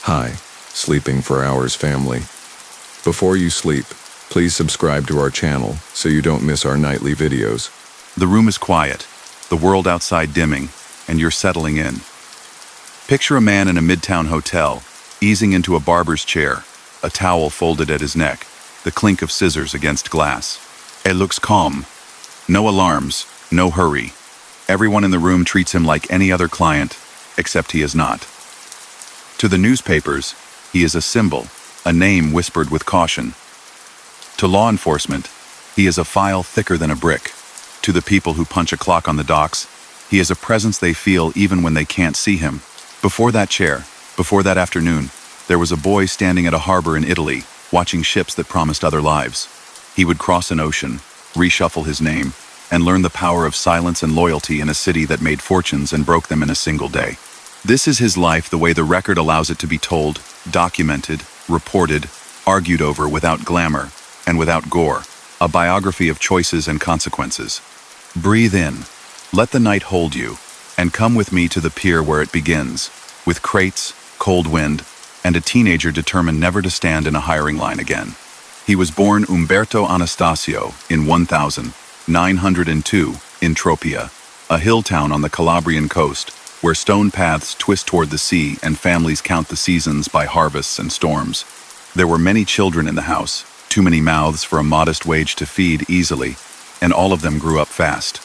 Hi, sleeping for hours family. Before you sleep, please subscribe to our channel so you don't miss our nightly videos. The room is quiet, the world outside dimming, and you're settling in. Picture a man in a midtown hotel, easing into a barber's chair, a towel folded at his neck, the clink of scissors against glass. It looks calm. No alarms, no hurry. Everyone in the room treats him like any other client, except he is not. To the newspapers, he is a symbol, a name whispered with caution. To law enforcement, he is a file thicker than a brick. To the people who punch a clock on the docks, he is a presence they feel even when they can't see him. Before that chair, before that afternoon, there was a boy standing at a harbor in Italy, watching ships that promised other lives. He would cross an ocean, reshuffle his name, and learn the power of silence and loyalty in a city that made fortunes and broke them in a single day. This is his life the way the record allows it to be told, documented, reported, argued over without glamour and without gore, a biography of choices and consequences. Breathe in, let the night hold you, and come with me to the pier where it begins, with crates, cold wind, and a teenager determined never to stand in a hiring line again. He was born Alberto Anastasia in 1902 in Tropea, a hill town on the Calabrian coast, where stone paths twist toward the sea and families count the seasons by harvests and storms. There were many children in the house, too many mouths for a modest wage to feed easily, and all of them grew up fast.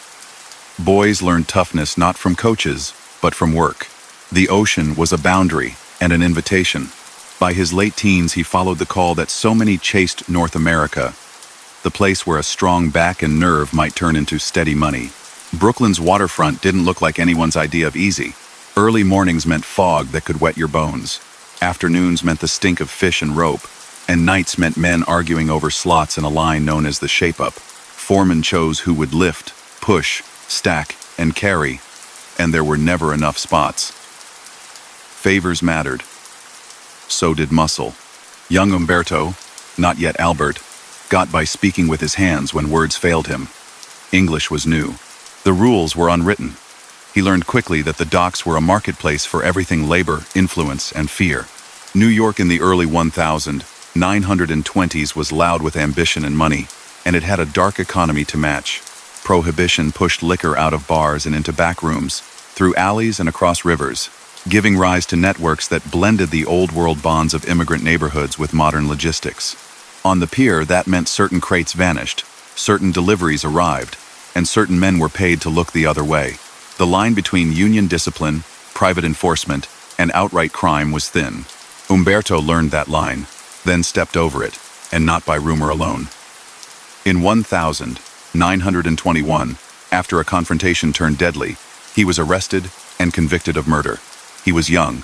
Boys learned toughness not from coaches, but from work. The ocean was a boundary and an invitation. By his late teens, he followed the call that so many chased North America, the place where a strong back and nerve might turn into steady money. Brooklyn's waterfront didn't look like anyone's idea of easy. Early mornings meant fog that could wet your bones. Afternoons meant the stink of fish and rope. And nights meant men arguing over slots in a line known as the shape-up. Foremen chose who would lift, push, stack, and carry, and there were never enough spots. Favors mattered. So did muscle. Young Umberto, not yet Albert, got by speaking with his hands when words failed him. English was new. The rules were unwritten. He learned quickly that the docks were a marketplace for everything labor, influence, and fear. New York in the early 1920s was loud with ambition and money, and it had a dark economy to match. Prohibition pushed liquor out of bars and into back rooms, through alleys and across rivers, giving rise to networks that blended the old-world bonds of immigrant neighborhoods with modern logistics. On the pier, that meant certain crates vanished, certain deliveries arrived, and certain men were paid to look the other way. The line between union discipline, private enforcement, and outright crime was thin. Umberto learned that line, then stepped over it, and not by rumor alone. In 1921, after a confrontation turned deadly, he was arrested and convicted of murder. He was young,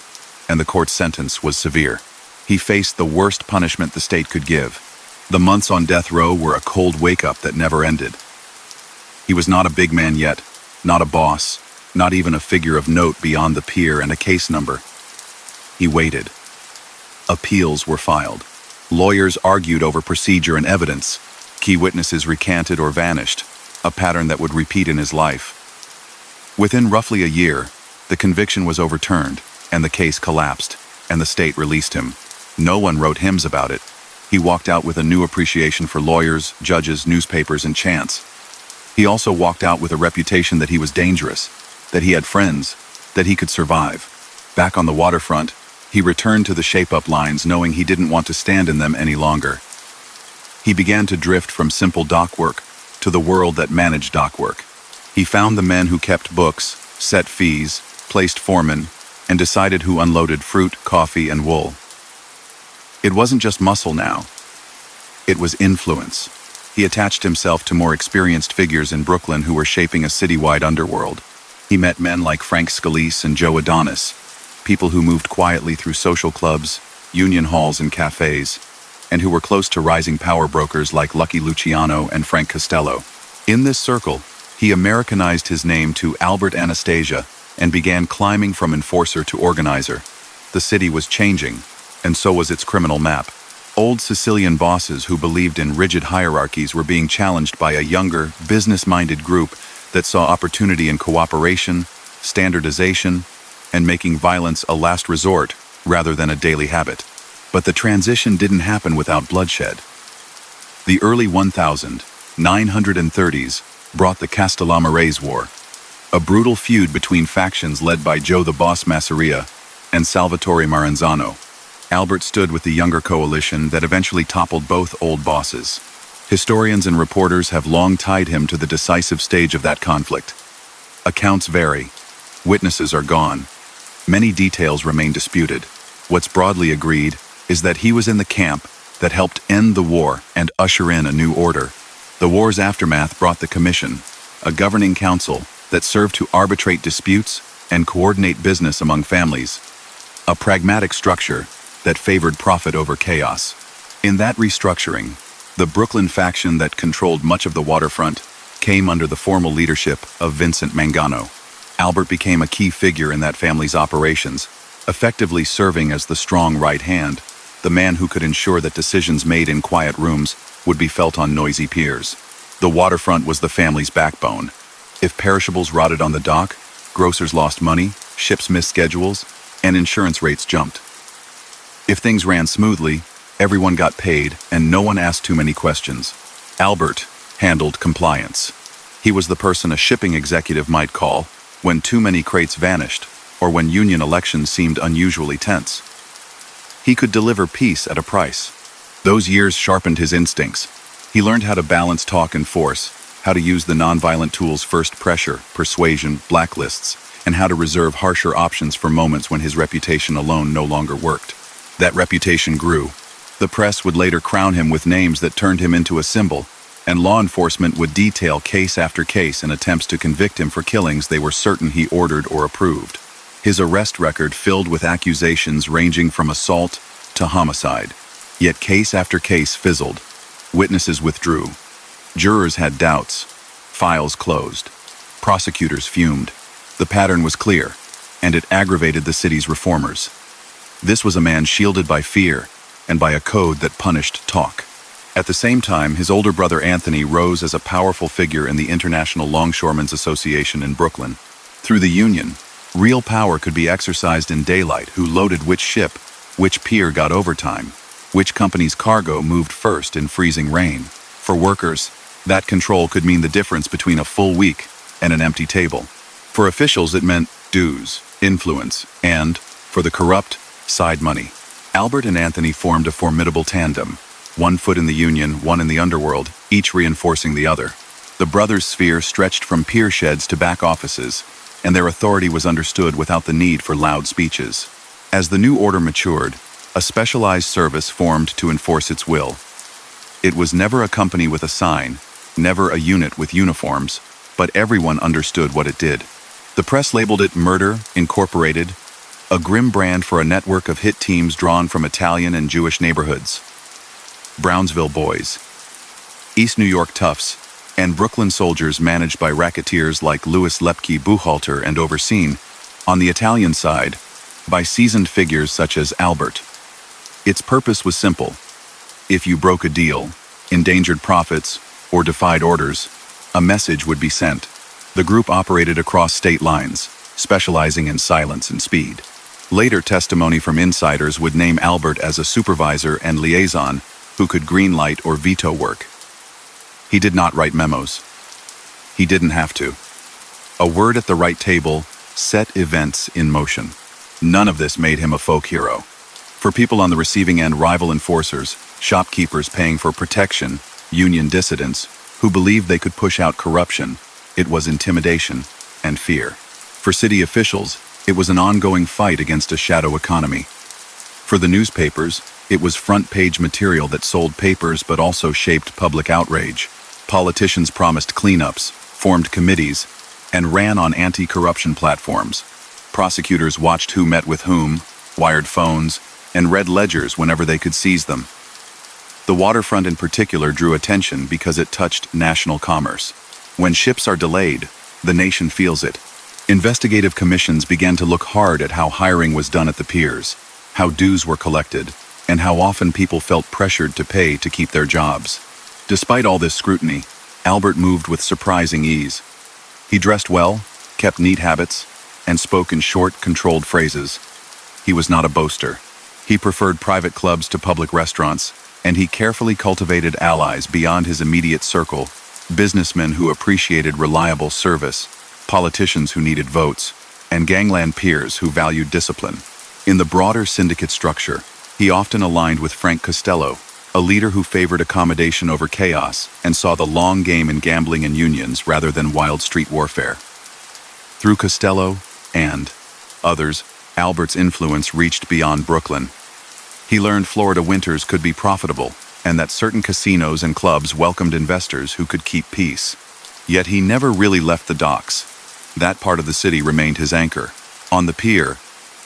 and the court sentence was severe. He faced the worst punishment the state could give. The months on death row were a cold wake-up that never ended. He was not a big man yet, not a boss, not even a figure of note beyond the pier and a case number. He waited. Appeals were filed. Lawyers argued over procedure and evidence. Key witnesses recanted or vanished, a pattern that would repeat in his life. Within roughly a year, the conviction was overturned, and the case collapsed, and the state released him. No one wrote hymns about it. He walked out with a new appreciation for lawyers, judges, newspapers, and chance. He also walked out with a reputation that he was dangerous, that he had friends, that he could survive. Back on the waterfront, he returned to the shape-up lines knowing he didn't want to stand in them any longer. He began to drift from simple dock work to the world that managed dock work. He found the men who kept books, set fees, placed foremen, and decided who unloaded fruit, coffee, and wool. It wasn't just muscle now. It was influence. He attached himself to more experienced figures in Brooklyn who were shaping a citywide underworld. He met men like Frank Scalise and Joe Adonis, people who moved quietly through social clubs, union halls, and cafes, and who were close to rising power brokers like Lucky Luciano and Frank Costello. In this circle, he Americanized his name to Albert Anastasia and began climbing from enforcer to organizer. The city was changing, and so was its criminal map. Old Sicilian bosses who believed in rigid hierarchies were being challenged by a younger, business-minded group that saw opportunity in cooperation, standardization, and making violence a last resort rather than a daily habit. But the transition didn't happen without bloodshed. The early 1930s brought the Castellamares War, a brutal feud between factions led by Joe the Boss Masseria and Salvatore Maranzano. Albert stood with the younger coalition that eventually toppled both old bosses. Historians and reporters have long tied him to the decisive stage of that conflict. Accounts vary. Witnesses are gone. Many details remain disputed. What's broadly agreed is that he was in the camp that helped end the war and usher in a new order. The war's aftermath brought the Commission, a governing council that served to arbitrate disputes and coordinate business among families, a pragmatic structure that favored profit over chaos. In that restructuring, the Brooklyn faction that controlled much of the waterfront came under the formal leadership of Vincent Mangano. Albert became a key figure in that family's operations, effectively serving as the strong right hand, the man who could ensure that decisions made in quiet rooms would be felt on noisy piers. The waterfront was the family's backbone. If perishables rotted on the dock, grocers lost money, ships missed schedules, and insurance rates jumped. If things ran smoothly, everyone got paid and no one asked too many questions. Albert handled compliance. He was the person a shipping executive might call when too many crates vanished or when union elections seemed unusually tense. He could deliver peace at a price. Those years sharpened his instincts. He learned how to balance talk and force, how to use the nonviolent tools first pressure, persuasion, blacklists, and how to reserve harsher options for moments when his reputation alone no longer worked. That reputation grew. The press would later crown him with names that turned him into a symbol, and law enforcement would detail case after case in attempts to convict him for killings they were certain he ordered or approved. His arrest record filled with accusations ranging from assault to homicide. Yet case after case fizzled. Witnesses withdrew. Jurors had doubts. Files closed. Prosecutors fumed. The pattern was clear, and it aggravated the city's reformers. This was a man shielded by fear and by a code that punished talk. At the same time, his older brother Anthony rose as a powerful figure in the International Longshoremen's Association in Brooklyn. Through the union, real power could be exercised in daylight: who loaded which ship, which pier got overtime, which company's cargo moved first in freezing rain. For workers, that control could mean the difference between a full week and an empty table. For officials, it meant dues, influence, and, for the corrupt, side money. Albert and Anthony formed a formidable tandem, one foot in the union, one in the underworld, each reinforcing the other. The brothers' sphere stretched from pier sheds to back offices, and their authority was understood without the need for loud speeches. As the new order matured, a specialized service formed to enforce its will. It was never a company with a sign, never a unit with uniforms, but everyone understood what it did. The press labeled it Murder, Incorporated, a grim brand for a network of hit teams drawn from Italian and Jewish neighborhoods. Brownsville Boys, East New York Toughs, and Brooklyn Soldiers managed by racketeers like Louis Lepke Buchalter and overseen, on the Italian side, by seasoned figures such as Albert. Its purpose was simple. If you broke a deal, endangered profits, or defied orders, a message would be sent. The group operated across state lines, specializing in silence and speed. Later testimony from insiders would name Albert as a supervisor and liaison who could greenlight or veto work. He did not write memos. He didn't have to. A word at the right table set events in motion. None of this made him a folk hero. For people on the receiving end, rival enforcers, shopkeepers paying for protection, union dissidents who believed they could push out corruption, it was intimidation and fear. For city officials, it was an ongoing fight against a shadow economy. For the newspapers, it was front-page material that sold papers but also shaped public outrage. Politicians promised cleanups, formed committees, and ran on anti-corruption platforms. Prosecutors watched who met with whom, wired phones, and read ledgers whenever they could seize them. The waterfront in particular drew attention because it touched national commerce. When ships are delayed, the nation feels it. Investigative commissions began to look hard at how hiring was done at the piers, how dues were collected, and how often people felt pressured to pay to keep their jobs. Despite all this scrutiny, Albert moved with surprising ease. He dressed well, kept neat habits, and spoke in short, controlled phrases. he was not a boaster. He preferred private clubs to public restaurants, and he carefully cultivated allies beyond his immediate circle, businessmen who appreciated reliable service, politicians who needed votes, and gangland peers who valued discipline. In the broader syndicate structure, he often aligned with Frank Costello, a leader who favored accommodation over chaos and saw the long game in gambling and unions rather than wild street warfare. Through Costello and others, Albert's influence reached beyond Brooklyn. He learned Florida winters could be profitable, and that certain casinos and clubs welcomed investors who could keep peace. Yet he never really left the docks. That part of the city remained his anchor. On the pier,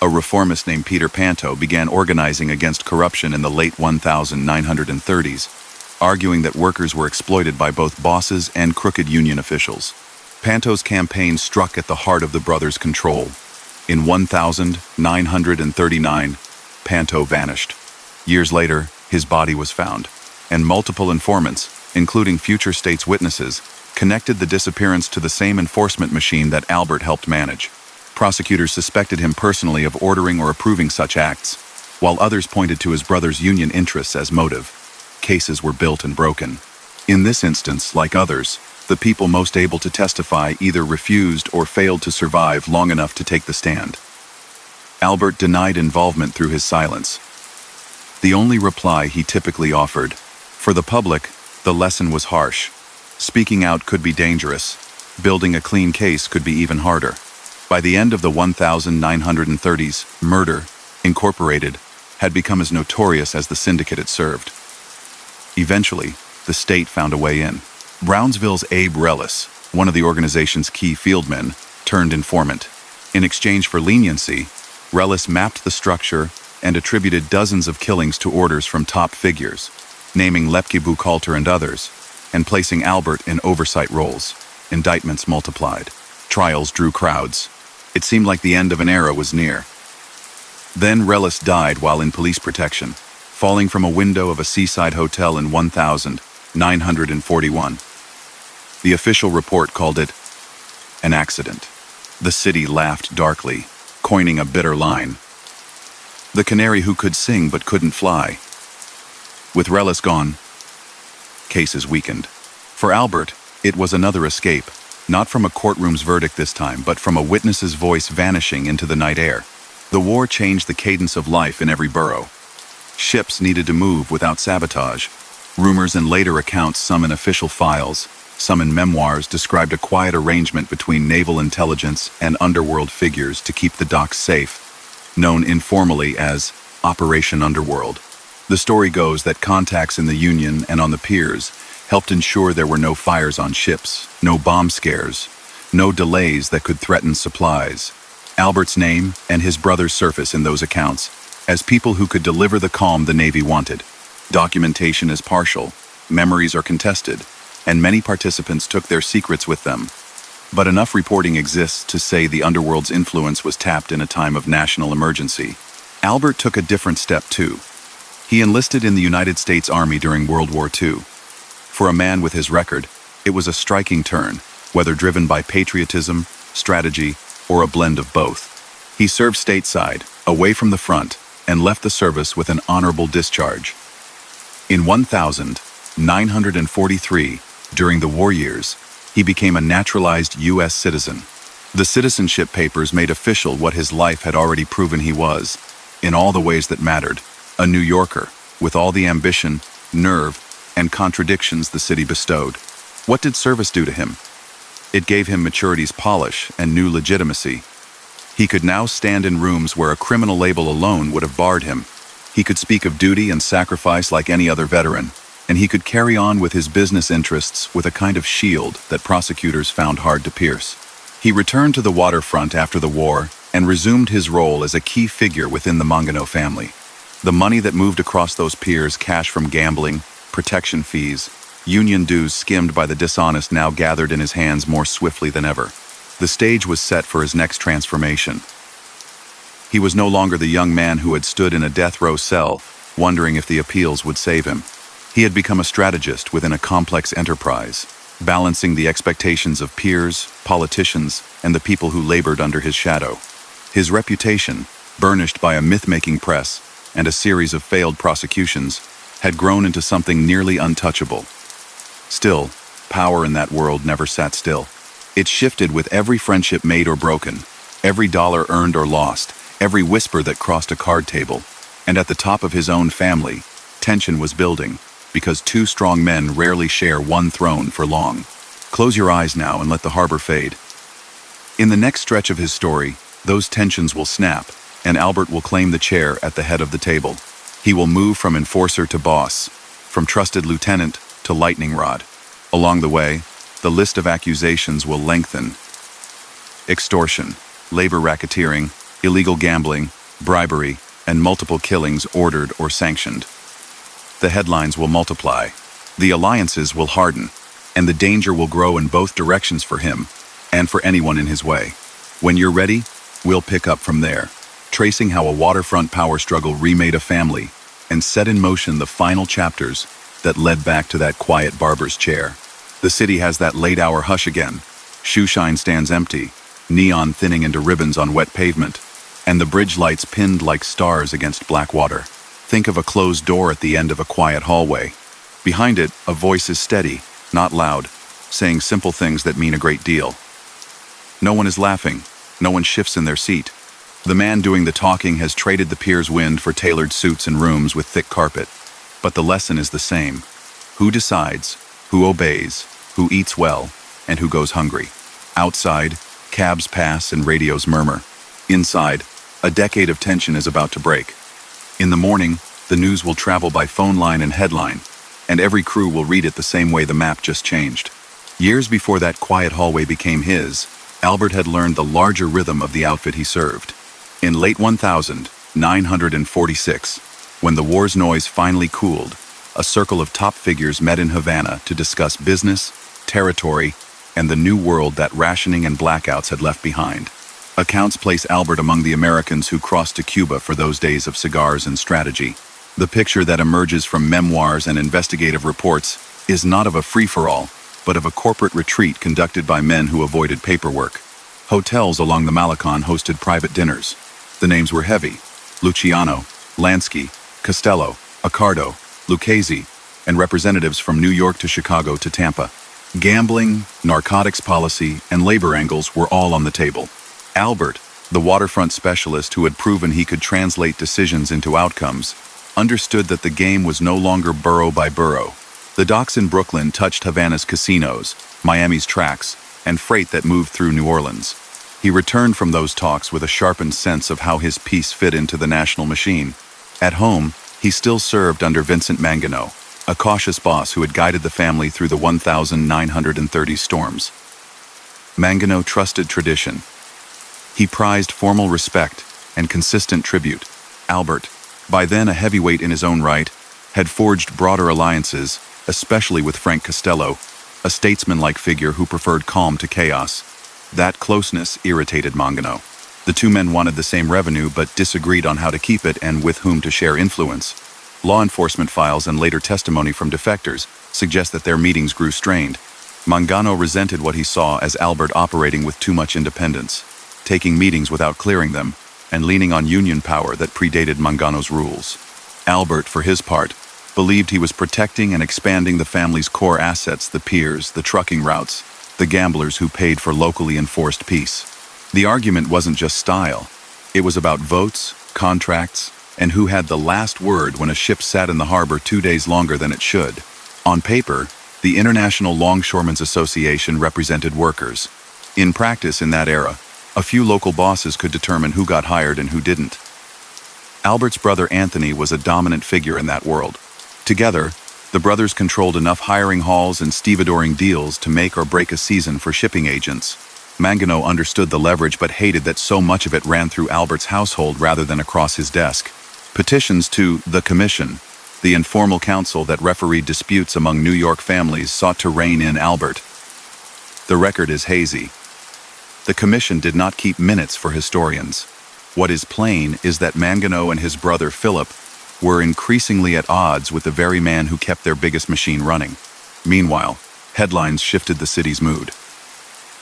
a reformist named Peter Panto began organizing against corruption in the late 1930s, arguing that workers were exploited by both bosses and crooked union officials. Panto's campaign struck at the heart of the brothers' control. In 1939, Panto vanished. Years later, his body was found, and multiple informants, including future state's witnesses, connected the disappearance to the same enforcement machine that Albert helped manage. Prosecutors suspected him personally of ordering or approving such acts, while others pointed to his brother's union interests as motive. Cases were built and broken. In this instance, like others, the people most able to testify either refused or failed to survive long enough to take the stand. Albert denied involvement through his silence. The only reply he typically offered: for the public, the lesson was harsh. Speaking out could be dangerous. Building a clean case could be even harder. By the end of the 1930s, Murder, Incorporated, had become as notorious as the syndicate it served. Eventually, the state found a way in. Brownsville's Abe Rellis, one of the organization's key fieldmen, turned informant. In exchange for leniency, Rellis mapped the structure and attributed dozens of killings to orders from top figures, naming Lepke Buchalter and others, and placing Albert in oversight roles. Indictments multiplied. Trials drew crowds. It seemed like the end of an era was near. Then Rellis died while in police protection, falling from a window of a seaside hotel in 1941. The official report called it an accident. The city laughed darkly, coining a bitter line: the canary who could sing but couldn't fly. With Rellis gone, cases weakened. For Albert, it was another escape, not from a courtroom's verdict this time, but from a witness's voice vanishing into the night air. The war changed the cadence of life in every borough. Ships needed to move without sabotage. Rumors and later accounts, some in official files, some in memoirs, described a quiet arrangement between naval intelligence and underworld figures to keep the docks safe, known informally as Operation Underworld. The story goes that contacts in the Union and on the piers helped ensure there were no fires on ships, no bomb scares, no delays that could threaten supplies. Albert's name and his brother's surface in those accounts as people who could deliver the calm the Navy wanted. Documentation is partial, memories are contested, and many participants took their secrets with them. But enough reporting exists to say the underworld's influence was tapped in a time of national emergency. Albert took a different step too. He enlisted in the United States Army during World War II. For a man with his record, it was a striking turn, whether driven by patriotism, strategy, or a blend of both. He served stateside, away from the front, and left the service with an honorable discharge. In 1943, during the war years, he became a naturalized U.S. citizen. The citizenship papers made official what his life had already proven he was, in all the ways that mattered: a New Yorker, with all the ambition, nerve, and contradictions the city bestowed. What did service do to him? It gave him maturity's polish and new legitimacy. He could now stand in rooms where a criminal label alone would have barred him. He could speak of duty and sacrifice like any other veteran, and he could carry on with his business interests with a kind of shield that prosecutors found hard to pierce. He returned to the waterfront after the war and resumed his role as a key figure within the Mangano family. The money that moved across those piers, cash from gambling, protection fees, union dues skimmed by the dishonest, now gathered in his hands more swiftly than ever. The stage was set for his next transformation. He was no longer the young man who had stood in a death row cell, wondering if the appeals would save him. He had become a strategist within a complex enterprise, balancing the expectations of peers, politicians, and the people who labored under his shadow. His reputation, burnished by a myth-making press and a series of failed prosecutions, had grown into something nearly untouchable. Still, power in that world never sat still. It shifted with every friendship made or broken, every dollar earned or lost, every whisper that crossed a card table. And at the top of his own family, tension was building, because two strong men rarely share one throne for long. Close your eyes now and let the harbor fade. In the next stretch of his story, those tensions will snap, and Albert will claim the chair at the head of the table. He will move from enforcer to boss, from trusted lieutenant to lightning rod. Along the way, the list of accusations will lengthen. Extortion, labor racketeering, illegal gambling, bribery, and multiple killings ordered or sanctioned. The headlines will multiply, the alliances will harden, and the danger will grow in both directions for him and for anyone in his way. When you're ready, we'll pick up from there, tracing how a waterfront power struggle remade a family and set in motion the final chapters that led back to that quiet barber's chair. The city has that late-hour hush again. Shoeshine stands empty, neon thinning into ribbons on wet pavement, and the bridge lights pinned like stars against black water. Think of a closed door at the end of a quiet hallway. Behind it, a voice is steady, not loud, saying simple things that mean a great deal. No one is laughing. No one shifts in their seat. The man doing the talking has traded the pier's wind for tailored suits and rooms with thick carpet. But the lesson is the same. Who decides, who obeys, who eats well, and who goes hungry? Outside, cabs pass and radios murmur. Inside, a decade of tension is about to break. In the morning, the news will travel by phone line and headline, and every crew will read it the same way the map just changed. Years before that quiet hallway became his, Albert had learned the larger rhythm of the outfit he served. In late 1946, when the war's noise finally cooled, a circle of top figures met in Havana to discuss business, territory, and the new world that rationing and blackouts had left behind. Accounts place Albert among the Americans who crossed to Cuba for those days of cigars and strategy. The picture that emerges from memoirs and investigative reports is not of a free-for-all, but of a corporate retreat conducted by men who avoided paperwork. Hotels along the Malecon hosted private dinners. The names were heavy: Luciano, Lansky, Costello, Accardo, Lucchese, and representatives from New York to Chicago to Tampa. Gambling, narcotics policy, and labor angles were all on the table. Albert, the waterfront specialist who had proven he could translate decisions into outcomes, understood that the game was no longer borough by borough. The docks in Brooklyn touched Havana's casinos, Miami's tracks, and freight that moved through New Orleans. He returned from those talks with a sharpened sense of how his piece fit into the national machine. At home, he still served under Vincent Mangano, a cautious boss who had guided the family through the 1,930 storms. Mangano trusted tradition. He prized formal respect and consistent tribute. Albert, by then a heavyweight in his own right, had forged broader alliances, especially with Frank Costello, a statesman-like figure who preferred calm to chaos. That closeness irritated Mangano. The two men wanted the same revenue but disagreed on how to keep it and with whom to share influence. Law enforcement files and later testimony from defectors suggest that their meetings grew strained. Mangano resented what he saw as Albert operating with too much independence, taking meetings without clearing them, and leaning on union power that predated Mangano's rules. Albert, for his part, believed he was protecting and expanding the family's core assets: the piers, the trucking routes, the gamblers who paid for locally enforced peace. The argument wasn't just style. It was about votes, contracts, and who had the last word when a ship sat in the harbor 2 days longer than it should. On paper, the International Longshoremen's Association represented workers. In practice, in that era, a few local bosses could determine who got hired and who didn't. Albert's brother Anthony was a dominant figure in that world. Together, the brothers controlled enough hiring halls and stevedoring deals to make or break a season for shipping agents. Mangano understood the leverage but hated that so much of it ran through Albert's household rather than across his desk. Petitions to the Commission, the informal council that refereed disputes among New York families, sought to rein in Albert. The record is hazy. The Commission did not keep minutes for historians. What is plain is that Mangano and his brother Philip were increasingly at odds with the very man who kept their biggest machine running. Meanwhile, headlines shifted the city's mood.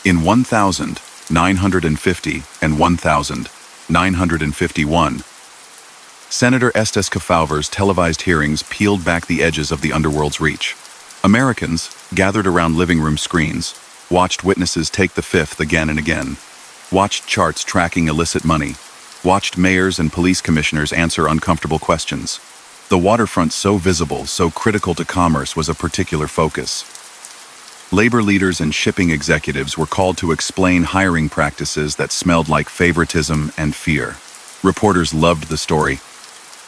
In 1950 and 1000, 951. Senator Estes Kefauver's televised hearings peeled back the edges of the underworld's reach. Americans, gathered around living room screens, watched witnesses take the fifth again and again, watched charts tracking illicit money, watched mayors and police commissioners answer uncomfortable questions. The waterfront, so visible, so critical to commerce, was a particular focus. Labor leaders and shipping executives were called to explain hiring practices that smelled like favoritism and fear. Reporters loved the story.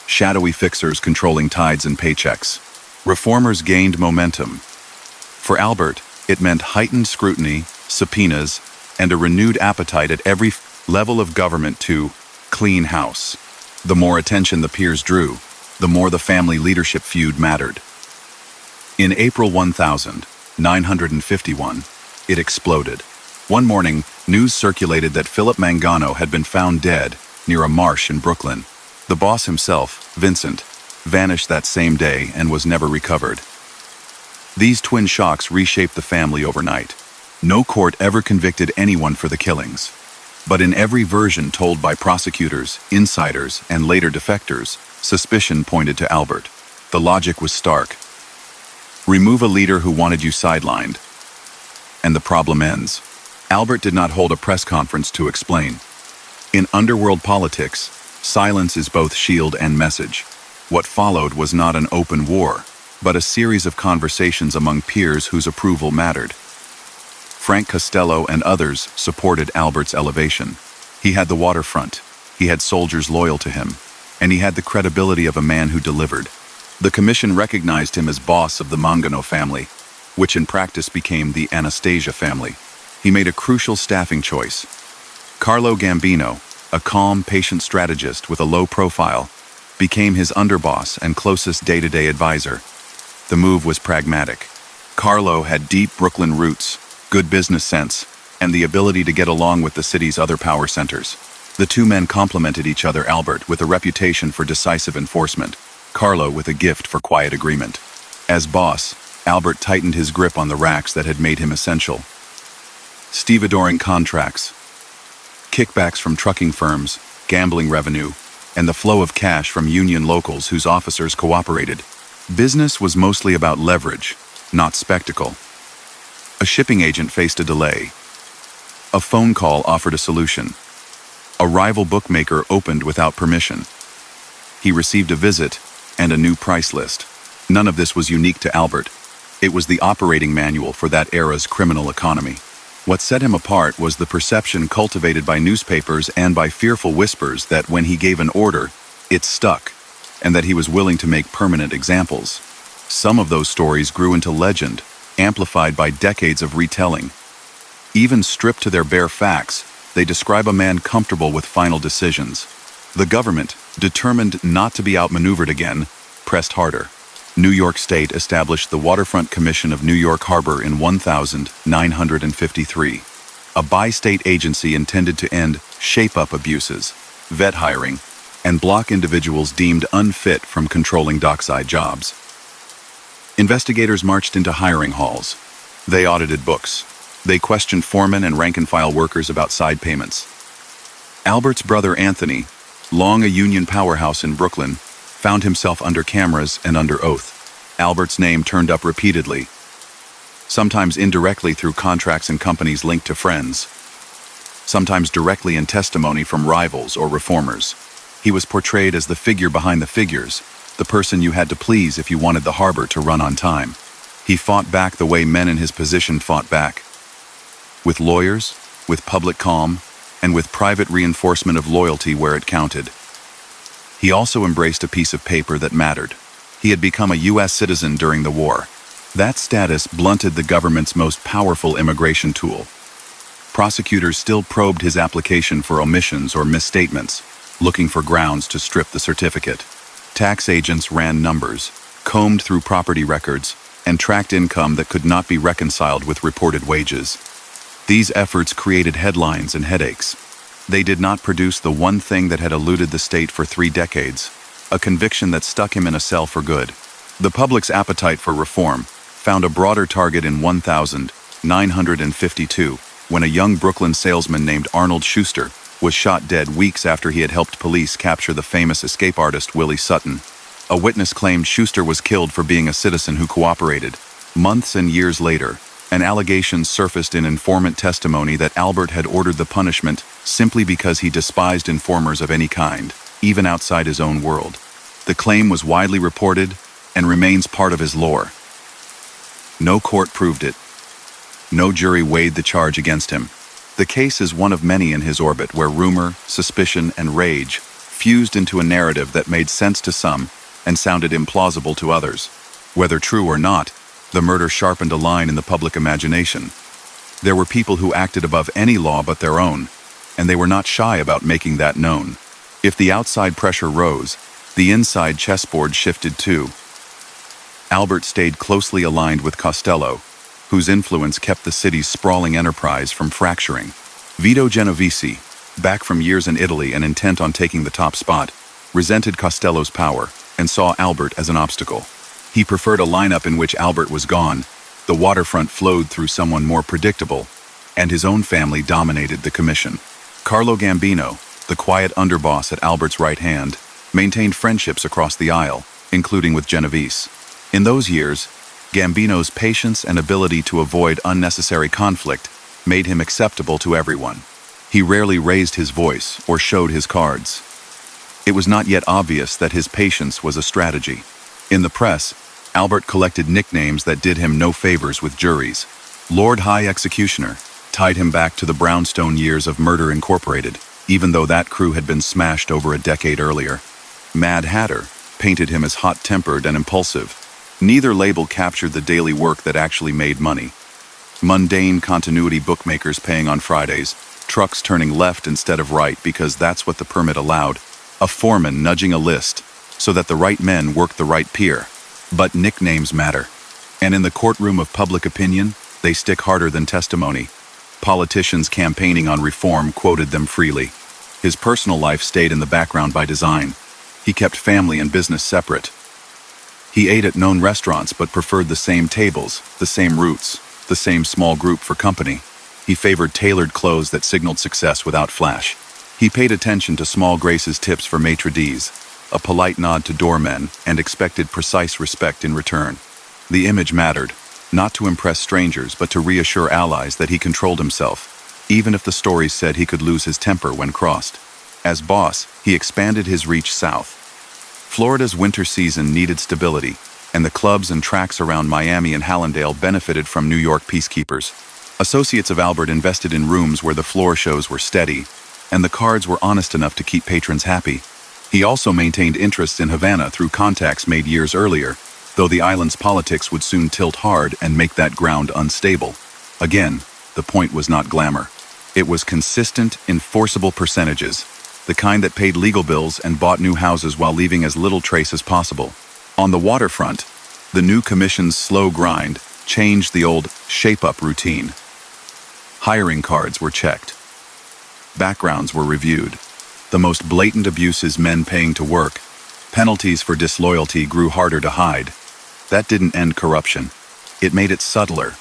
Shadowy fixers controlling tides and paychecks. Reformers gained momentum. For Albert, it meant heightened scrutiny, subpoenas, and a renewed appetite at every level of government to clean house. The more attention the peers drew, the more the family leadership feud mattered. In April 1951, it exploded. One morning, news circulated that Philip Mangano had been found dead near a marsh in Brooklyn. The boss himself, Vincent, vanished that same day and was never recovered. These twin shocks reshaped the family overnight. No court ever convicted anyone for the killings. But in every version told by prosecutors, insiders, and later defectors, suspicion pointed to Albert. The logic was stark. Remove a leader who wanted you sidelined, and the problem ends. Albert did not hold a press conference to explain. In underworld politics, silence is both shield and message. What followed was not an open war, but a series of conversations among peers whose approval mattered. Frank Costello and others supported Albert's elevation. He had the waterfront, he had soldiers loyal to him, and he had the credibility of a man who delivered. The commission recognized him as boss of the Mangano family, which in practice became the Anastasia family. He made a crucial staffing choice. Carlo Gambino, a calm, patient strategist with a low profile, became his underboss and closest day-to-day advisor. The move was pragmatic. Carlo had deep Brooklyn roots, good business sense, and the ability to get along with the city's other power centers. The two men complemented each other. Albert with a reputation for decisive enforcement, Carlo with a gift for quiet agreement. As boss, Albert tightened his grip on the racks that had made him essential. Stevedoring contracts, kickbacks from trucking firms, gambling revenue, and the flow of cash from union locals whose officers cooperated. Business was mostly about leverage, not spectacle. A shipping agent faced a delay. A phone call offered a solution. A rival bookmaker opened without permission. He received a visit and a new price list. None of this was unique to Albert. It was the operating manual for that era's criminal economy. What set him apart was the perception cultivated by newspapers and by fearful whispers that when he gave an order, it stuck, and that he was willing to make permanent examples. Some of those stories grew into legend, amplified by decades of retelling. Even stripped to their bare facts, they describe a man comfortable with final decisions. The government, determined not to be outmaneuvered again, pressed harder. New York State established the Waterfront Commission of New York Harbor in 1953, a bi-state agency intended to end shape-up abuses, vet hiring, and block individuals deemed unfit from controlling dockside jobs. Investigators marched into hiring halls. They audited books. They questioned foremen and rank-and-file workers about side payments. Albert's brother Anthony, long a union powerhouse in Brooklyn, found himself under cameras and under oath. Albert's name turned up repeatedly, sometimes indirectly through contracts and companies linked to friends, sometimes directly in testimony from rivals or reformers. He was portrayed as the figure behind the figures, the person you had to please if you wanted the harbor to run on time. He fought back the way men in his position fought back. With lawyers, with public calm, and with private reinforcement of loyalty where it counted. He also embraced a piece of paper that mattered. He had become a U.S. citizen during the war. That status blunted the government's most powerful immigration tool. Prosecutors still probed his application for omissions or misstatements, looking for grounds to strip the certificate. Tax agents ran numbers, combed through property records, and tracked income that could not be reconciled with reported wages. These efforts created headlines and headaches. They did not produce the one thing that had eluded the state for 3 decades, a conviction that stuck him in a cell for good. The public's appetite for reform found a broader target in 1952, when a young Brooklyn salesman named Arnold Schuster was shot dead weeks after he had helped police capture the famous escape artist Willie Sutton. A witness claimed Schuster was killed for being a citizen who cooperated. Months and years later, an allegation surfaced in informant testimony that Albert had ordered the punishment simply because he despised informers of any kind, even outside his own world. The claim was widely reported and remains part of his lore. No court proved it. No jury weighed the charge against him. The case is one of many in his orbit where rumor, suspicion, and rage fused into a narrative that made sense to some and sounded implausible to others. Whether true or not, the murder sharpened a line in the public imagination. There were people who acted above any law but their own, and they were not shy about making that known. If the outside pressure rose, the inside chessboard shifted too. Albert stayed closely aligned with Costello, whose influence kept the city's sprawling enterprise from fracturing. Vito Genovese, back from years in Italy and intent on taking the top spot, resented Costello's power and saw Albert as an obstacle. He preferred a lineup in which Albert was gone, the waterfront flowed through someone more predictable, and his own family dominated the commission. Carlo Gambino, the quiet underboss at Albert's right hand, maintained friendships across the aisle, including with Genovese. In those years, Gambino's patience and ability to avoid unnecessary conflict made him acceptable to everyone. He rarely raised his voice or showed his cards. It was not yet obvious that his patience was a strategy. In the press, Albert collected nicknames that did him no favors with juries. Lord High Executioner tied him back to the brownstone years of Murder Incorporated, even though that crew had been smashed over a decade earlier. Mad Hatter painted him as hot-tempered and impulsive. Neither label captured the daily work that actually made money. Mundane continuity bookmakers paying on Fridays, trucks turning left instead of right because that's what the permit allowed, a foreman nudging a list so that the right men worked the right pier. But nicknames matter. And in the courtroom of public opinion, they stick harder than testimony. Politicians campaigning on reform quoted them freely. His personal life stayed in the background by design. He kept family and business separate. He ate at known restaurants but preferred the same tables, the same routes, the same small group for company. He favored tailored clothes that signaled success without flash. He paid attention to small graces tips for maitre d's, a polite nod to doormen, and expected precise respect in return. The image mattered, not to impress strangers but to reassure allies that he controlled himself, even if the stories said he could lose his temper when crossed. As boss, he expanded his reach south. Florida's winter season needed stability, and the clubs and tracks around Miami and Hallandale benefited from New York peacekeepers. Associates of Albert invested in rooms where the floor shows were steady, and the cards were honest enough to keep patrons happy. He also maintained interests in Havana through contacts made years earlier, though the island's politics would soon tilt hard and make that ground unstable. Again, the point was not glamour. It was consistent, enforceable percentages, the kind that paid legal bills and bought new houses while leaving as little trace as possible. On the waterfront, the new commission's slow grind changed the old shape-up routine. Hiring cards were checked. Backgrounds were reviewed. The most blatant abuses men paying to work. Penalties for disloyalty grew harder to hide. That didn't end corruption. It made it subtler.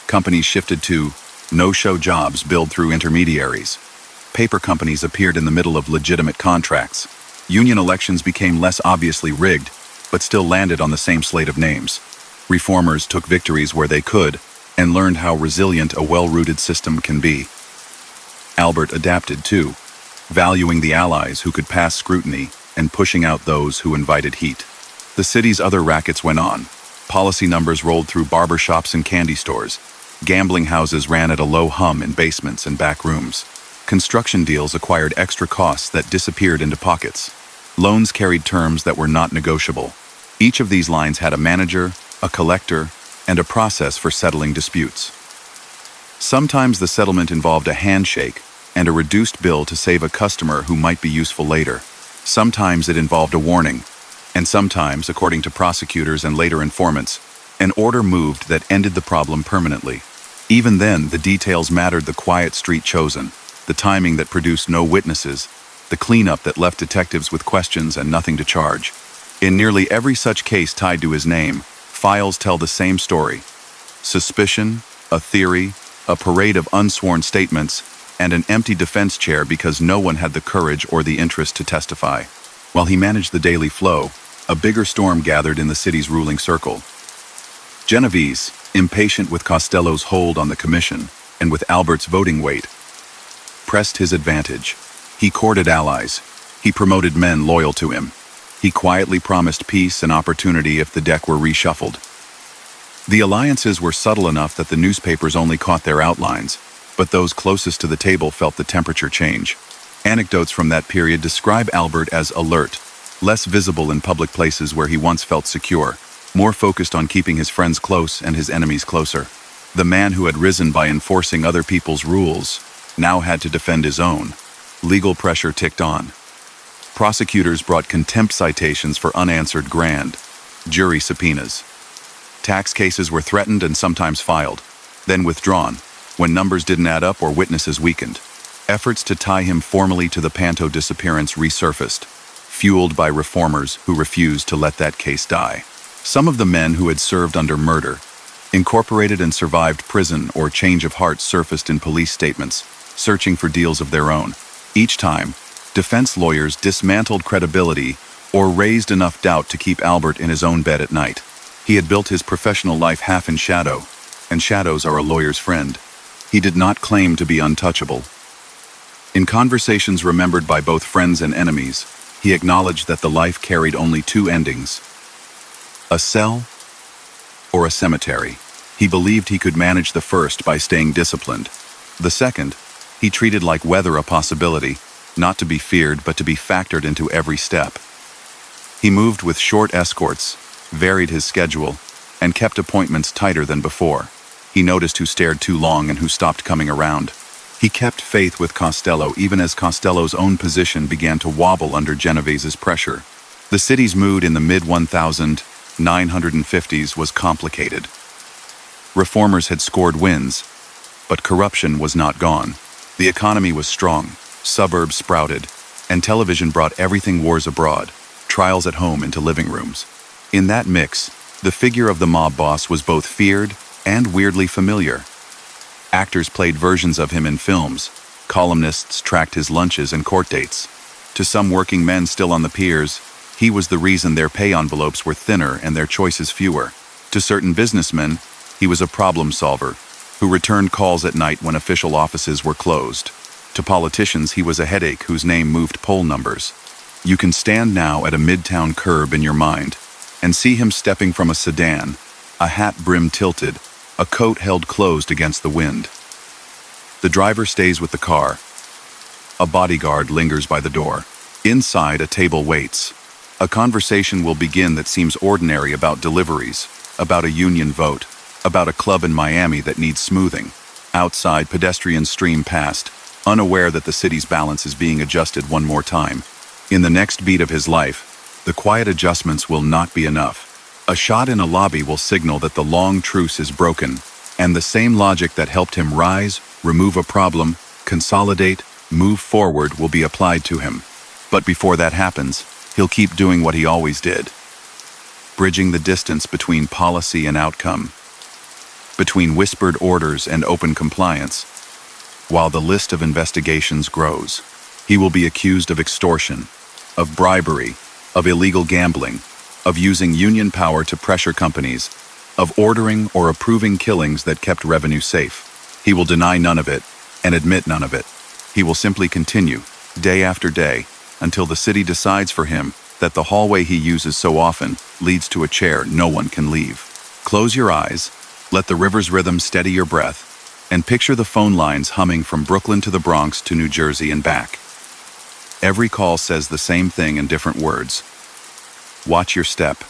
Companies shifted to no-show jobs billed through intermediaries. Paper companies appeared in the middle of legitimate contracts. Union elections became less obviously rigged, but still landed on the same slate of names. Reformers took victories where they could, and learned how resilient a well-rooted system can be. Albert adapted too, valuing the allies who could pass scrutiny and pushing out those who invited heat. The city's other rackets went on. Policy numbers rolled through barbershops and candy stores. Gambling houses ran at a low hum in basements and back rooms. Construction deals acquired extra costs that disappeared into pockets. Loans carried terms that were not negotiable. Each of these lines had a manager, a collector, and a process for settling disputes. Sometimes the settlement involved a handshake and a reduced bill to save a customer who might be useful later. Sometimes it involved a warning, and sometimes, according to prosecutors and later informants, an order moved that ended the problem permanently. Even then, the details mattered: the quiet street chosen, the timing that produced no witnesses, the cleanup that left detectives with questions and nothing to charge. In nearly every such case tied to his name, files tell the same story. Suspicion, a theory, a parade of unsworn statements, and an empty defense chair because no one had the courage or the interest to testify. While he managed the daily flow, a bigger storm gathered in the city's ruling circle. Genovese, impatient with Costello's hold on the commission and with Albert's voting weight, pressed his advantage. He courted allies. He promoted men loyal to him. He quietly promised peace and opportunity if the deck were reshuffled. The alliances were subtle enough that the newspapers only caught their outlines, but those closest to the table felt the temperature change. Anecdotes from that period describe Albert as alert, less visible in public places where he once felt secure, more focused on keeping his friends close and his enemies closer. The man who had risen by enforcing other people's rules now had to defend his own. Legal pressure ticked on. Prosecutors brought contempt citations for unanswered grand jury subpoenas. Tax cases were threatened and sometimes filed, then withdrawn, when numbers didn't add up or witnesses weakened. Efforts to tie him formally to the Panto disappearance resurfaced, fueled by reformers who refused to let that case die. Some of the men who had served under murder, incorporated and survived prison or change of heart surfaced in police statements, searching for deals of their own. Each time, defense lawyers dismantled credibility or raised enough doubt to keep Albert in his own bed at night. He had built his professional life half in shadow, and shadows are a lawyer's friend. He did not claim to be untouchable. In conversations remembered by both friends and enemies, he acknowledged that the life carried only two endings: a cell or a cemetery. He believed he could manage the first by staying disciplined. The second, he treated like weather a possibility, not to be feared but to be factored into every step. He moved with short escorts, varied his schedule, and kept appointments tighter than before. He noticed who stared too long and who stopped coming around. He kept faith with Costello even as Costello's own position began to wobble under Genovese's pressure. The city's mood in the mid-1950s was complicated. Reformers had scored wins, but corruption was not gone. The economy was strong, suburbs sprouted, and television brought everything wars abroad, trials at home into living rooms. In that mix, the figure of the mob boss was both feared and weirdly familiar. Actors played versions of him in films. Columnists tracked his lunches and court dates. To some working men still on the piers, he was the reason their pay envelopes were thinner and their choices fewer. To certain businessmen, he was a problem solver who returned calls at night when official offices were closed. To politicians, he was a headache whose name moved poll numbers. You can stand now at a midtown curb in your mind and see him stepping from a sedan, a hat brim tilted, a coat held closed against the wind. The driver stays with the car. A bodyguard lingers by the door. Inside, a table waits. A conversation will begin that seems ordinary about deliveries, about a union vote, about a club in Miami that needs smoothing. Outside, pedestrians stream past, unaware that the city's balance is being adjusted one more time. In the next beat of his life, the quiet adjustments will not be enough. A shot in a lobby will signal that the long truce is broken, and the same logic that helped him rise, remove a problem, consolidate, move forward will be applied to him. But before that happens, he'll keep doing what he always did, bridging the distance between policy and outcome, between whispered orders and open compliance. While the list of investigations grows, he will be accused of extortion, of bribery, of illegal gambling, of using union power to pressure companies, of ordering or approving killings that kept revenue safe. He will deny none of it and admit none of it. He will simply continue, day after day, until the city decides for him that the hallway he uses so often leads to a chair no one can leave. Close your eyes, let the river's rhythm steady your breath, and picture the phone lines humming from Brooklyn to the Bronx to New Jersey and back. Every call says the same thing in different words. Watch your step.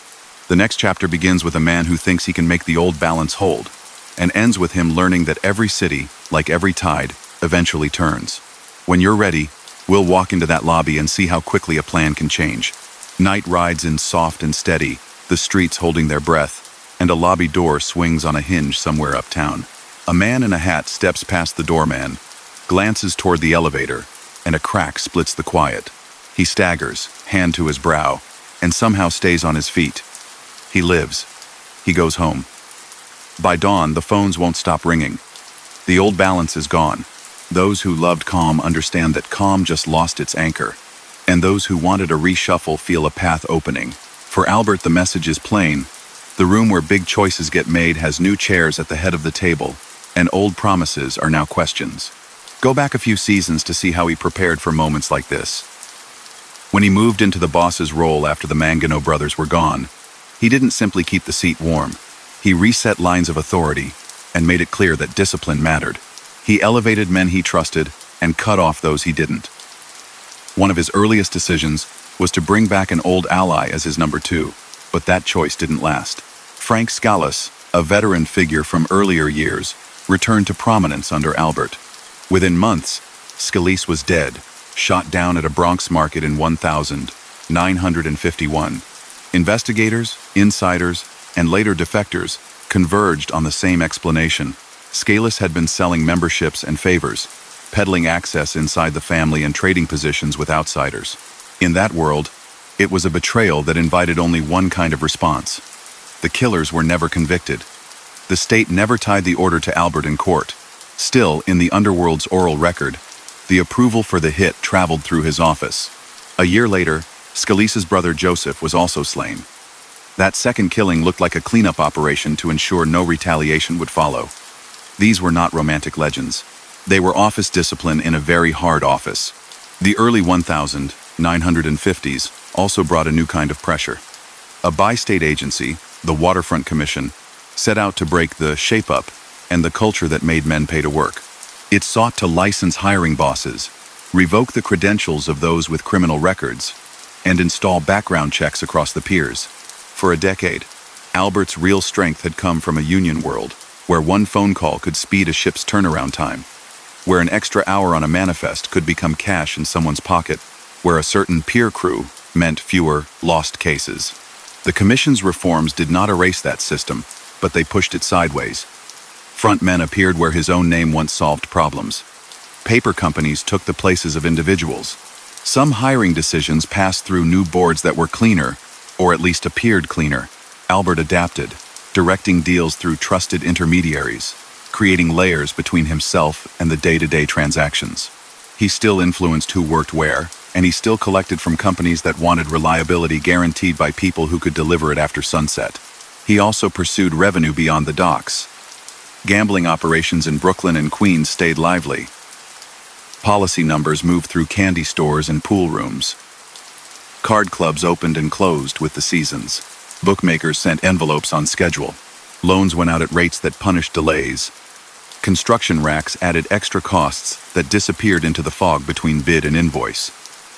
The next chapter begins with a man who thinks he can make the old balance hold, and ends with him learning that every city, like every tide, eventually turns. When you're ready, we'll walk into that lobby and see how quickly a plan can change. Night rides in soft and steady, the streets holding their breath, and a lobby door swings on a hinge somewhere uptown. A man in a hat steps past the doorman, glances toward the elevator, and a crack splits the quiet. He staggers, hand to his brow, and somehow stays on his feet. He lives. He goes home. By dawn, the phones won't stop ringing. The old balance is gone. Those who loved calm understand that calm just lost its anchor, and those who wanted a reshuffle feel a path opening. For Albert, the message is plain. The room where big choices get made has new chairs at the head of the table, and old promises are now questions. Go back a few seasons to see how he prepared for moments like this. When he moved into the boss's role after the Mangano brothers were gone, he didn't simply keep the seat warm. He reset lines of authority and made it clear that discipline mattered. He elevated men he trusted and cut off those he didn't. One of his earliest decisions was to bring back an old ally as his number two, but that choice didn't last. Frank Scalise, a veteran figure from earlier years, returned to prominence under Albert. Within months, Scalise was dead, shot down at a Bronx market in 1951. Investigators, insiders, and later defectors converged on the same explanation. Scalise had been selling memberships and favors, peddling access inside the family and trading positions with outsiders. In that world, it was a betrayal that invited only one kind of response. The killers were never convicted. The state never tied the order to Albert in court. Still, in the underworld's oral record, the approval for the hit traveled through his office. A year later, Scalise's brother Joseph was also slain. That second killing looked like a cleanup operation to ensure no retaliation would follow. These were not romantic legends. They were office discipline in a very hard office. The early 1950s also brought a new kind of pressure. A bi-state agency, the Waterfront Commission, set out to break the shape-up and the culture that made men pay to work. It sought to license hiring bosses, revoke the credentials of those with criminal records, and install background checks across the piers. For a decade, Albert's real strength had come from a union world, where one phone call could speed a ship's turnaround time, where an extra hour on a manifest could become cash in someone's pocket, where a certain peer crew meant fewer lost cases. The Commission's reforms did not erase that system, but they pushed it sideways. Front men appeared where his own name once solved problems. Paper companies took the places of individuals. Some hiring decisions passed through new boards that were cleaner, or at least appeared cleaner. Albert adapted, directing deals through trusted intermediaries, creating layers between himself and the day-to-day transactions. He still influenced who worked where, and he still collected from companies that wanted reliability guaranteed by people who could deliver it after sunset. He also pursued revenue beyond the docks. Gambling operations in Brooklyn and Queens stayed lively. Policy numbers moved through candy stores and pool rooms. Card clubs opened and closed with the seasons. Bookmakers sent envelopes on schedule. Loans went out at rates that punished delays. Construction racks added extra costs that disappeared into the fog between bid and invoice.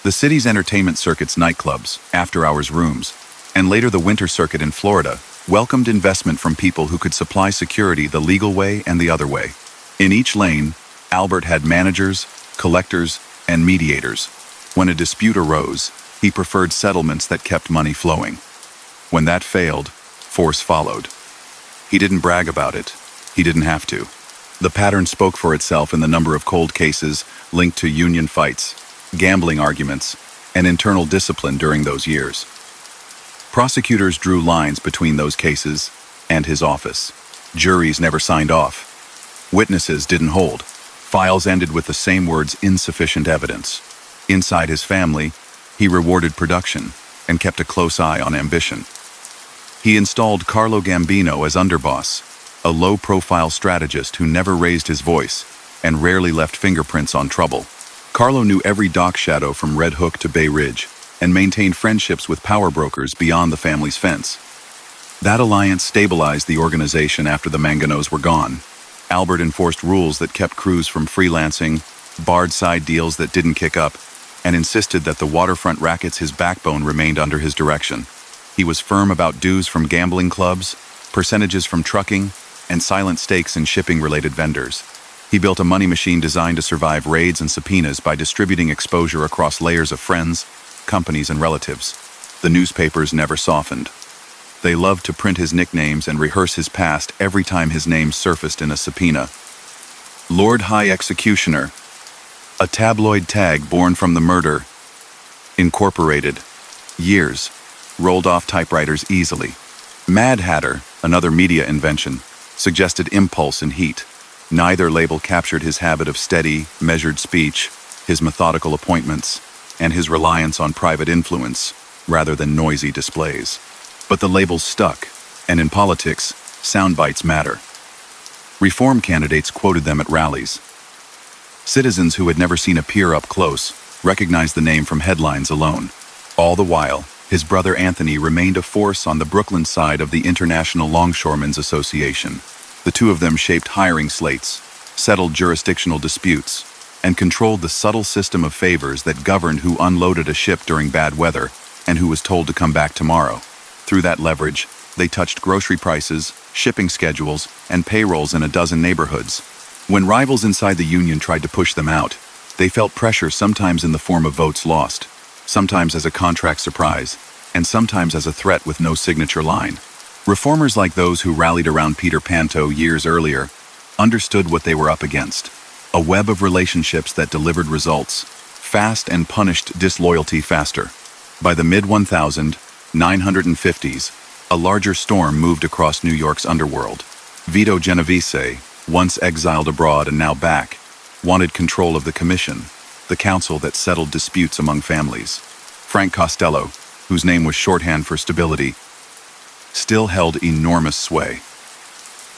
The city's entertainment circuits, nightclubs, after-hours rooms, and later the winter circuit in Florida, welcomed investment from people who could supply security the legal way and the other way. In each lane, Albert had managers, collectors, and mediators. When a dispute arose, he preferred settlements that kept money flowing. When that failed, force followed. He didn't brag about it. He didn't have to. The pattern spoke for itself in the number of cold cases linked to union fights, gambling arguments, and internal discipline during those years. Prosecutors drew lines between those cases and his office. Juries never signed off. Witnesses didn't hold. Files ended with the same words, insufficient evidence. Inside his family, he rewarded production and kept a close eye on ambition. He installed Carlo Gambino as underboss, a low-profile strategist who never raised his voice and rarely left fingerprints on trouble. Carlo knew every dock shadow from Red Hook to Bay Ridge and maintained friendships with power brokers beyond the family's fence. That alliance stabilized the organization after the Manganos were gone. Albert enforced rules that kept crews from freelancing, barred side deals that didn't kick up, and insisted that the waterfront rackets, his backbone, remained under his direction. He was firm about dues from gambling clubs, percentages from trucking, and silent stakes in shipping-related vendors. He built a money machine designed to survive raids and subpoenas by distributing exposure across layers of friends, companies, and relatives. The newspapers never softened. They loved to print his nicknames and rehearse his past every time his name surfaced in a subpoena. Lord High Executioner, a tabloid tag born from the murder. Incorporated. Years. Rolled off typewriters easily. Mad Hatter, another media invention, suggested impulse and heat. Neither label captured his habit of steady, measured speech, his methodical appointments, and his reliance on private influence, rather than noisy displays. But the labels stuck, and in politics, sound bites matter. Reform candidates quoted them at rallies. Citizens who had never seen a peer up close recognized the name from headlines alone. All the while, his brother Anthony remained a force on the Brooklyn side of the International Longshoremen's Association. The two of them shaped hiring slates, settled jurisdictional disputes, and controlled the subtle system of favors that governed who unloaded a ship during bad weather and who was told to come back tomorrow. Through that leverage, they touched grocery prices, shipping schedules, and payrolls in a dozen neighborhoods. When rivals inside the union tried to push them out, they felt pressure sometimes in the form of votes lost, sometimes as a contract surprise, and sometimes as a threat with no signature line. Reformers like those who rallied around Peter Panto years earlier understood what they were up against: a web of relationships that delivered results, fast and punished disloyalty faster. By the mid-1950s, a larger storm moved across New York's underworld. Vito Genovese, once exiled abroad and now back, wanted control of the commission, the council that settled disputes among families. Frank Costello, whose name was shorthand for stability, still held enormous sway.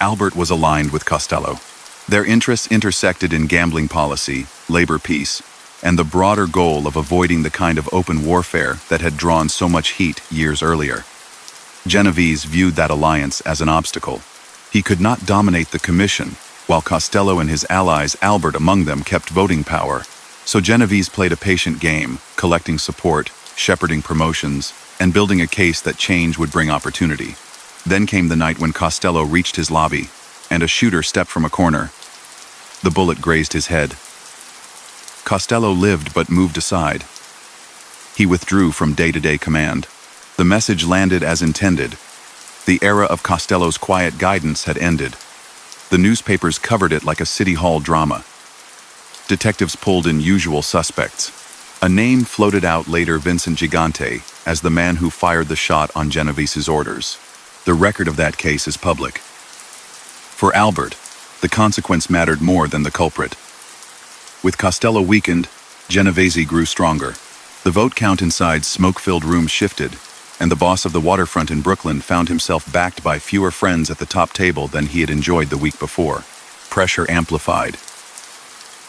Albert was aligned with Costello. Their interests intersected in gambling policy, labor peace, and the broader goal of avoiding the kind of open warfare that had drawn so much heat years earlier. Genovese viewed that alliance as an obstacle. He could not dominate the commission, while Costello and his allies, Albert among them, kept voting power. So Genovese played a patient game, collecting support, shepherding promotions, and building a case that change would bring opportunity. Then came the night when Costello reached his lobby, and a shooter stepped from a corner. The bullet grazed his head. Costello lived but moved aside. He withdrew from day-to-day command. The message landed as intended. The era of Costello's quiet guidance had ended. The newspapers covered it like a city hall drama. Detectives pulled in usual suspects. A name floated out later: Vincent Gigante, as the man who fired the shot on Genovese's orders. The record of that case is public. For Albert, the consequence mattered more than the culprit. With Costello weakened, Genovese grew stronger. The vote count inside smoke-filled rooms shifted, and the boss of the waterfront in Brooklyn found himself backed by fewer friends at the top table than he had enjoyed the week before. Pressure amplified.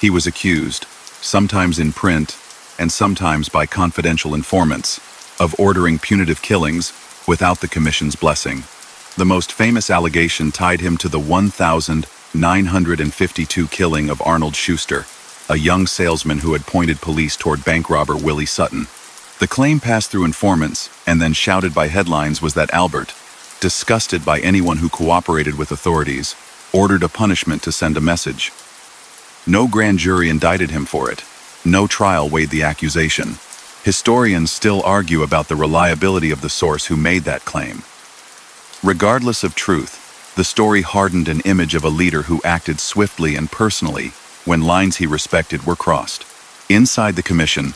He was accused, sometimes in print, and sometimes by confidential informants, of ordering punitive killings without the commission's blessing. The most famous allegation tied him to the 1,952 killing of Arnold Schuster, a young salesman who had pointed police toward bank robber Willie Sutton. The claim passed through informants and then shouted by headlines was that Albert, disgusted by anyone who cooperated with authorities, ordered a punishment to send a message. No grand jury indicted him for it. No trial weighed the accusation. Historians still argue about the reliability of the source who made that claim. Regardless of truth, the story hardened an image of a leader who acted swiftly and personally when lines he respected were crossed. Inside the commission,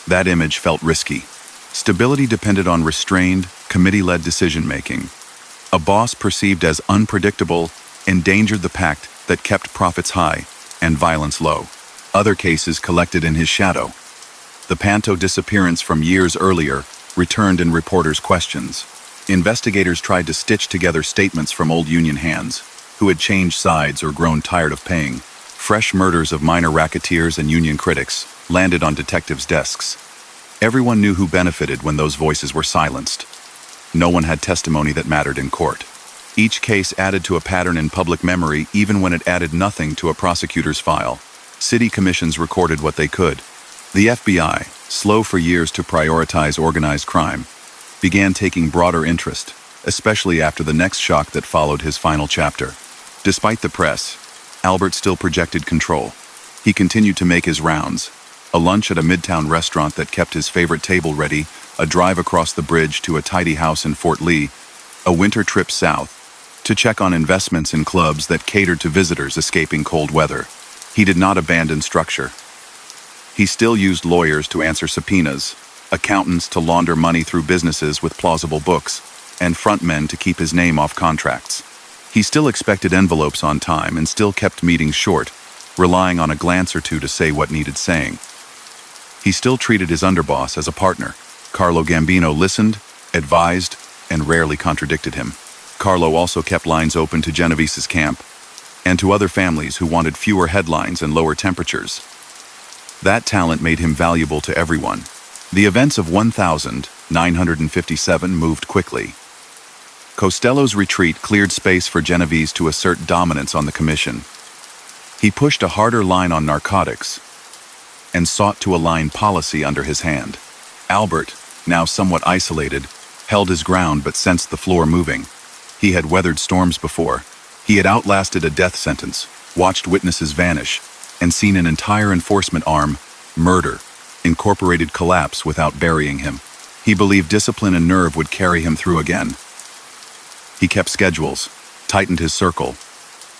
that image felt risky. Stability depended on restrained, committee-led decision-making. A boss perceived as unpredictable endangered the pact that kept profits high and violence low. Other cases collected in his shadow. The Panto disappearance from years earlier returned in reporters' questions. Investigators tried to stitch together statements from old union hands, who had changed sides or grown tired of paying. Fresh murders of minor racketeers and union critics landed on detectives' desks. Everyone knew who benefited when those voices were silenced. No one had testimony that mattered in court. Each case added to a pattern in public memory even when it added nothing to a prosecutor's file. City commissions recorded what they could. The FBI, slow for years to prioritize organized crime, began taking broader interest, especially after the next shock that followed his final chapter. Despite the press, Albert still projected control. He continued to make his rounds. A lunch at a midtown restaurant that kept his favorite table ready, a drive across the bridge to a tidy house in Fort Lee, a winter trip south to check on investments in clubs that catered to visitors escaping cold weather. He did not abandon structure. He still used lawyers to answer subpoenas, accountants to launder money through businesses with plausible books, and frontmen to keep his name off contracts. He still expected envelopes on time and still kept meetings short, relying on a glance or two to say what needed saying. He still treated his underboss as a partner. Carlo Gambino listened, advised, and rarely contradicted him. Carlo also kept lines open to Genovese's camp and to other families who wanted fewer headlines and lower temperatures. That talent made him valuable to everyone. The events of 1957 moved quickly. Costello's retreat cleared space for Genovese to assert dominance on the commission. He pushed a harder line on narcotics and sought to align policy under his hand. Albert, now somewhat isolated, held his ground but sensed the floor moving. He had weathered storms before. He had outlasted a death sentence, watched witnesses vanish, and seen an entire enforcement arm, murder, incorporated collapse without burying him. He believed discipline and nerve would carry him through again. He kept schedules, tightened his circle,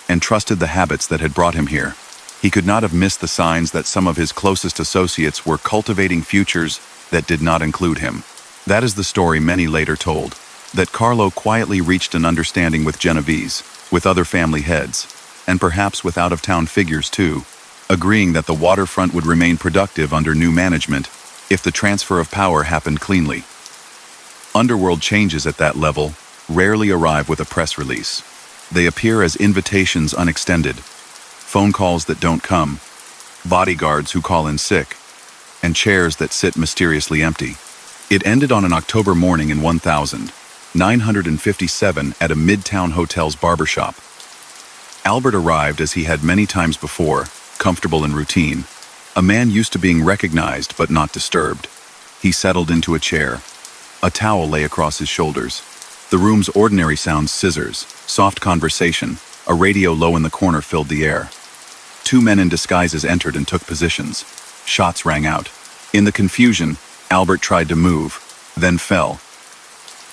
and trusted the habits that had brought him here. He could not have missed the signs that some of his closest associates were cultivating futures that did not include him. That is the story many later told, that Carlo quietly reached an understanding with Genovese, with other family heads, and perhaps with out-of-town figures too, agreeing that the waterfront would remain productive under new management if the transfer of power happened cleanly. Underworld changes at that level rarely arrive with a press release. They appear as invitations unextended, phone calls that don't come, bodyguards who call in sick, and chairs that sit mysteriously empty. It ended on an October morning in 1957 at a Midtown Hotel's barbershop. Albert arrived as he had many times before, comfortable and routine, a man used to being recognized but not disturbed. He settled into a chair. A towel lay across his shoulders. The room's ordinary sounds: scissors, soft conversation, a radio low in the corner filled the air. Two men in disguises entered and took positions. Shots rang out. In the confusion, Albert tried to move, then fell.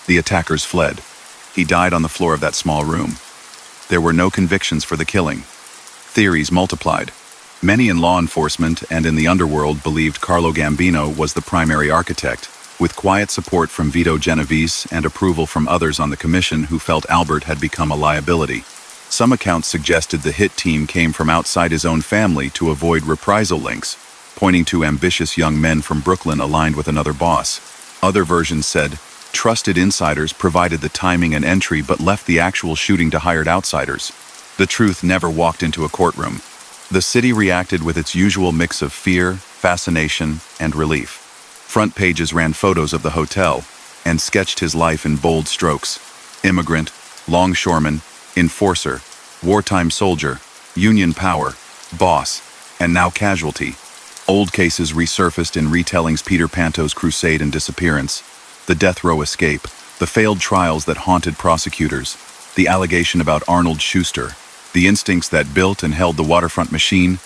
The attackers fled. He died on the floor of that small room. There were no convictions for the killing. Theories multiplied. Many in law enforcement and in the underworld believed Carlo Gambino was the primary architect, with quiet support from Vito Genovese and approval from others on the commission who felt Albert had become a liability. Some accounts suggested the hit team came from outside his own family to avoid reprisal links, pointing to ambitious young men from Brooklyn aligned with another boss. Other versions said trusted insiders provided the timing and entry but left the actual shooting to hired outsiders. The truth never walked into a courtroom. The city reacted with its usual mix of fear, fascination, and relief. Front pages ran photos of the hotel and sketched his life in bold strokes: immigrant, longshoreman, enforcer, wartime soldier, union power, boss, and now casualty. Old cases resurfaced in retellings: Peter Panto's crusade and disappearance, the death row escape, the failed trials that haunted prosecutors, the allegation about Arnold Schuster, the instincts that built and held the waterfront machine,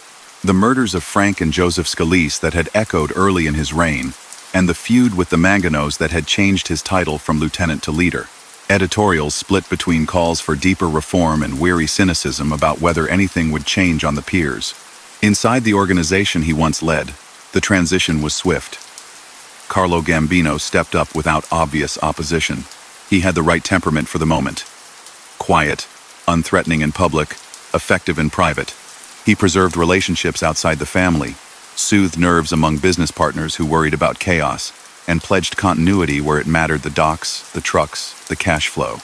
the murders of Frank and Joseph Scalise that had echoed early in his reign, and the feud with the Manganos that had changed his title from lieutenant to leader. Editorials split between calls for deeper reform and weary cynicism about whether anything would change on the piers. Inside the organization he once led, the transition was swift. Carlo Gambino stepped up without obvious opposition. He had the right temperament for the moment. Quiet, unthreatening in public, effective in private. He preserved relationships outside the family, soothed nerves among business partners who worried about chaos, and pledged continuity where it mattered: the docks, the trucks, the cash flow.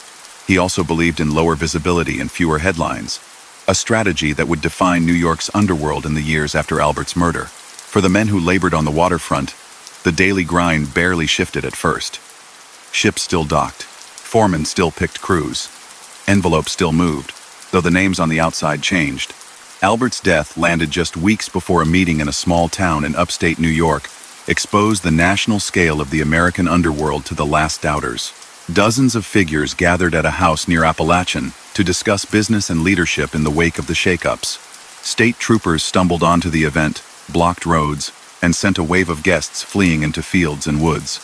He also believed in lower visibility and fewer headlines, a strategy that would define New York's underworld in the years after Albert's murder. For the men who labored on the waterfront, the daily grind barely shifted at first. Ships still docked, foremen still picked crews, envelopes still moved, though the names on the outside changed. Albert's death landed just weeks before a meeting in a small town in upstate New York exposed the national scale of the American underworld to the last doubters. Dozens of figures gathered at a house near Appalachian to discuss business and leadership in the wake of the shakeups. State troopers stumbled onto the event, blocked roads, and sent a wave of guests fleeing into fields and woods.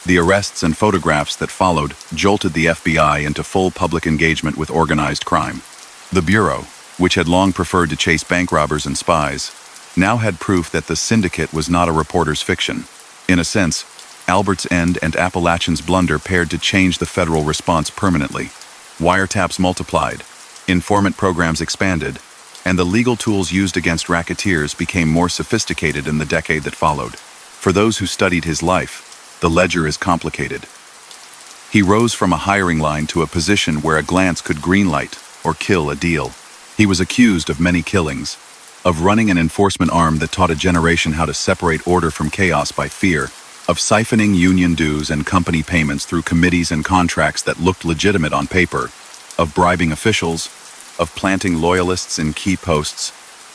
The arrests and photographs that followed jolted the FBI into full public engagement with organized crime. The Bureau, which had long preferred to chase bank robbers and spies, now had proof that the syndicate was not a reporter's fiction. In a sense, Albert's end and Appalachian's blunder paired to change the federal response permanently. Wiretaps multiplied, informant programs expanded, and the legal tools used against racketeers became more sophisticated in the decade that followed. For those who studied his life, the ledger is complicated. He rose from a hiring line to a position where a glance could greenlight or kill a deal. He was accused of many killings, of running an enforcement arm that taught a generation how to separate order from chaos by fear, of siphoning union dues and company payments through committees and contracts that looked legitimate on paper, of bribing officials, of planting loyalists in key posts,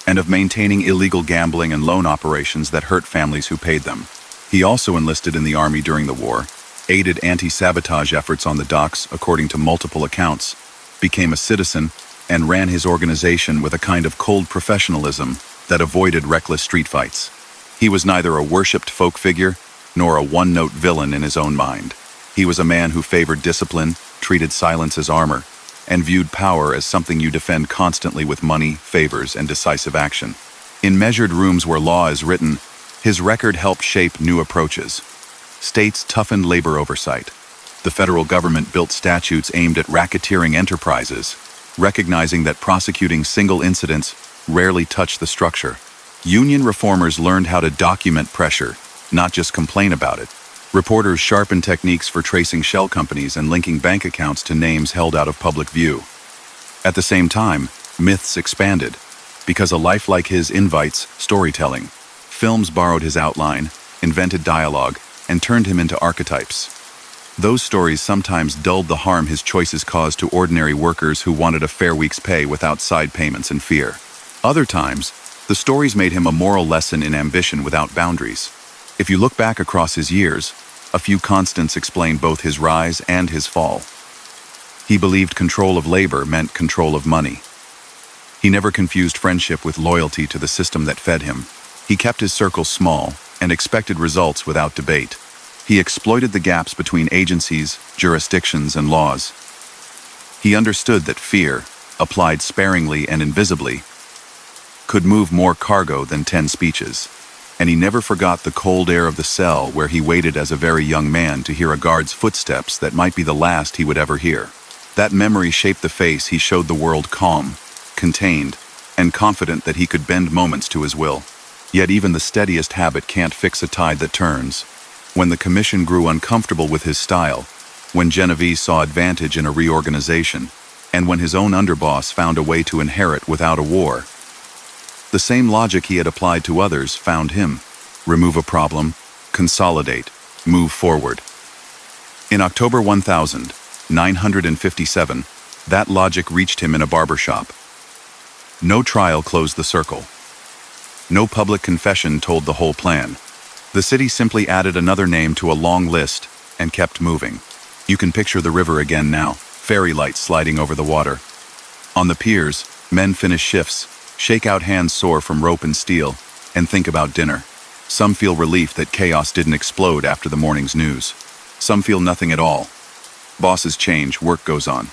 and of maintaining illegal gambling and loan operations that hurt families who paid them. He also enlisted in the army during the war, aided anti-sabotage efforts on the docks according to multiple accounts, became a citizen, and ran his organization with a kind of cold professionalism that avoided reckless street fights. He was neither a worshipped folk figure nor a one-note villain in his own mind. He was a man who favored discipline, treated silence as armor, and viewed power as something you defend constantly with money, favors, and decisive action. In measured rooms where law is written, his record helped shape new approaches. States toughened labor oversight. The federal government built statutes aimed at racketeering enterprises, recognizing that prosecuting single incidents rarely touched the structure. Union reformers learned how to document pressure, not just complain about it. Reporters sharpened techniques for tracing shell companies and linking bank accounts to names held out of public view. At the same time, myths expanded, because a life like his invites storytelling. Films borrowed his outline, invented dialogue, and turned him into archetypes. Those stories sometimes dulled the harm his choices caused to ordinary workers who wanted a fair week's pay without side payments and fear. Other times, the stories made him a moral lesson in ambition without boundaries. If you look back across his years, a few constants explain both his rise and his fall. He believed control of labor meant control of money. He never confused friendship with loyalty to the system that fed him. He kept his circles small and expected results without debate. He exploited the gaps between agencies, jurisdictions, and laws. He understood that fear, applied sparingly and invisibly, could move more cargo than 10 speeches. And he never forgot the cold air of the cell where he waited as a very young man to hear a guard's footsteps that might be the last he would ever hear. That memory shaped the face he showed the world, calm, contained, and confident that he could bend moments to his will. Yet even the steadiest habit can't fix a tide that turns. When the commission grew uncomfortable with his style, when Genovese saw advantage in a reorganization, and when his own underboss found a way to inherit without a war, the same logic he had applied to others found him. Remove a problem, consolidate, move forward. In October 1957, that logic reached him in a barbershop. No trial closed the circle. No public confession told the whole plan. The city simply added another name to a long list and kept moving. You can picture the river again now, fairy lights sliding over the water. On the piers, men finish shifts, shake out hands sore from rope and steel, and think about dinner. Some feel relief that chaos didn't explode after the morning's news. Some feel nothing at all. Bosses change, work goes on.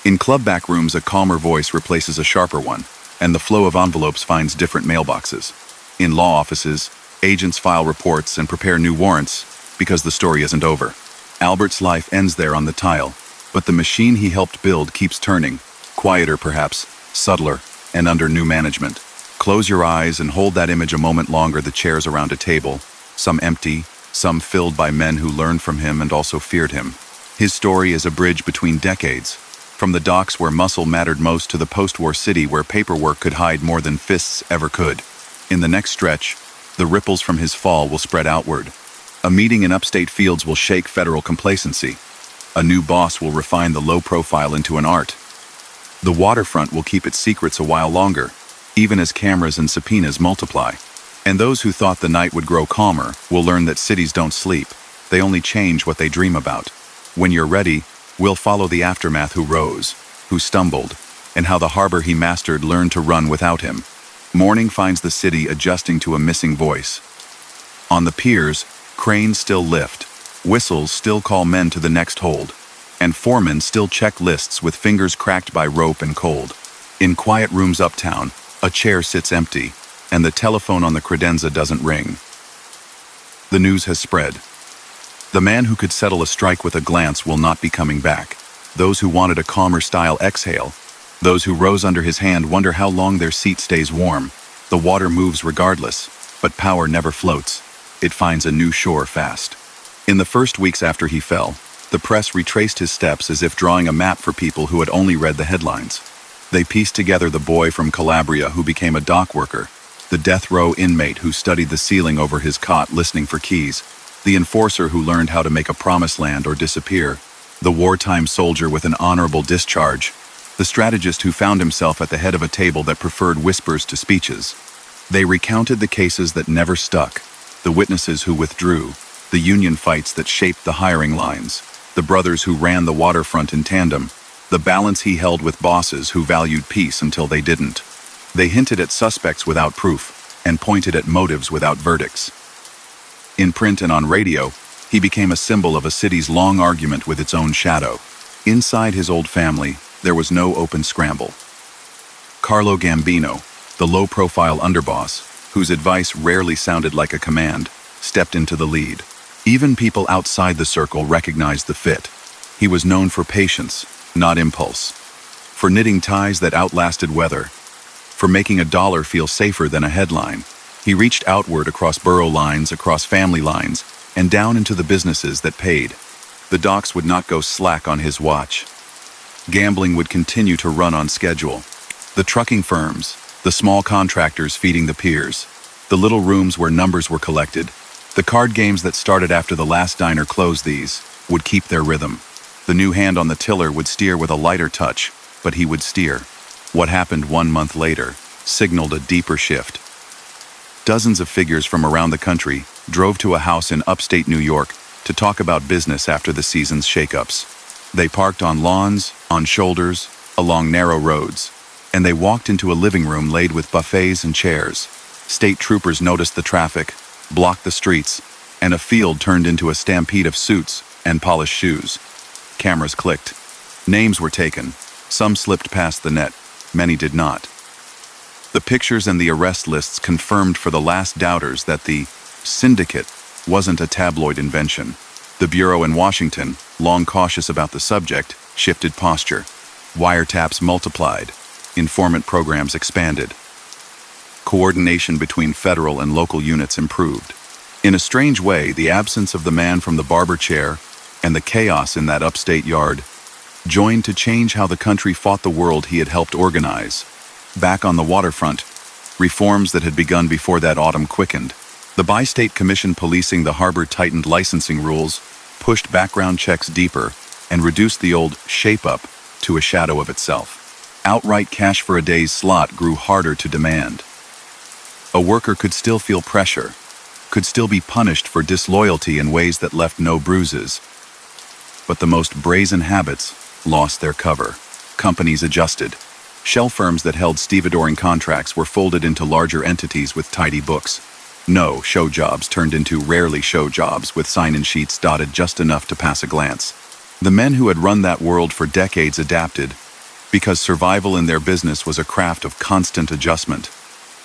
In club back rooms, a calmer voice replaces a sharper one, and the flow of envelopes finds different mailboxes. In law offices, agents file reports and prepare new warrants because the story isn't over. Albert's life ends there on the tile, but the machine he helped build keeps turning, quieter perhaps, subtler, and under new management. Close your eyes and hold that image a moment longer. The chairs around a table, some empty, some filled by men who learned from him and also feared him. His story is a bridge between decades, from the docks where muscle mattered most to the post-war city where paperwork could hide more than fists ever could. In the next stretch, the ripples from his fall will spread outward. A meeting in upstate fields will shake federal complacency. A new boss will refine the low profile into an art. The waterfront will keep its secrets a while longer, even as cameras and subpoenas multiply. And those who thought the night would grow calmer will learn that cities don't sleep. They only change what they dream about. When you're ready, we'll follow the aftermath: who rose, who stumbled, and how the harbor he mastered learned to run without him. Morning finds the city adjusting to a missing voice. On the piers, cranes still lift, whistles still call men to the next hold, and foremen still check lists with fingers cracked by rope and cold. In quiet rooms uptown, a chair sits empty, and the telephone on the credenza doesn't ring. The news has spread. The man who could settle a strike with a glance will not be coming back. Those who wanted a calmer style exhale. Those who rose under his hand wonder how long their seat stays warm. The water moves regardless, but power never floats. It finds a new shore fast. In the first weeks after he fell, the press retraced his steps as if drawing a map for people who had only read the headlines. They pieced together the boy from Calabria who became a dock worker, the death row inmate who studied the ceiling over his cot listening for keys, the enforcer who learned how to make a promised land or disappear, the wartime soldier with an honorable discharge, the strategist who found himself at the head of a table that preferred whispers to speeches. They recounted the cases that never stuck, the witnesses who withdrew, the union fights that shaped the hiring lines, the brothers who ran the waterfront in tandem, the balance he held with bosses who valued peace until they didn't. They hinted at suspects without proof, and pointed at motives without verdicts. In print and on radio, he became a symbol of a city's long argument with its own shadow. Inside his old family, there was no open scramble. Carlo Gambino, the low-profile underboss, whose advice rarely sounded like a command, stepped into the lead. Even people outside the circle recognized the fit. He was known for patience, not impulse. For knitting ties that outlasted weather. For making a dollar feel safer than a headline. He reached outward across borough lines, across family lines, and down into the businesses that paid. The docks would not go slack on his watch. Gambling would continue to run on schedule. The trucking firms, the small contractors feeding the piers, the little rooms where numbers were collected, the card games that started after the last diner closed these, would keep their rhythm. The new hand on the tiller would steer with a lighter touch, but he would steer. What happened 1 month later signaled a deeper shift. Dozens of figures from around the country drove to a house in upstate New York to talk about business after the season's shakeups. They parked on lawns, on shoulders, along narrow roads, and they walked into a living room laid with buffets and chairs. State troopers noticed the traffic, blocked the streets, and a field turned into a stampede of suits and polished shoes. Cameras clicked. Names were taken. Some slipped past the net. Many did not. The pictures and the arrest lists confirmed for the last doubters that the syndicate wasn't a tabloid invention. The Bureau in Washington, long cautious about the subject, shifted posture. Wiretaps multiplied. Informant programs expanded. Coordination between federal and local units improved. In a strange way, the absence of the man from the barber chair and the chaos in that upstate yard joined to change how the country fought the world he had helped organize. Back on the waterfront, reforms that had begun before that autumn quickened. The bi-state commission policing the harbor tightened licensing rules, pushed background checks deeper, and reduced the old shape-up to a shadow of itself. Outright cash for a day's slot grew harder to demand. A worker could still feel pressure, could still be punished for disloyalty in ways that left no bruises. But the most brazen habits lost their cover. Companies adjusted. Shell firms that held stevedoring contracts were folded into larger entities with tidy books. No show jobs turned into rarely show jobs with sign-in sheets dotted just enough to pass a glance. The men who had run that world for decades adapted, because survival in their business was a craft of constant adjustment.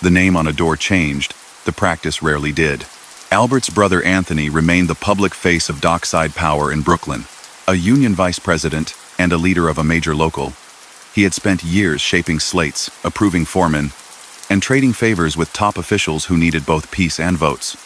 The name on a door changed, the practice rarely did. Albert's brother Anthony remained the public face of dockside power in Brooklyn, a union vice president and a leader of a major local. He had spent years shaping slates, approving foremen, and trading favors with top officials who needed both peace and votes.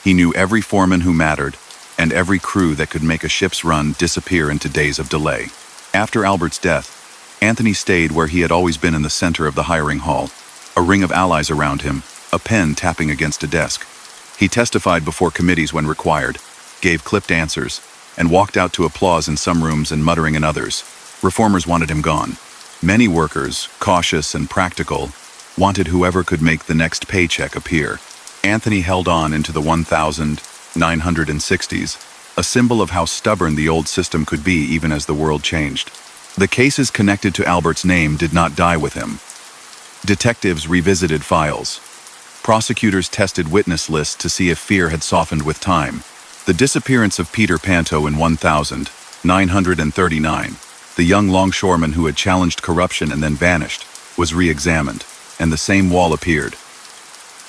He knew every foreman who mattered, and every crew that could make a ship's run disappear into days of delay. After Albert's death, Anthony stayed where he had always been in the center of the hiring hall, a ring of allies around him, a pen tapping against a desk. He testified before committees when required, gave clipped answers, and walked out to applause in some rooms and muttering in others. Reformers wanted him gone. Many workers, cautious and practical, wanted whoever could make the next paycheck appear. Anthony held on into the 1960s, a symbol of how stubborn the old system could be even as the world changed. The cases connected to Albert's name did not die with him. Detectives revisited files. Prosecutors tested witness lists to see if fear had softened with time. The disappearance of Peter Panto in 1939, the young longshoreman who had challenged corruption and then vanished, was re-examined, and the same wall appeared.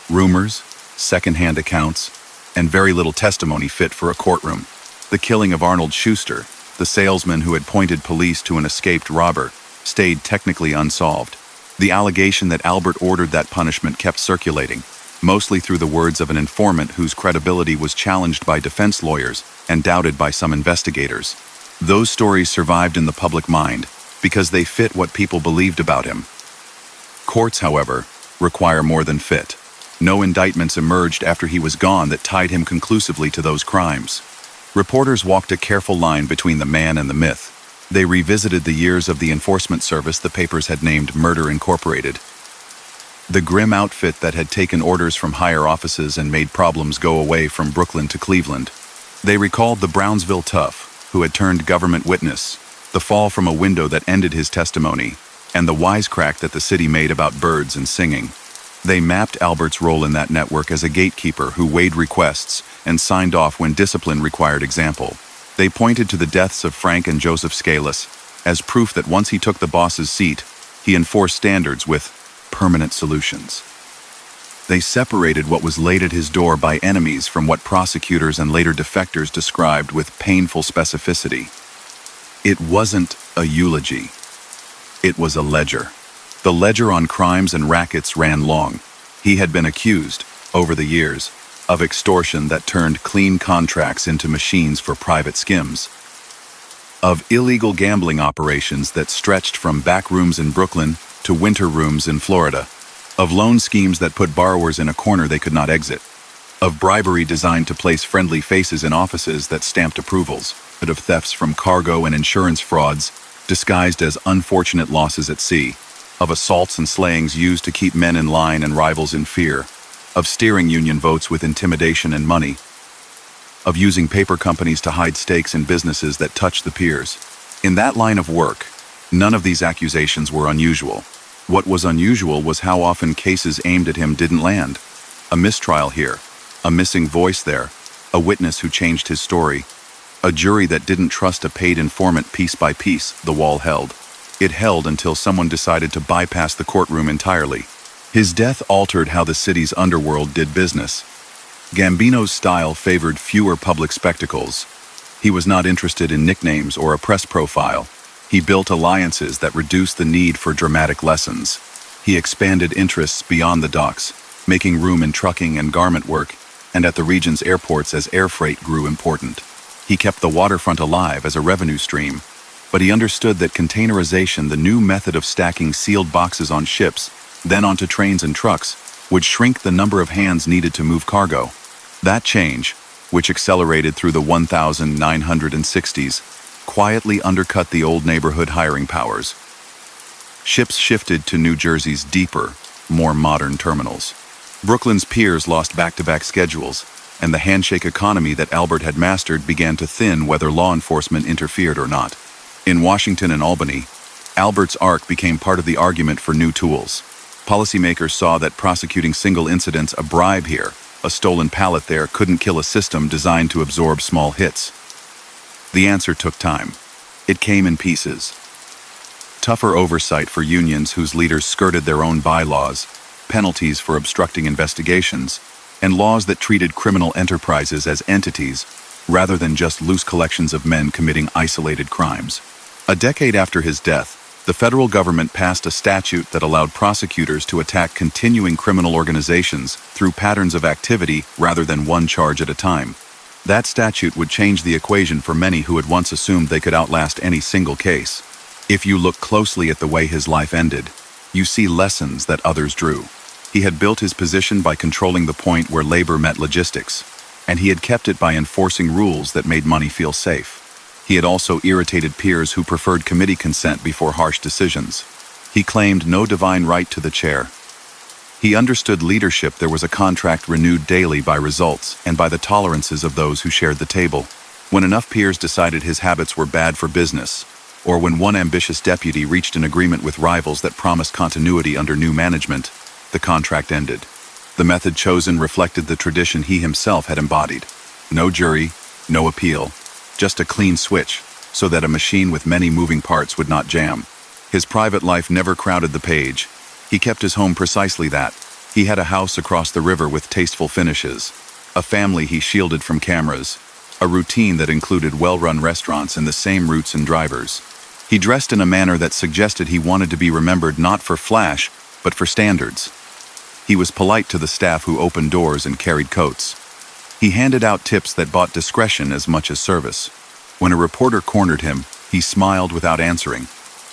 Rumors, second-hand accounts, and very little testimony fit for a courtroom. The killing of Arnold Schuster, The salesman who had pointed police to an escaped robber stayed technically unsolved. The allegation that Albert ordered that punishment kept circulating, mostly through the words of an informant whose credibility was challenged by defense lawyers and doubted by some investigators. Those stories survived in the public mind because they fit what people believed about him. Courts, however, require more than fit. No indictments emerged after he was gone that tied him conclusively to those crimes. Reporters walked a careful line between the man and the myth. They revisited the years of the enforcement service the papers had named Murder Incorporated. The grim outfit that had taken orders from higher offices and made problems go away from Brooklyn to Cleveland. They recalled the Brownsville tough, who had turned government witness, the fall from a window that ended his testimony, and the wisecrack that the city made about birds and singing. They mapped Albert's role in that network as a gatekeeper who weighed requests and signed off when discipline required example. They pointed to the deaths of Frank and Joseph Scalise as proof that once he took the boss's seat, he enforced standards with permanent solutions. They separated what was laid at his door by enemies from what prosecutors and later defectors described with painful specificity. It wasn't a eulogy. It was a ledger. The ledger on crimes and rackets ran long. He had been accused, over the years, of extortion that turned clean contracts into machines for private skims, of illegal gambling operations that stretched from back rooms in Brooklyn to winter rooms in Florida, of loan schemes that put borrowers in a corner they could not exit, of bribery designed to place friendly faces in offices that stamped approvals, and of thefts from cargo and insurance frauds disguised as unfortunate losses at sea, of assaults and slayings used to keep men in line and rivals in fear, of steering union votes with intimidation and money, of using paper companies to hide stakes in businesses that touched the peers. In that line of work, none of these accusations were unusual. What was unusual was how often cases aimed at him didn't land. A mistrial here, a missing voice there, a witness who changed his story, a jury that didn't trust a paid informant piece by piece. The wall held. It held until someone decided to bypass the courtroom entirely. His death altered how the city's underworld did business. Gambino's style favored fewer public spectacles. He was not interested in nicknames or a press profile. He built alliances that reduced the need for dramatic lessons. He expanded interests beyond the docks, making room in trucking and garment work, and at the region's airports as air freight grew important. He kept the waterfront alive as a revenue stream, but he understood that containerization, the new method of stacking sealed boxes on ships, then onto trains and trucks, would shrink the number of hands needed to move cargo. That change, which accelerated through the 1960s, quietly undercut the old neighborhood hiring powers. Ships shifted to New Jersey's deeper, more modern terminals. Brooklyn's piers lost back-to-back schedules, and the handshake economy that Albert had mastered began to thin whether law enforcement interfered or not. In Washington and Albany, Albert's arc became part of the argument for new tools. Policymakers saw that prosecuting single incidents, a bribe here, a stolen pallet there, couldn't kill a system designed to absorb small hits. The answer took time. It came in pieces. Tougher oversight for unions whose leaders skirted their own bylaws, penalties for obstructing investigations, and laws that treated criminal enterprises as entities rather than just loose collections of men committing isolated crimes. A decade after his death, the federal government passed a statute that allowed prosecutors to attack continuing criminal organizations through patterns of activity rather than one charge at a time. That statute would change the equation for many who had once assumed they could outlast any single case. If you look closely at the way his life ended, you see lessons that others drew. He had built his position by controlling the point where labor met logistics, and he had kept it by enforcing rules that made money feel safe. He had also irritated peers who preferred committee consent before harsh decisions. He claimed no divine right to the chair. He understood leadership. There was a contract renewed daily by results and by the tolerances of those who shared the table. When enough peers decided his habits were bad for business, or when one ambitious deputy reached an agreement with rivals that promised continuity under new management, the contract ended. The method chosen reflected the tradition he himself had embodied. No jury, no appeal. Just a clean switch, so that a machine with many moving parts would not jam. His private life never crowded the page. He kept his home precisely that. He had a house across the river with tasteful finishes, a family he shielded from cameras, a routine that included well-run restaurants and the same routes and drivers. He dressed in a manner that suggested he wanted to be remembered not for flash, but for standards. He was polite to the staff who opened doors and carried coats. He handed out tips that bought discretion as much as service. When a reporter cornered him, he smiled without answering,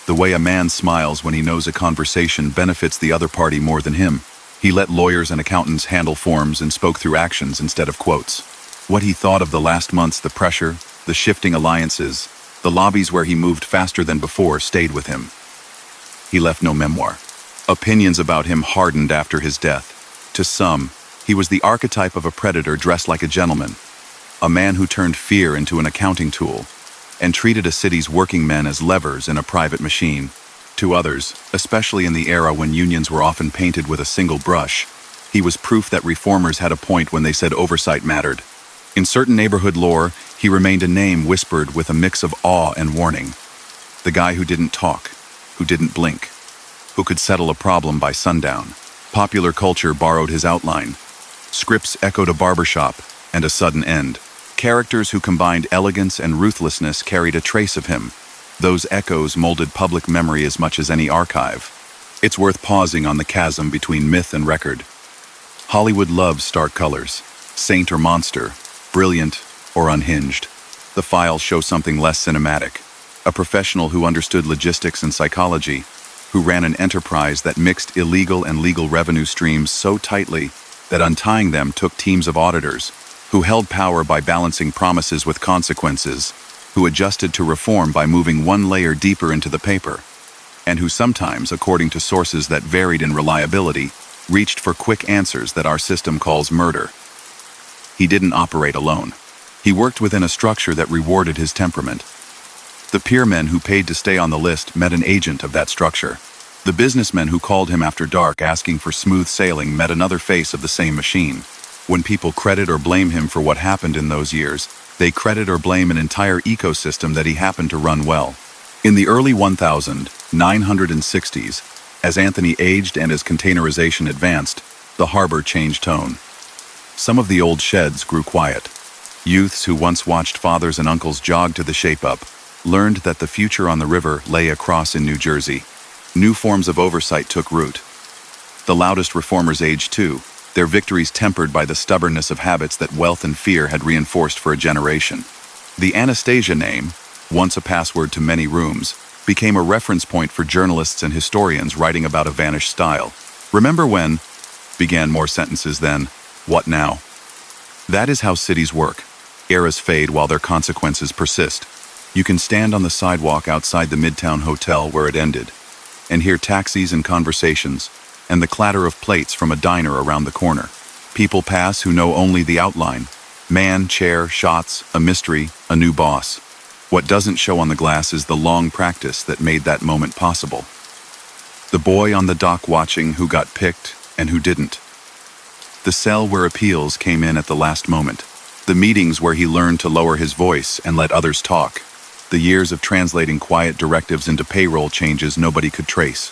the way a man smiles when he knows a conversation benefits the other party more than him. He let lawyers and accountants handle forms and spoke through actions instead of quotes. What he thought of the last months, the pressure, the shifting alliances, the lobbies where he moved faster than before stayed with him. He left no memoir. Opinions about him hardened after his death. To some, he was the archetype of a predator dressed like a gentleman, a man who turned fear into an accounting tool and treated a city's working men as levers in a private machine. To others, especially in the era when unions were often painted with a single brush, he was proof that reformers had a point when they said oversight mattered. In certain neighborhood lore, he remained a name whispered with a mix of awe and warning. The guy who didn't talk, who didn't blink, who could settle a problem by sundown. Popular culture borrowed his outline. Scripts echoed a barbershop and a sudden end. Characters who combined elegance and ruthlessness carried a trace of him. Those echoes molded public memory as much as any archive. It's worth pausing on the chasm between myth and record. Hollywood loves stark colors, saint or monster, brilliant or unhinged. The files show something less cinematic. A professional who understood logistics and psychology, who ran an enterprise that mixed illegal and legal revenue streams so tightly that untying them took teams of auditors, who held power by balancing promises with consequences, who adjusted to reform by moving one layer deeper into the paper, and who sometimes, according to sources that varied in reliability, reached for quick answers that our system calls murder. He didn't operate alone. He worked within a structure that rewarded his temperament. The peer men who paid to stay on the list met an agent of that structure. The businessmen who called him after dark asking for smooth sailing met another face of the same machine. When people credit or blame him for what happened in those years, they credit or blame an entire ecosystem that he happened to run well. In the early 1960s, as Anthony aged and as containerization advanced, the harbor changed tone. Some of the old sheds grew quiet. Youths who once watched fathers and uncles jog to the shape-up learned that the future on the river lay across in New Jersey. New forms of oversight took root. The loudest reformers aged too, their victories tempered by the stubbornness of habits that wealth and fear had reinforced for a generation. The Anastasia name, once a password to many rooms, became a reference point for journalists and historians writing about a vanished style. Remember when? Began more sentences than, what now? That is how cities work. Eras fade while their consequences persist. You can stand on the sidewalk outside the Midtown Hotel where it ended, and hear taxis and conversations, and the clatter of plates from a diner around the corner. People pass who know only the outline. Man, chair, shots, a mystery, a new boss. What doesn't show on the glass is the long practice that made that moment possible. The boy on the dock watching who got picked and who didn't. The cell where appeals came in at the last moment. The meetings where he learned to lower his voice and let others talk. The years of translating quiet directives into payroll changes nobody could trace.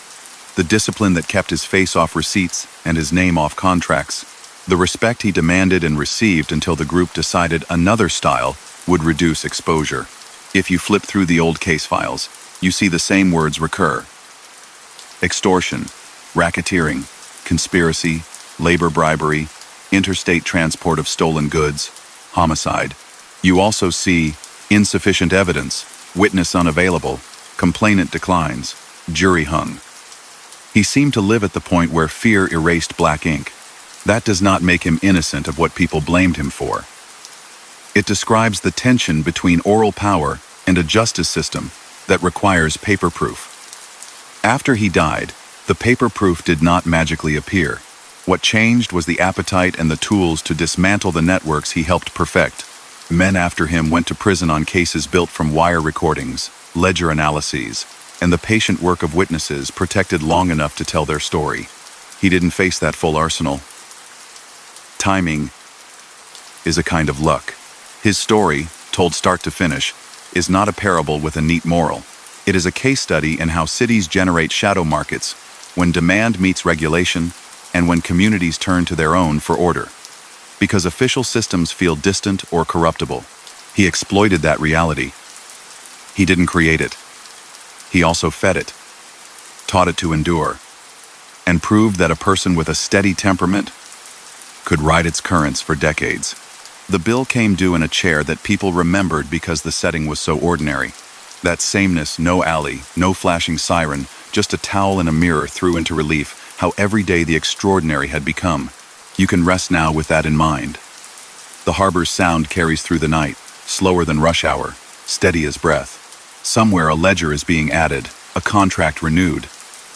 The discipline that kept his face off receipts and his name off contracts. The respect he demanded and received until the group decided another style would reduce exposure. If you flip through the old case files, you see the same words recur. Extortion, racketeering, conspiracy, labor bribery, interstate transport of stolen goods, homicide. You also see insufficient evidence, witness unavailable, complainant declines, jury hung. He seemed to live at the point where fear erased black ink. That does not make him innocent of what people blamed him for. It describes the tension between oral power and a justice system that requires paper proof. After he died, the paper proof did not magically appear. What changed was the appetite and the tools to dismantle the networks he helped perfect. Men after him went to prison on cases built from wire recordings, ledger analyses, and the patient work of witnesses protected long enough to tell their story. He didn't face that full arsenal. Timing is a kind of luck. His story, told start to finish, is not a parable with a neat moral. It is a case study in how cities generate shadow markets, when demand meets regulation, and when communities turn to their own for order. Because official systems feel distant or corruptible. He exploited that reality. He didn't create it. He also fed it, taught it to endure, and proved that a person with a steady temperament could ride its currents for decades. The bill came due in a chair that people remembered because the setting was so ordinary. That sameness, no alley, no flashing siren, just a towel and a mirror threw into relief how everyday the extraordinary had become. You can rest now with that in mind. The harbor's sound carries through the night, slower than rush hour, steady as breath. Somewhere a ledger is being added, a contract renewed,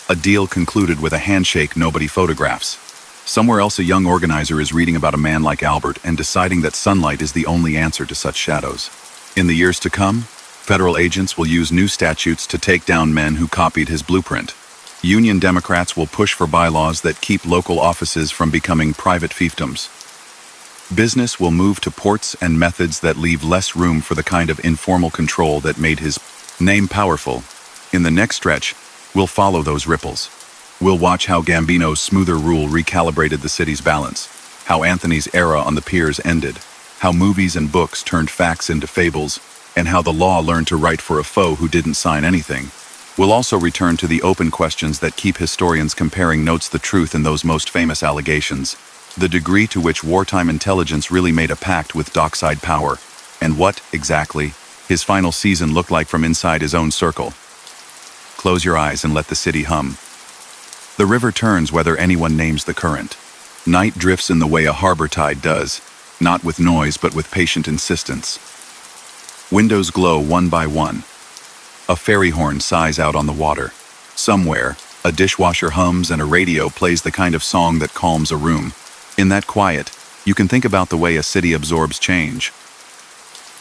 a deal concluded with a handshake nobody photographs. Somewhere else a young organizer is reading about a man like Albert and deciding that sunlight is the only answer to such shadows. In the years to come, federal agents will use new statutes to take down men who copied his blueprint. Union Democrats will push for bylaws that keep local offices from becoming private fiefdoms. Business will move to ports and methods that leave less room for the kind of informal control that made his name powerful. In the next stretch, we'll follow those ripples. We'll watch how Gambino's smoother rule recalibrated the city's balance, how Anthony's era on the piers ended, how movies and books turned facts into fables, and how the law learned to write for a foe who didn't sign anything. We'll also return to the open questions that keep historians comparing notes the truth in those most famous allegations, the degree to which wartime intelligence really made a pact with dockside power, and what, exactly, his final season looked like from inside his own circle. Close your eyes and let the city hum. The river turns whether anyone names the current. Night drifts in the way a harbor tide does, not with noise but with patient insistence. Windows glow one by one. A ferry horn sighs out on the water. Somewhere, a dishwasher hums and a radio plays the kind of song that calms a room. In that quiet, you can think about the way a city absorbs change.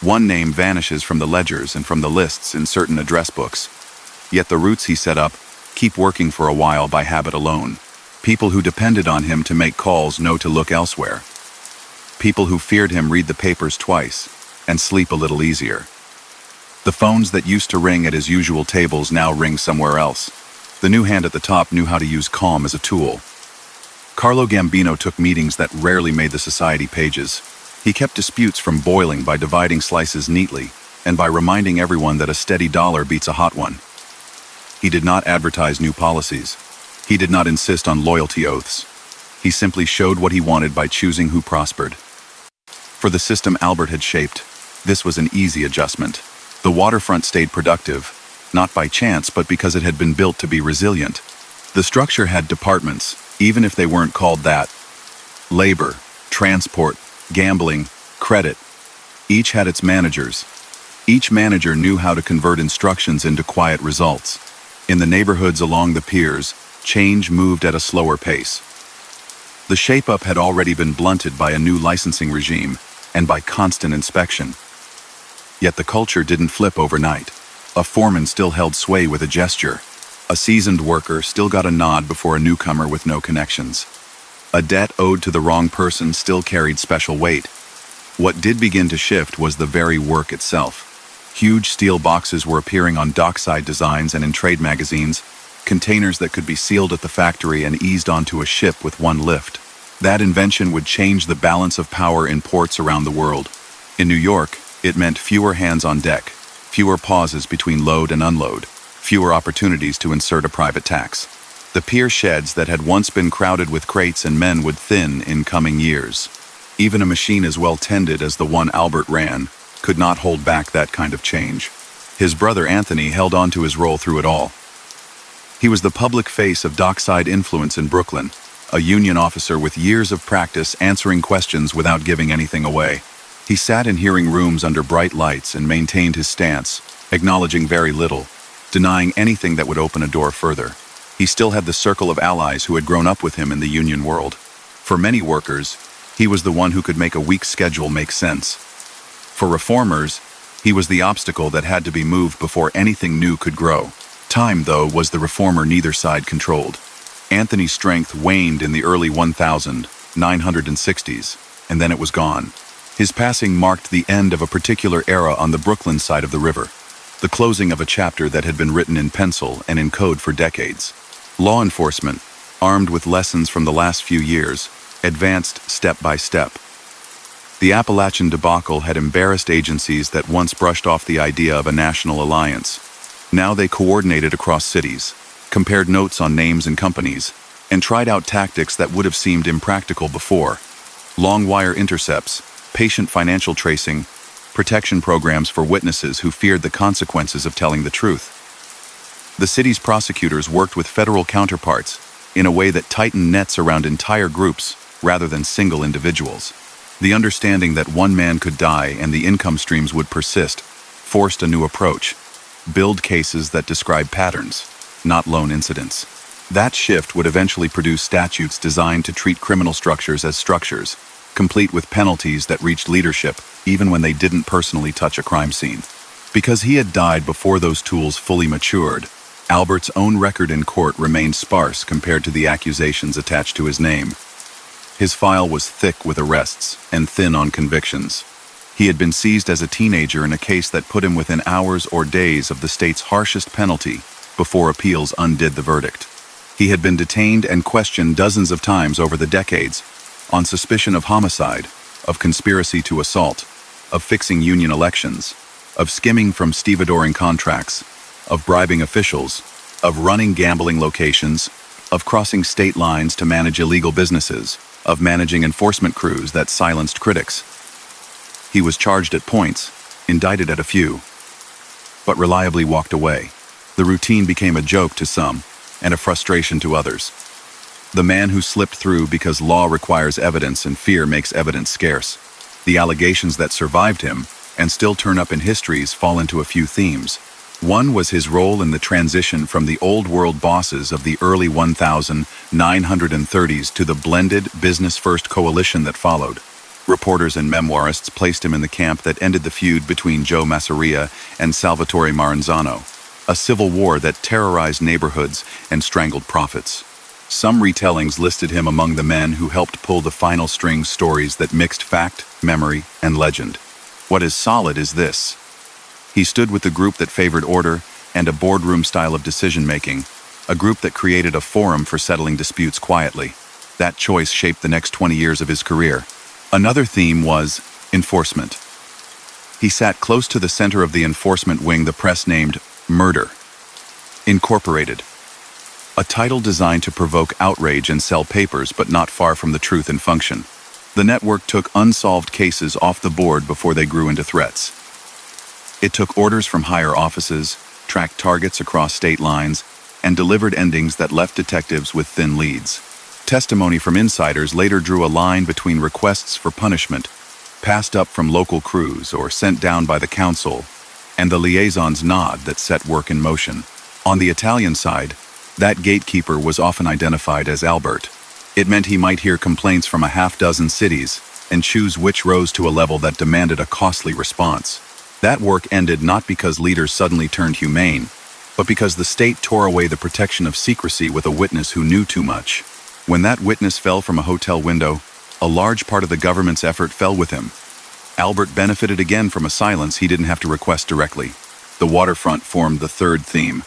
One name vanishes from the ledgers and from the lists in certain address books. Yet the roots he set up keep working for a while by habit alone. People who depended on him to make calls know to look elsewhere. People who feared him read the papers twice and sleep a little easier. The phones that used to ring at his usual tables now ring somewhere else. The new hand at the top knew how to use calm as a tool. Carlo Gambino took meetings that rarely made the society pages. He kept disputes from boiling by dividing slices neatly and by reminding everyone that a steady dollar beats a hot one. He did not advertise new policies. He did not insist on loyalty oaths. He simply showed what he wanted by choosing who prospered. For the system Albert had shaped, this was an easy adjustment. The waterfront stayed productive, not by chance but because it had been built to be resilient. The structure had departments, even if they weren't called that. Labor, transport, gambling, credit. Each had its managers. Each manager knew how to convert instructions into quiet results. In the neighborhoods along the piers, change moved at a slower pace. The shape-up had already been blunted by a new licensing regime and by constant inspection. Yet the culture didn't flip overnight. A foreman still held sway with a gesture. A seasoned worker still got a nod before a newcomer with no connections. A debt owed to the wrong person still carried special weight. What did begin to shift was the very work itself. Huge steel boxes were appearing on dockside designs and in trade magazines, containers that could be sealed at the factory and eased onto a ship with one lift. That invention would change the balance of power in ports around the world. In New York, it meant fewer hands on deck, fewer pauses between load and unload, fewer opportunities to insert a private tax. The pier sheds that had once been crowded with crates and men would thin in coming years. Even a machine as well tended as the one Albert ran could not hold back that kind of change. His brother Anthony held on to his role through it all. He was the public face of dockside influence in Brooklyn, a union officer with years of practice answering questions without giving anything away. He sat in hearing rooms under bright lights and maintained his stance, acknowledging very little, denying anything that would open a door further. He still had the circle of allies who had grown up with him in the union world. For many workers, he was the one who could make a week's schedule make sense. For reformers, he was the obstacle that had to be moved before anything new could grow. Time, though, was the reformer neither side controlled. Anthony's strength waned in the early 1960s, and then it was gone. His passing marked the end of a particular era on the Brooklyn side of the river, the closing of a chapter that had been written in pencil and in code for decades. Law enforcement, armed with lessons from the last few years, advanced step by step. The Appalachian debacle had embarrassed agencies that once brushed off the idea of a national alliance. Now they coordinated across cities, compared notes on names and companies, and tried out tactics that would have seemed impractical before. Long wire intercepts, patient financial tracing, protection programs for witnesses who feared the consequences of telling the truth. The city's prosecutors worked with federal counterparts in a way that tightened nets around entire groups rather than single individuals. The understanding that one man could die and the income streams would persist forced a new approach: build cases that describe patterns, not lone incidents. That shift would eventually produce statutes designed to treat criminal structures as structures, complete with penalties that reached leadership even when they didn't personally touch a crime scene. Because he had died before those tools fully matured, Albert's own record in court remained sparse compared to the accusations attached to his name. His file was thick with arrests and thin on convictions. He had been seized as a teenager in a case that put him within hours or days of the state's harshest penalty before appeals undid the verdict. He had been detained and questioned dozens of times over the decades on suspicion of homicide, of conspiracy to assault, of fixing union elections, of skimming from stevedoring contracts, of bribing officials, of running gambling locations, of crossing state lines to manage illegal businesses, of managing enforcement crews that silenced critics. He was charged at points, indicted at a few, but reliably walked away. The routine became a joke to some and a frustration to others. The man who slipped through because law requires evidence and fear makes evidence scarce. The allegations that survived him and still turn up in histories fall into a few themes. One was his role in the transition from the old world bosses of the early 1930s to the blended business-first coalition that followed. Reporters and memoirists placed him in the camp that ended the feud between Joe Masseria and Salvatore Maranzano, a civil war that terrorized neighborhoods and strangled profits. Some retellings listed him among the men who helped pull the final string stories that mixed fact, memory, and legend. What is solid is this: he stood with the group that favored order and a boardroom style of decision-making, a group that created a forum for settling disputes quietly. That choice shaped the next 20 years of his career. Another theme was enforcement. He sat close to the center of the enforcement wing the press named Murder Incorporated, a title designed to provoke outrage and sell papers, but not far from the truth in function. The network took unsolved cases off the board before they grew into threats. It took orders from higher offices, tracked targets across state lines, and delivered endings that left detectives with thin leads. Testimony from insiders later drew a line between requests for punishment, passed up from local crews or sent down by the council, and the liaison's nod that set work in motion. On the Italian side, that gatekeeper was often identified as Albert. It meant he might hear complaints from a half-dozen cities and choose which rose to a level that demanded a costly response. That work ended not because leaders suddenly turned humane, but because the state tore away the protection of secrecy with a witness who knew too much. When that witness fell from a hotel window, a large part of the government's effort fell with him. Albert benefited again from a silence he didn't have to request directly. The waterfront formed the third theme.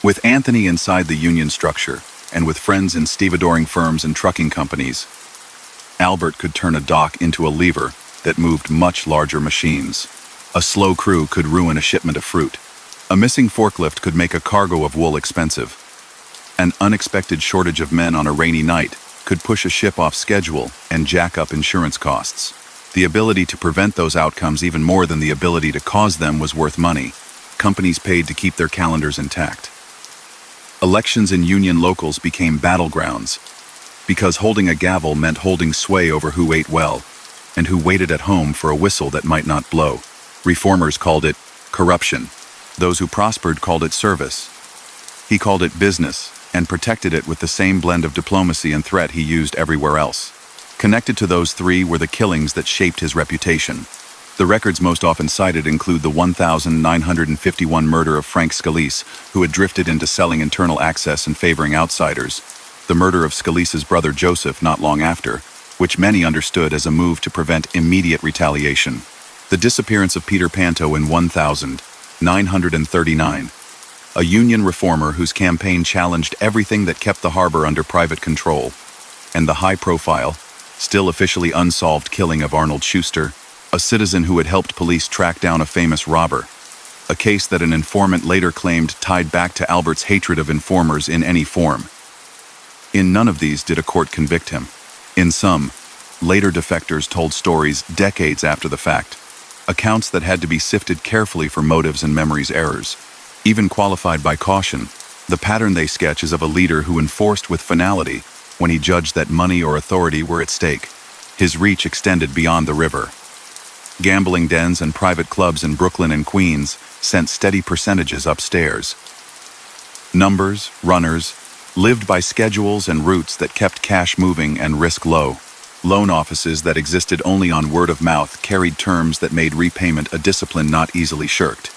With Anthony inside the union structure, and with friends in stevedoring firms and trucking companies, Albert could turn a dock into a lever that moved much larger machines. A slow crew could ruin a shipment of fruit. A missing forklift could make a cargo of wool expensive. An unexpected shortage of men on a rainy night could push a ship off schedule and jack up insurance costs. The ability to prevent those outcomes even more than the ability to cause them was worth money. Companies paid to keep their calendars intact. Elections in union locals became battlegrounds, because holding a gavel meant holding sway over who ate well, and who waited at home for a whistle that might not blow. Reformers called it corruption. Those who prospered called it service. He called it business, and protected it with the same blend of diplomacy and threat he used everywhere else. Connected to those three were the killings that shaped his reputation. The records most often cited include the 1951 murder of Frank Scalise, who had drifted into selling internal access and favoring outsiders, the murder of Scalise's brother Joseph not long after, which many understood as a move to prevent immediate retaliation, the disappearance of Peter Panto in 1939, a union reformer whose campaign challenged everything that kept the harbor under private control, and the high-profile, still officially unsolved killing of Arnold Schuster, a citizen who had helped police track down a famous robber, a case that an informant later claimed tied back to Albert's hatred of informers in any form. In none of these did a court convict him. In some, later defectors told stories decades after the fact, accounts that had to be sifted carefully for motives and memory's errors. Even qualified by caution, the pattern they sketch is of a leader who enforced with finality when he judged that money or authority were at stake. His reach extended beyond the river. Gambling dens and private clubs in Brooklyn and Queens sent steady percentages upstairs. Numbers, runners, lived by schedules and routes that kept cash moving and risk low. Loan offices that existed only on word of mouth carried terms that made repayment a discipline not easily shirked.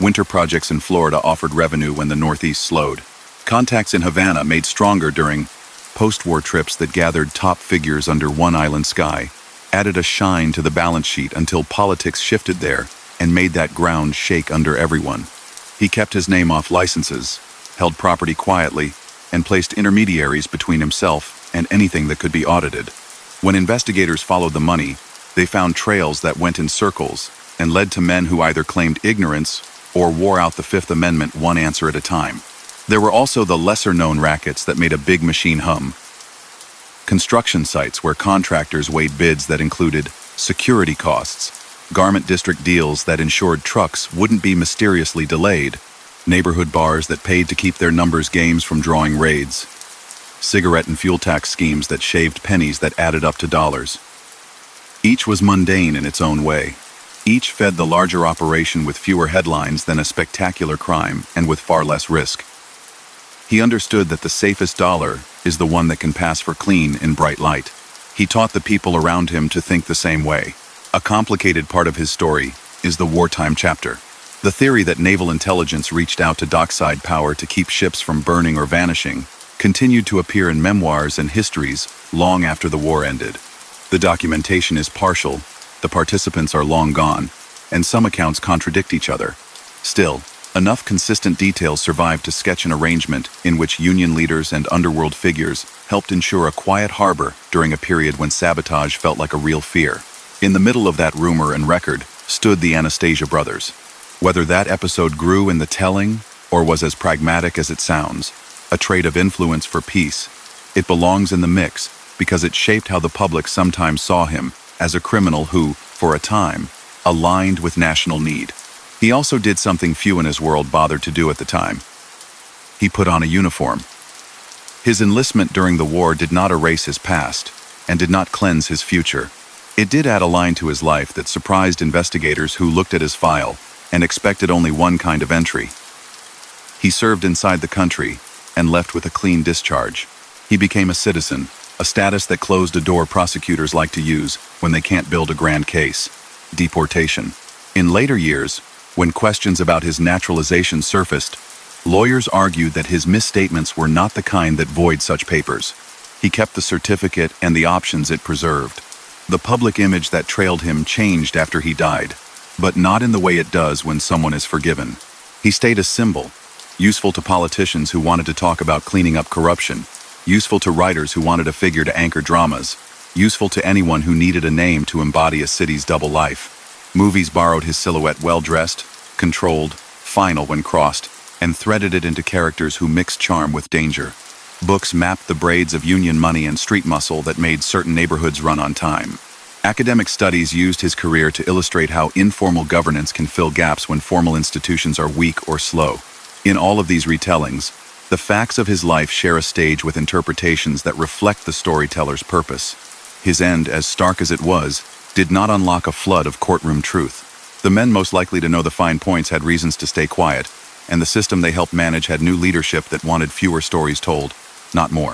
Winter projects in Florida offered revenue when the Northeast slowed. Contacts in Havana made stronger during post-war trips that gathered top figures under one island sky, added a shine to the balance sheet until politics shifted there and made that ground shake under everyone. He kept his name off licenses, held property quietly, and placed intermediaries between himself and anything that could be audited. When investigators followed the money, they found trails that went in circles and led to men who either claimed ignorance or wore out the Fifth Amendment one answer at a time. There were also the lesser-known rackets that made a big machine hum. Construction sites where contractors weighed bids that included security costs, garment district deals that ensured trucks wouldn't be mysteriously delayed, neighborhood bars that paid to keep their numbers games from drawing raids, cigarette and fuel tax schemes that shaved pennies that added up to dollars. Each was mundane in its own way. Each fed the larger operation with fewer headlines than a spectacular crime and with far less risk. He understood that the safest dollar is the one that can pass for clean in bright light. He taught the people around him to think the same way. A complicated part of his story is the wartime chapter. The theory that naval intelligence reached out to dockside power to keep ships from burning or vanishing continued to appear in memoirs and histories long after the war ended. The documentation is partial, the participants are long gone, and some accounts contradict each other. Still, enough consistent details survive to sketch an arrangement in which Union leaders and underworld figures helped ensure a quiet harbor during a period when sabotage felt like a real fear. In the middle of that rumor and record stood the Anastasia brothers. Whether that episode grew in the telling or was as pragmatic as it sounds, a trait of influence for peace, it belongs in the mix because it shaped how the public sometimes saw him as a criminal who, for a time, aligned with national need. He also did something few in his world bothered to do at the time. He put on a uniform. His enlistment during the war did not erase his past and did not cleanse his future. It did add a line to his life that surprised investigators who looked at his file and expected only one kind of entry. He served inside the country and left with a clean discharge. He became a citizen, a status that closed a door prosecutors like to use when they can't build a grand case: deportation. In later years, when questions about his naturalization surfaced, lawyers argued that his misstatements were not the kind that void such papers. He kept the certificate and the options it preserved. The public image that trailed him changed after he died, but not in the way it does when someone is forgiven. He stayed a symbol, useful to politicians who wanted to talk about cleaning up corruption, useful to writers who wanted a figure to anchor dramas, useful to anyone who needed a name to embody a city's double life. Movies borrowed his silhouette well-dressed, controlled, final when crossed, and threaded it into characters who mixed charm with danger. Books mapped the braids of union money and street muscle that made certain neighborhoods run on time. Academic studies used his career to illustrate how informal governance can fill gaps when formal institutions are weak or slow. In all of these retellings, the facts of his life share a stage with interpretations that reflect the storyteller's purpose. His end, as stark as it was, did not unlock a flood of courtroom truth. The men most likely to know the fine points had reasons to stay quiet, and the system they helped manage had new leadership that wanted fewer stories told, not more.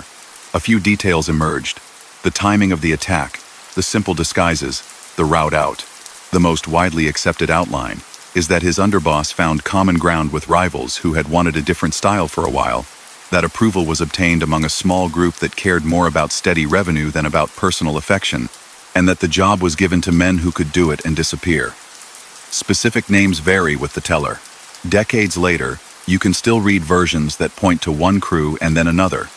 A few details emerged: the timing of the attack, the simple disguises, the route out. The most widely accepted outline is that his underboss found common ground with rivals who had wanted a different style for a while, that approval was obtained among a small group that cared more about steady revenue than about personal affection, and that the job was given to men who could do it and disappear. Specific names vary with the teller. Decades later, you can still read versions that point to one crew and then another,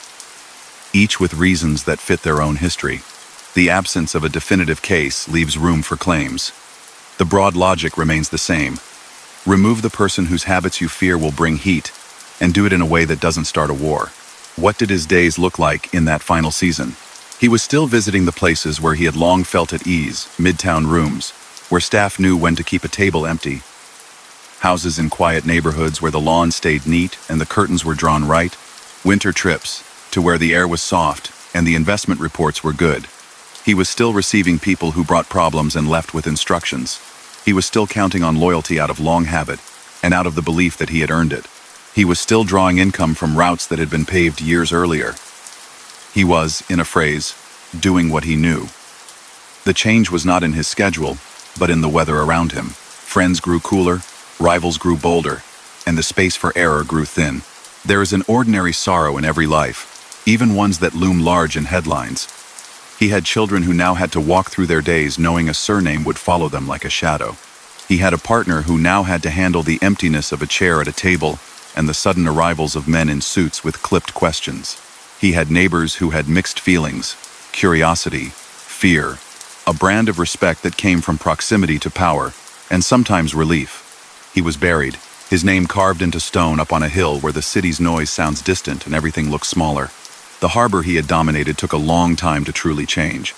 each with reasons that fit their own history. The absence of a definitive case leaves room for claims. The broad logic remains the same. Remove the person whose habits you fear will bring heat, and do it in a way that doesn't start a war. What did his days look like in that final season? He was still visiting the places where he had long felt at ease, midtown rooms, where staff knew when to keep a table empty, houses in quiet neighborhoods where the lawn stayed neat and the curtains were drawn right, winter trips to where the air was soft and the investment reports were good. He was still receiving people who brought problems and left with instructions. He was still counting on loyalty out of long habit and out of the belief that he had earned it. He was still drawing income from routes that had been paved years earlier. He was, in a phrase, doing what he knew. The change was not in his schedule, but in the weather around him. Friends grew cooler, rivals grew bolder, and the space for error grew thin. There is an ordinary sorrow in every life, even ones that loom large in headlines. He had children who now had to walk through their days knowing a surname would follow them like a shadow. He had a partner who now had to handle the emptiness of a chair at a table and the sudden arrivals of men in suits with clipped questions. He had neighbors who had mixed feelings, curiosity, fear, a brand of respect that came from proximity to power, and sometimes relief. He was buried, his name carved into stone up on a hill where the city's noise sounds distant and everything looks smaller. The harbor he had dominated took a long time to truly change.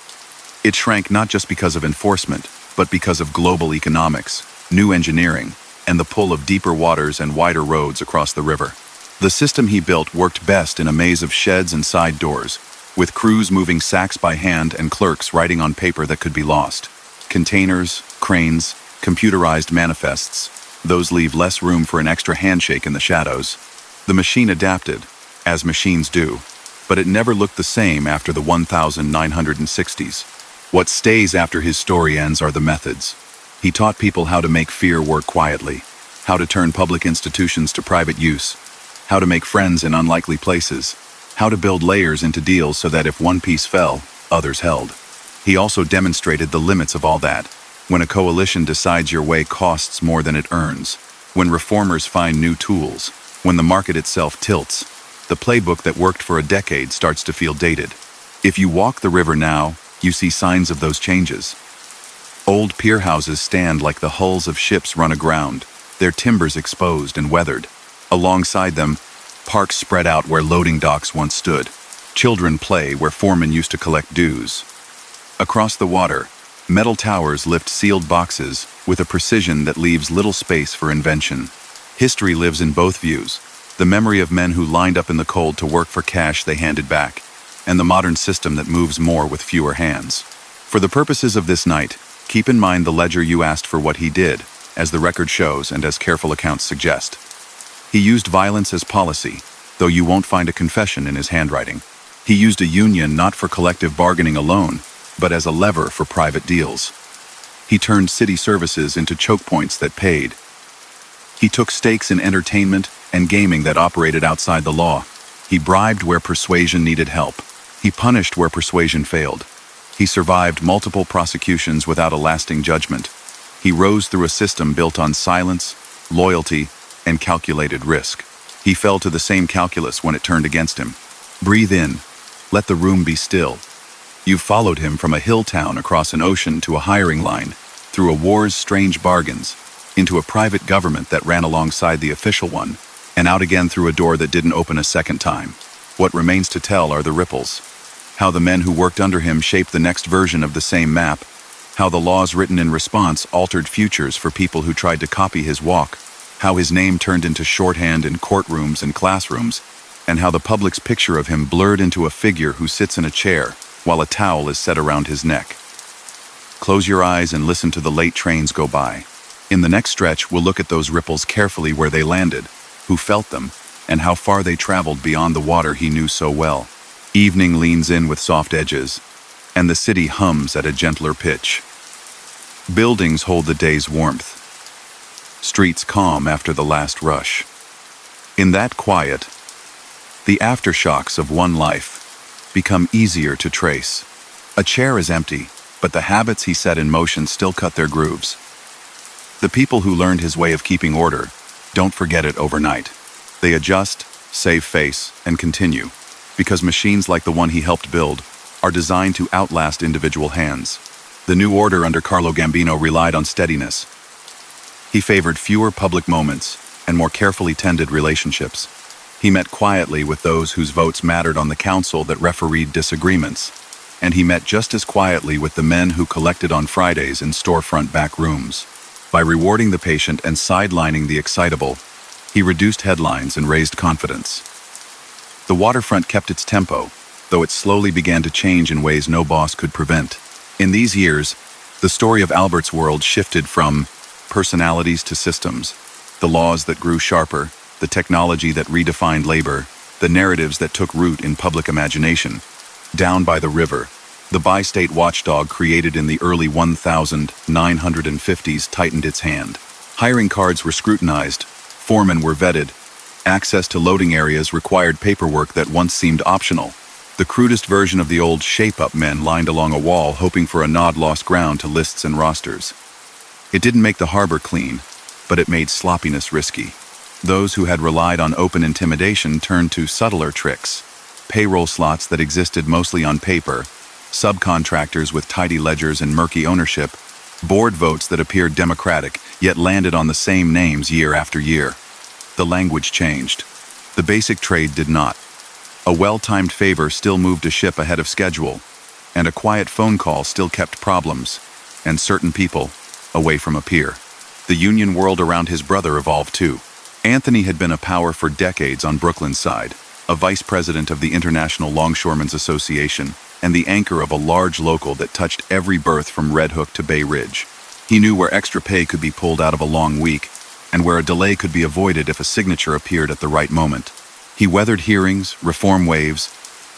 It shrank not just because of enforcement, but because of global economics, new engineering, and the pull of deeper waters and wider roads across the river. The system he built worked best in a maze of sheds and side doors, with crews moving sacks by hand and clerks writing on paper that could be lost. Containers, cranes, computerized manifests, those leave less room for an extra handshake in the shadows. The machine adapted, as machines do, but it never looked the same after the 1960s. What stays after his story ends are the methods. He taught people how to make fear work quietly, how to turn public institutions to private use, how to make friends in unlikely places, how to build layers into deals so that if one piece fell, others held. He also demonstrated the limits of all that. When a coalition decides your way costs more than it earns, when reformers find new tools, when the market itself tilts, the playbook that worked for a decade starts to feel dated. If you walk the river now, you see signs of those changes. Old pier houses stand like the hulls of ships run aground, their timbers exposed and weathered. Alongside them, parks spread out where loading docks once stood. Children play where foremen used to collect dues. Across the water, metal towers lift sealed boxes with a precision that leaves little space for invention. History lives in both views, the memory of men who lined up in the cold to work for cash they handed back, and the modern system that moves more with fewer hands. For the purposes of this night, keep in mind the ledger you asked for what he did, as the record shows and as careful accounts suggest. He used violence as policy, though you won't find a confession in his handwriting. He used a union not for collective bargaining alone, but as a lever for private deals. He turned city services into choke points that paid. He took stakes in entertainment and gaming that operated outside the law. He bribed where persuasion needed help. He punished where persuasion failed. He survived multiple prosecutions without a lasting judgment. He rose through a system built on silence, loyalty, and calculated risk. He fell to the same calculus when it turned against him. Breathe in. Let the room be still. You've followed him from a hill town across an ocean to a hiring line, through a war's strange bargains, into a private government that ran alongside the official one, and out again through a door that didn't open a second time. What remains to tell are the ripples. How the men who worked under him shaped the next version of the same map, how the laws written in response altered futures for people who tried to copy his walk, how his name turned into shorthand in courtrooms and classrooms, and how the public's picture of him blurred into a figure who sits in a chair while a towel is set around his neck. Close your eyes and listen to the late trains go by. In the next stretch, we'll look at those ripples carefully, where they landed, who felt them, and how far they traveled beyond the water he knew so well. Evening leans in with soft edges, and the city hums at a gentler pitch. Buildings hold the day's warmth. Streets calm after the last rush. In that quiet, the aftershocks of one life become easier to trace. A chair is empty, but the habits he set in motion still cut their grooves. The people who learned his way of keeping order don't forget it overnight. They adjust, save face, and continue, because machines like the one he helped build are designed to outlast individual hands. The new order under Carlo Gambino relied on steadiness. He favored fewer public moments and more carefully tended relationships. He met quietly with those whose votes mattered on the council that refereed disagreements, and he met just as quietly with the men who collected on Fridays in storefront back rooms. By rewarding the patient and sidelining the excitable, he reduced headlines and raised confidence. The waterfront kept its tempo, though it slowly began to change in ways no boss could prevent. In these years, the story of Albert's world shifted from personalities to systems, the laws that grew sharper, the technology that redefined labor, the narratives that took root in public imagination. Down by the river, the bi-state watchdog created in the early 1950s tightened its hand. Hiring cards were scrutinized, foremen were vetted, access to loading areas required paperwork that once seemed optional. The crudest version of the old shape-up men lined along a wall hoping for a nod lost ground to lists and rosters. It didn't make the harbor clean, but it made sloppiness risky. Those who had relied on open intimidation turned to subtler tricks. Payroll slots that existed mostly on paper, subcontractors with tidy ledgers and murky ownership, board votes that appeared democratic yet landed on the same names year after year. The language changed. The basic trade did not. A well-timed favor still moved a ship ahead of schedule, and a quiet phone call still kept problems, and certain people, away from a pier. The union world around his brother evolved too. Anthony had been a power for decades on Brooklyn's side, a vice president of the International Longshoremen's Association, and the anchor of a large local that touched every berth from Red Hook to Bay Ridge. He knew where extra pay could be pulled out of a long week, and where a delay could be avoided if a signature appeared at the right moment. He weathered hearings, reform waves,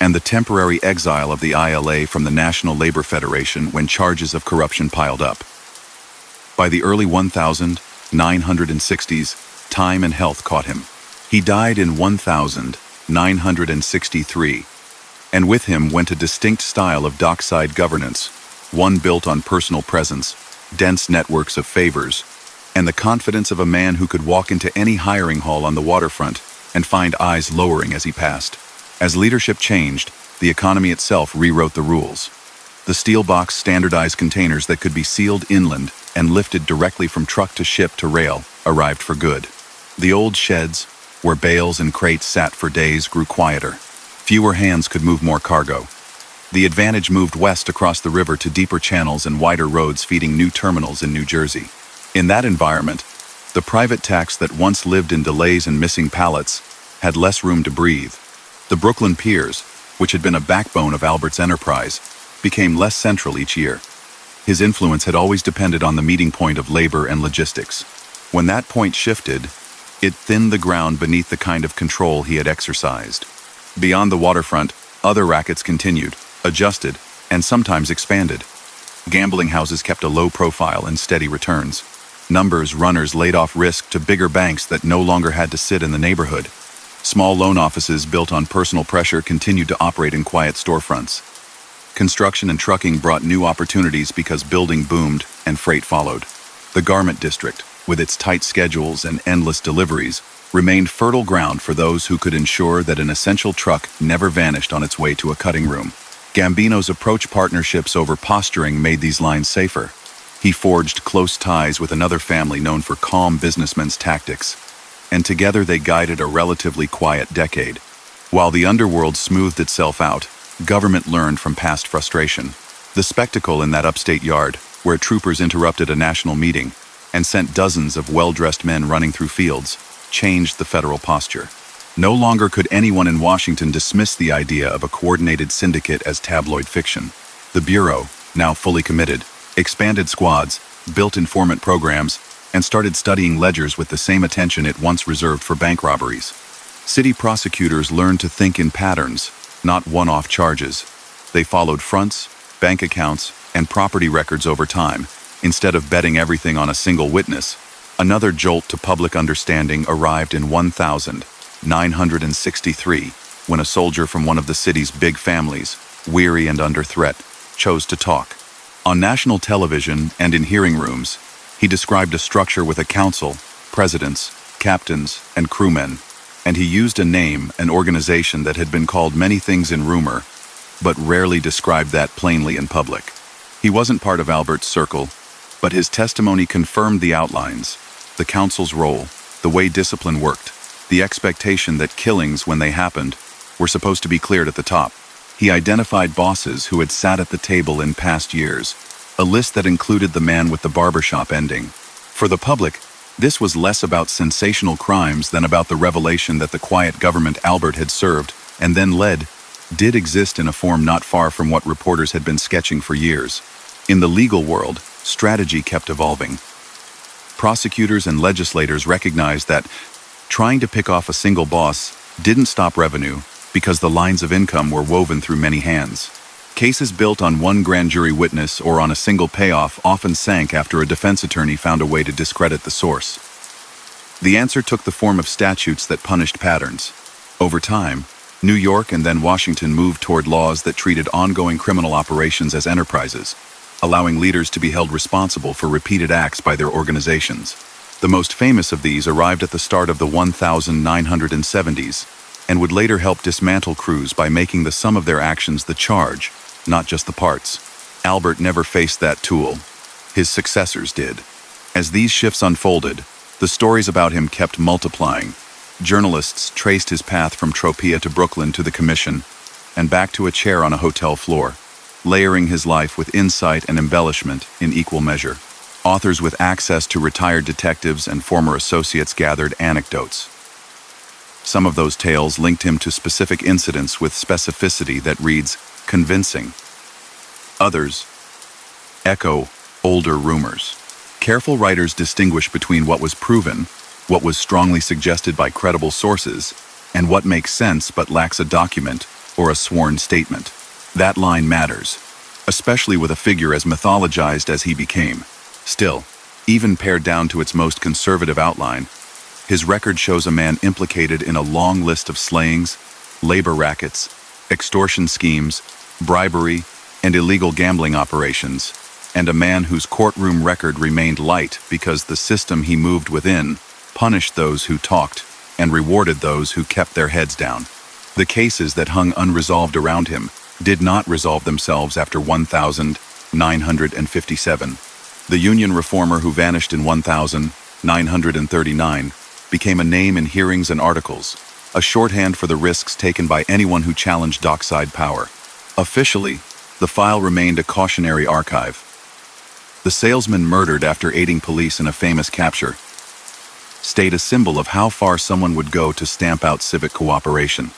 and the temporary exile of the ILA from the National Labor Federation when charges of corruption piled up. By the early 1960s, time and health caught him. He died in 1963, and with him went a distinct style of dockside governance, one built on personal presence, dense networks of favors, and the confidence of a man who could walk into any hiring hall on the waterfront and find eyes lowering as he passed. As leadership changed, the economy itself rewrote the rules. The steel box standardized containers that could be sealed inland and lifted directly from truck to ship to rail arrived for good. The old sheds, where bales and crates sat for days, grew quieter. Fewer hands could move more cargo. The advantage moved west across the river to deeper channels and wider roads feeding new terminals in New Jersey. In that environment, the private tax that once lived in delays and missing pallets had less room to breathe. The Brooklyn piers, which had been a backbone of Albert's enterprise, became less central each year. His influence had always depended on the meeting point of labor and logistics. When that point shifted, it thinned the ground beneath the kind of control he had exercised. Beyond the waterfront, other rackets continued, adjusted, and sometimes expanded. Gambling houses kept a low profile and steady returns. Runners laid off risk to bigger banks that no longer had to sit in the neighborhood. Small loan offices built on personal pressure continued to operate in quiet storefronts. Construction and trucking brought new opportunities because building boomed and freight followed. The garment district, with its tight schedules and endless deliveries, remained fertile ground for those who could ensure that an essential truck never vanished on its way to a cutting room. Gambino's approach partnerships over posturing made these lines safer. He forged close ties with another family known for calm businessmen's tactics, and together they guided a relatively quiet decade. While the underworld smoothed itself out, government learned from past frustration. The spectacle in that upstate yard, where troopers interrupted a national meeting and sent dozens of well-dressed men running through fields, changed the federal posture. No longer could anyone in Washington dismiss the idea of a coordinated syndicate as tabloid fiction. The Bureau, now fully committed, expanded squads, built informant programs, and started studying ledgers with the same attention it once reserved for bank robberies. City prosecutors learned to think in patterns, not one-off charges. They followed fronts, bank accounts, and property records over time, instead of betting everything on a single witness. Another jolt to public understanding arrived in 1963, when a soldier from one of the city's big families, weary and under threat, chose to talk. On national television and in hearing rooms, he described a structure with a council, presidents, captains, and crewmen, and he used a name, an organization that had been called many things in rumor, but rarely described that plainly in public. He wasn't part of Albert's circle, but his testimony confirmed the outlines, the council's role, the way discipline worked, the expectation that killings, when they happened, were supposed to be cleared at the top. He identified bosses who had sat at the table in past years, a list that included the man with the barbershop ending. For the public, this was less about sensational crimes than about the revelation that the quiet government Albert had served and then led did exist in a form not far from what reporters had been sketching for years. In the legal world, strategy kept evolving. Prosecutors and legislators recognized that trying to pick off a single boss didn't stop revenue because the lines of income were woven through many hands. Cases built on one grand jury witness or on a single payoff often sank after a defense attorney found a way to discredit the source. The answer took the form of statutes that punished patterns. Over time, New York and then Washington moved toward laws that treated ongoing criminal operations as enterprises, allowing leaders to be held responsible for repeated acts by their organizations. The most famous of these arrived at the start of the 1970s and would later help dismantle crews by making the sum of their actions the charge, not just the parts. Albert never faced that tool. His successors did. As these shifts unfolded, the stories about him kept multiplying. Journalists traced his path from Tropea to Brooklyn to the commission, and back to a chair on a hotel floor, layering his life with insight and embellishment in equal measure. Authors with access to retired detectives and former associates gathered anecdotes. Some of those tales linked him to specific incidents with specificity that reads convincing. Others echo older rumors. Careful writers distinguish between what was proven, what was strongly suggested by credible sources, and what makes sense but lacks a document or a sworn statement. That line matters, especially with a figure as mythologized as he became. Still, even pared down to its most conservative outline, his record shows a man implicated in a long list of slayings, labor rackets, extortion schemes, bribery, and illegal gambling operations, and a man whose courtroom record remained light because the system he moved within punished those who talked and rewarded those who kept their heads down. The cases that hung unresolved around him did not resolve themselves after 1957. The Union reformer who vanished in 1939 became a name in hearings and articles, a shorthand for the risks taken by anyone who challenged dockside power. Officially, the file remained a cautionary archive. The salesman murdered after aiding police in a famous capture stayed a symbol of how far someone would go to stamp out civic cooperation.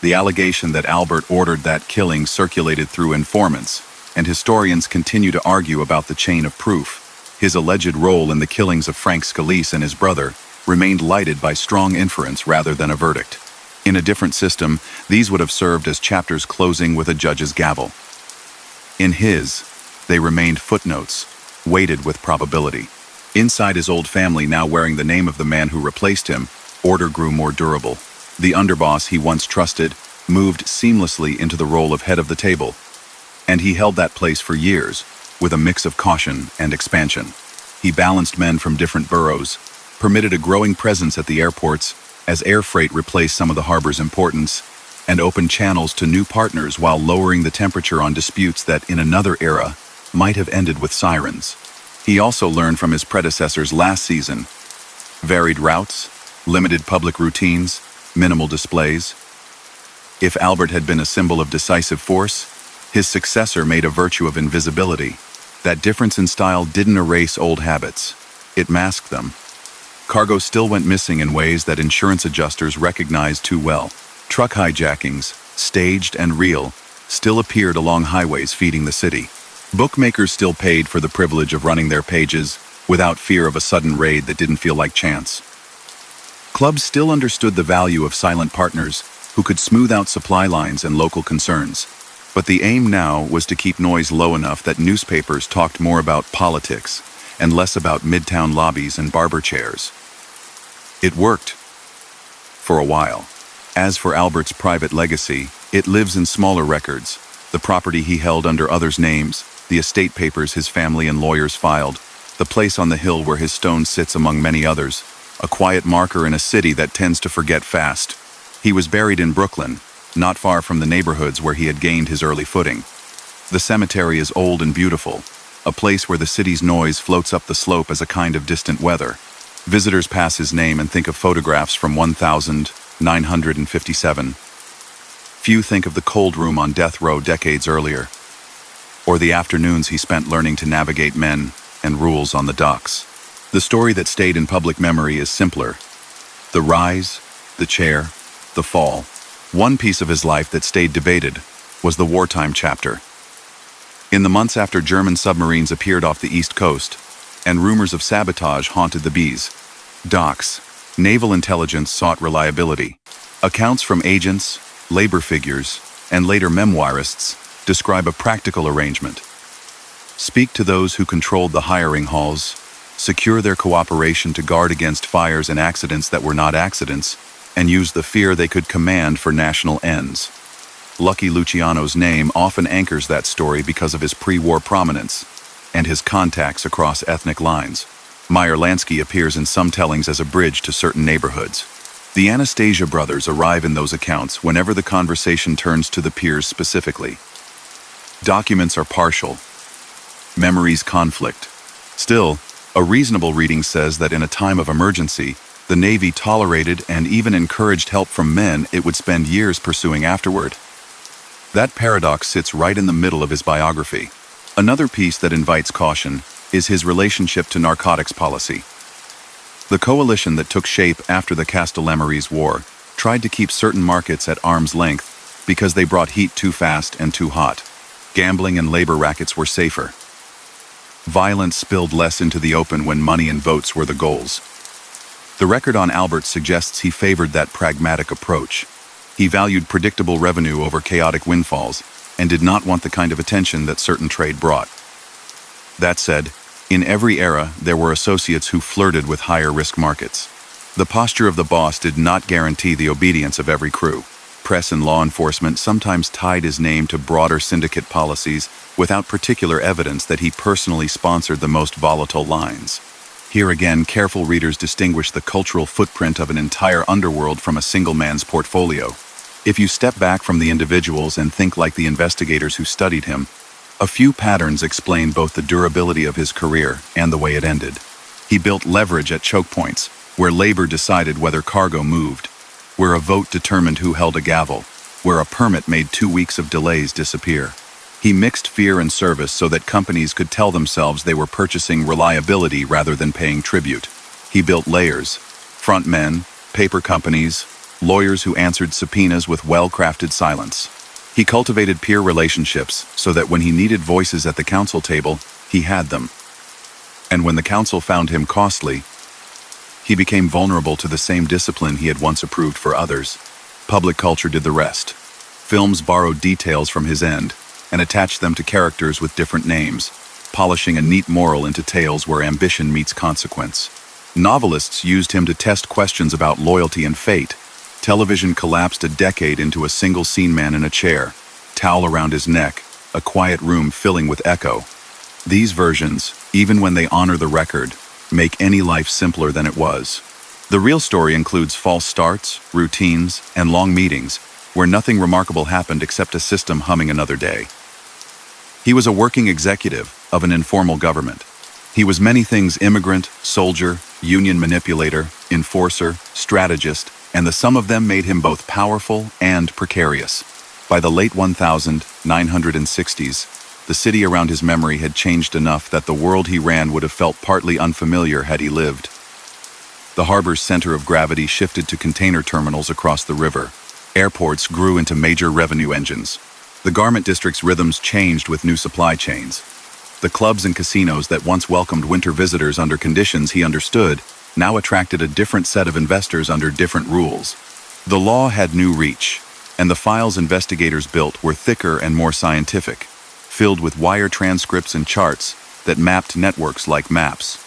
The allegation that Albert ordered that killing circulated through informants, and historians continue to argue about the chain of proof. His alleged role in the killings of Frank Scalise and his brother remained lighted by strong inference rather than a verdict. In a different system, these would have served as chapters closing with a judge's gavel. In his, they remained footnotes, weighted with probability. Inside his old family, now wearing the name of the man who replaced him, order grew more durable. The underboss he once trusted moved seamlessly into the role of head of the table, and he held that place for years, with a mix of caution and expansion. He balanced men from different boroughs, permitted a growing presence at the airports as air freight replaced some of the harbor's importance, and opened channels to new partners while lowering the temperature on disputes that in another era might have ended with sirens. He also learned from his predecessors last season: varied routes, limited public routines, minimal displays. If Albert had been a symbol of decisive force, his successor made a virtue of invisibility. That difference in style didn't erase old habits. It masked them. Cargo still went missing in ways that insurance adjusters recognized too well. Truck hijackings, staged and real, still appeared along highways feeding the city. Bookmakers still paid for the privilege of running their pages without fear of a sudden raid that didn't feel like chance. Clubs still understood the value of silent partners who could smooth out supply lines and local concerns. But the aim now was to keep noise low enough that newspapers talked more about politics and less about midtown lobbies and barber chairs. It worked. For a while. As for Albert's private legacy, it lives in smaller records, the property he held under others' names, the estate papers his family and lawyers filed, the place on the hill where his stone sits among many others, a quiet marker in a city that tends to forget fast. He was buried in Brooklyn, not far from the neighborhoods where he had gained his early footing. The cemetery is old and beautiful, a place where the city's noise floats up the slope as a kind of distant weather. Visitors pass his name and think of photographs from 1957. Few think of the cold room on death row decades earlier, or the afternoons he spent learning to navigate men and rules on the docks. The story that stayed in public memory is simpler. The rise, the chair, the fall. One piece of his life that stayed debated was the wartime chapter. In the months after German submarines appeared off the East Coast, and rumors of sabotage haunted the B's docks, naval intelligence sought reliability. Accounts from agents, labor figures, and later memoirists describe a practical arrangement. Speak to those who controlled the hiring halls, secure their cooperation to guard against fires and accidents that were not accidents, and use the fear they could command for national ends. Lucky Luciano's name often anchors that story because of his pre-war prominence and his contacts across ethnic lines. Meyer Lansky appears in some tellings as a bridge to certain neighborhoods. The Anastasia brothers arrive in those accounts whenever the conversation turns to the peers specifically. Documents are partial. Memories conflict. Still, a reasonable reading says that in a time of emergency, the Navy tolerated and even encouraged help from men it would spend years pursuing afterward. That paradox sits right in the middle of his biography. Another piece that invites caution is his relationship to narcotics policy. The coalition that took shape after the Castellammares War tried to keep certain markets at arm's length because they brought heat too fast and too hot. Gambling and labor rackets were safer. Violence spilled less into the open when money and votes were the goals. The record on Albert suggests he favored that pragmatic approach. He valued predictable revenue over chaotic windfalls and did not want the kind of attention that certain trade brought. That said, in every era, there were associates who flirted with higher-risk markets. The posture of the boss did not guarantee the obedience of every crew. Press and law enforcement sometimes tied his name to broader syndicate policies without particular evidence that he personally sponsored the most volatile lines. Here again, careful readers distinguish the cultural footprint of an entire underworld from a single man's portfolio. If you step back from the individuals and think like the investigators who studied him, a few patterns explain both the durability of his career and the way it ended. He built leverage at choke points, where labor decided whether cargo moved, where a vote determined who held a gavel, where a permit made 2 weeks of delays disappear. He mixed fear and service so that companies could tell themselves they were purchasing reliability rather than paying tribute. He built layers, front men, paper companies, lawyers who answered subpoenas with well-crafted silence. He cultivated peer relationships so that when he needed voices at the council table, he had them. And when the council found him costly, he became vulnerable to the same discipline he had once approved for others. Public culture did the rest. Films borrowed details from his end and attached them to characters with different names, polishing a neat moral into tales where ambition meets consequence. Novelists used him to test questions about loyalty and fate. Television collapsed a decade into a single scene man in a chair, towel around his neck, a quiet room filling with echo. These versions, even when they honor the record, make any life simpler than it was. The real story includes false starts, routines, and long meetings, where nothing remarkable happened except a system humming another day. He was a working executive of an informal government. He was many things: immigrant, soldier, union manipulator, enforcer, strategist, and the sum of them made him both powerful and precarious. By the late 1960s, the city around his memory had changed enough that the world he ran would have felt partly unfamiliar had he lived. The harbor's center of gravity shifted to container terminals across the river. Airports grew into major revenue engines. The garment district's rhythms changed with new supply chains. The clubs and casinos that once welcomed winter visitors under conditions he understood now attracted a different set of investors under different rules. The law had new reach, and the files investigators built were thicker and more scientific, filled with wire transcripts and charts that mapped networks like maps.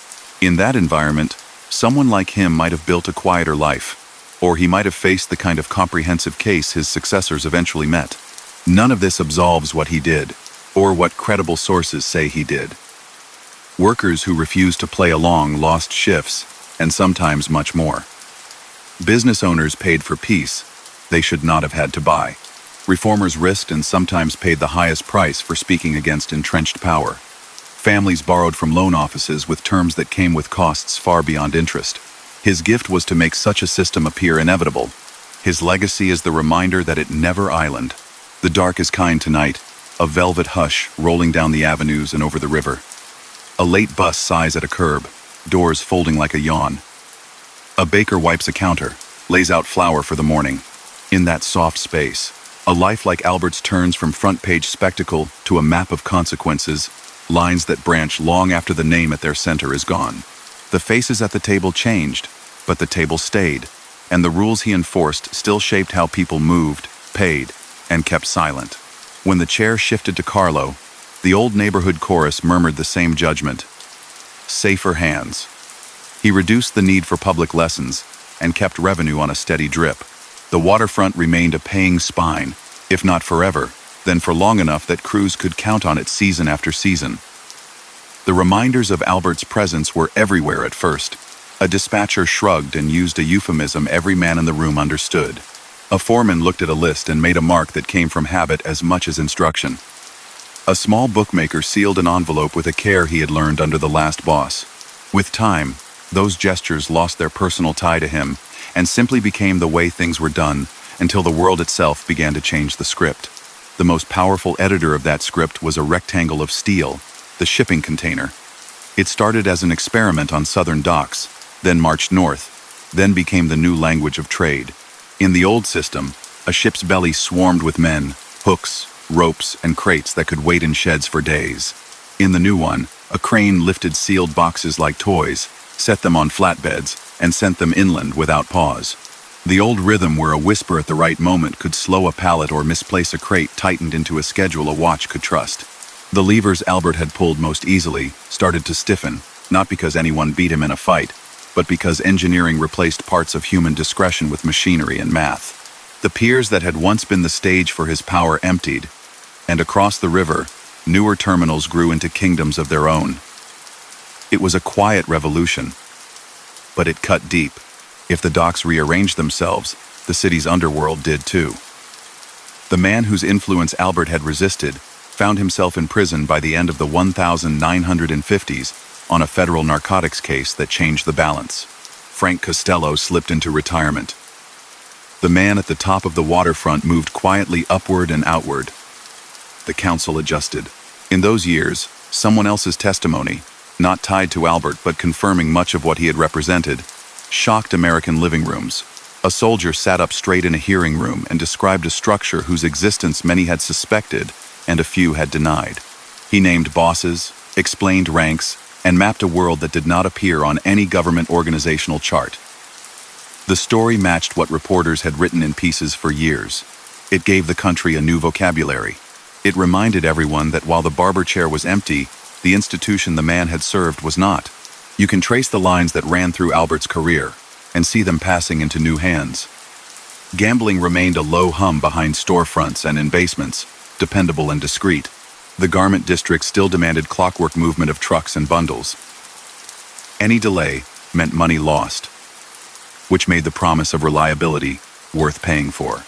In that environment, someone like him might have built a quieter life, or he might have faced the kind of comprehensive case his successors eventually met. None of this absolves what he did, or what credible sources say he did. Workers who refused to play along lost shifts, and sometimes much more. Business owners paid for peace they should not have had to buy. Reformers risked and sometimes paid the highest price for speaking against entrenched power. Families borrowed from loan offices with terms that came with costs far beyond interest. His gift was to make such a system appear inevitable. His legacy is the reminder that it never island. The dark is kind tonight, a velvet hush rolling down the avenues and over the river. A late bus sighs at a curb, doors folding like a yawn. A baker wipes a counter, lays out flour for the morning. In that soft space, a life like Albert's turns from front-page spectacle to a map of consequences, lines that branch long after the name at their center is gone. The faces at the table changed, but the table stayed, and the rules he enforced still shaped how people moved, paid, and kept silent. When the chair shifted to Carlo, the old neighborhood chorus murmured the same judgment. Safer hands. He reduced the need for public lessons and kept revenue on a steady drip. The waterfront remained a paying spine, if not forever, then for long enough that crews could count on it season after season. The reminders of Albert's presence were everywhere at first. A dispatcher shrugged and used a euphemism every man in the room understood. A foreman looked at a list and made a mark that came from habit as much as instruction. A small bookmaker sealed an envelope with a care he had learned under the last boss. With time, those gestures lost their personal tie to him and simply became the way things were done until the world itself began to change the script. The most powerful editor of that script was a rectangle of steel, the shipping container. It started as an experiment on southern docks, then marched north, then became the new language of trade. In the old system, a ship's belly swarmed with men, hooks, ropes, and crates that could wait in sheds for days. In the new one, a crane lifted sealed boxes like toys, set them on flatbeds, and sent them inland without pause. The old rhythm where a whisper at the right moment could slow a pallet or misplace a crate tightened into a schedule a watch could trust. The levers Albert had pulled most easily started to stiffen, not because anyone beat him in a fight, but because engineering replaced parts of human discretion with machinery and math. The piers that had once been the stage for his power emptied, and across the river, newer terminals grew into kingdoms of their own. It was a quiet revolution, but it cut deep. If the docks rearranged themselves, the city's underworld did too. The man whose influence Albert had resisted found himself in prison by the end of the 1950s on a federal narcotics case that changed the balance. Frank Costello slipped into retirement. The man at the top of the waterfront moved quietly upward and outward. The council adjusted. In those years, someone else's testimony, not tied to Albert but confirming much of what he had represented, shocked American living rooms. A soldier sat up straight in a hearing room and described a structure whose existence many had suspected and a few had denied. He named bosses, explained ranks, and mapped a world that did not appear on any government organizational chart. The story matched what reporters had written in pieces for years. It gave the country a new vocabulary. It reminded everyone that while the barber chair was empty, the institution the man had served was not. You can trace the lines that ran through Albert's career and see them passing into new hands. Gambling remained a low hum behind storefronts and in basements, dependable and discreet. The garment district still demanded clockwork movement of trucks and bundles. Any delay meant money lost, which made the promise of reliability worth paying for.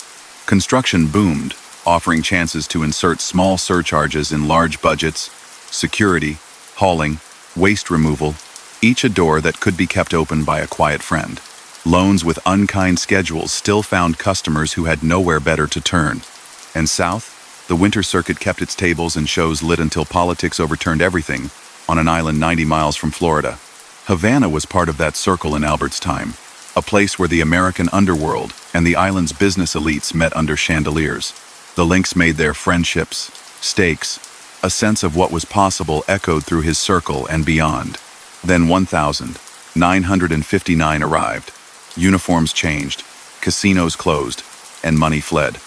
Construction boomed, offering chances to insert small surcharges in large budgets, security, hauling, waste removal, each a door that could be kept open by a quiet friend. Loans with unkind schedules still found customers who had nowhere better to turn. And south, the winter circuit kept its tables and shows lit until politics overturned everything on an island 90 miles from Florida. Havana was part of that circle in Albert's time, a place where the American underworld and the island's business elites met under chandeliers. The links made their friendships, stakes, a sense of what was possible echoed through his circle and beyond. Then 1959 arrived. Uniforms changed, casinos closed, and money fled.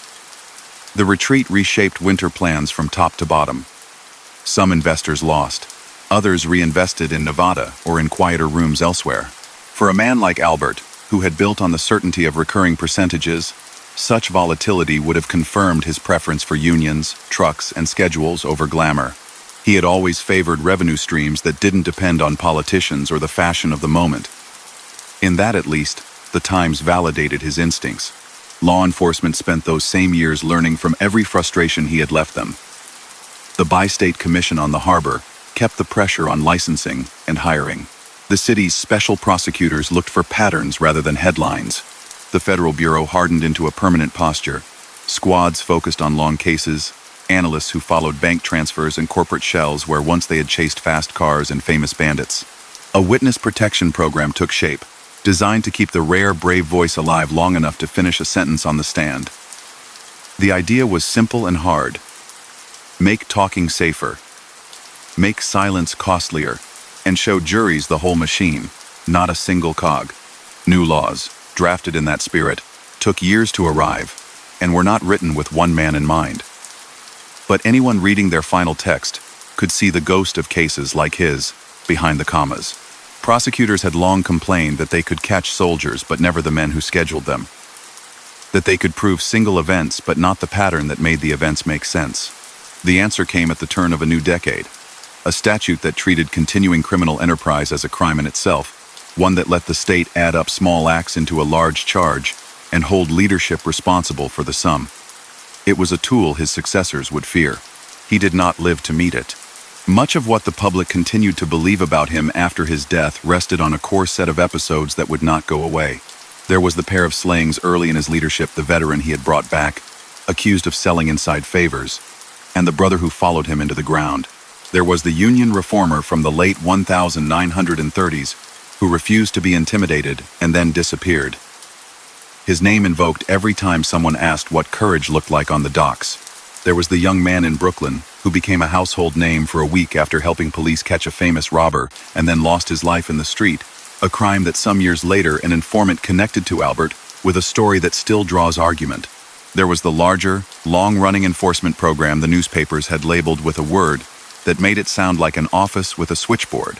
The retreat reshaped winter plans from top to bottom. Some investors lost. Others reinvested in Nevada or in quieter rooms elsewhere. For a man like Albert, who had built on the certainty of recurring percentages, such volatility would have confirmed his preference for unions, trucks, and schedules over glamour. He had always favored revenue streams that didn't depend on politicians or the fashion of the moment. In that, at least, the Times validated his instincts. Law enforcement spent those same years learning from every frustration he had left them. The Bi-State Commission on the Harbor kept the pressure on licensing and hiring. The city's special prosecutors looked for patterns rather than headlines. The Federal Bureau hardened into a permanent posture. Squads focused on long cases, analysts who followed bank transfers and corporate shells where once they had chased fast cars and famous bandits. A witness protection program took shape, designed to keep the rare, brave voice alive long enough to finish a sentence on the stand. The idea was simple and hard. Make talking safer. Make silence costlier. And show juries the whole machine, not a single cog. New laws, drafted in that spirit, took years to arrive, and were not written with one man in mind. But anyone reading their final text could see the ghost of cases like his behind the commas. Prosecutors had long complained that they could catch soldiers but never the men who scheduled them. That they could prove single events but not the pattern that made the events make sense. The answer came at the turn of a new decade. A statute that treated continuing criminal enterprise as a crime in itself, one that let the state add up small acts into a large charge and hold leadership responsible for the sum. It was a tool his successors would fear. He did not live to meet it. Much of what the public continued to believe about him after his death rested on a core set of episodes that would not go away. There was the pair of slayings early in his leadership, the veteran he had brought back, accused of selling inside favors, and the brother who followed him into the ground. There was the Union reformer from the late 1930s who refused to be intimidated and then disappeared. His name invoked every time someone asked what courage looked like on the docks. There was the young man in Brooklyn who became a household name for a week after helping police catch a famous robber and then lost his life in the street, a crime that some years later an informant connected to Albert with a story that still draws argument. There was the larger, long-running enforcement program the newspapers had labeled with a word that made it sound like an office with a switchboard.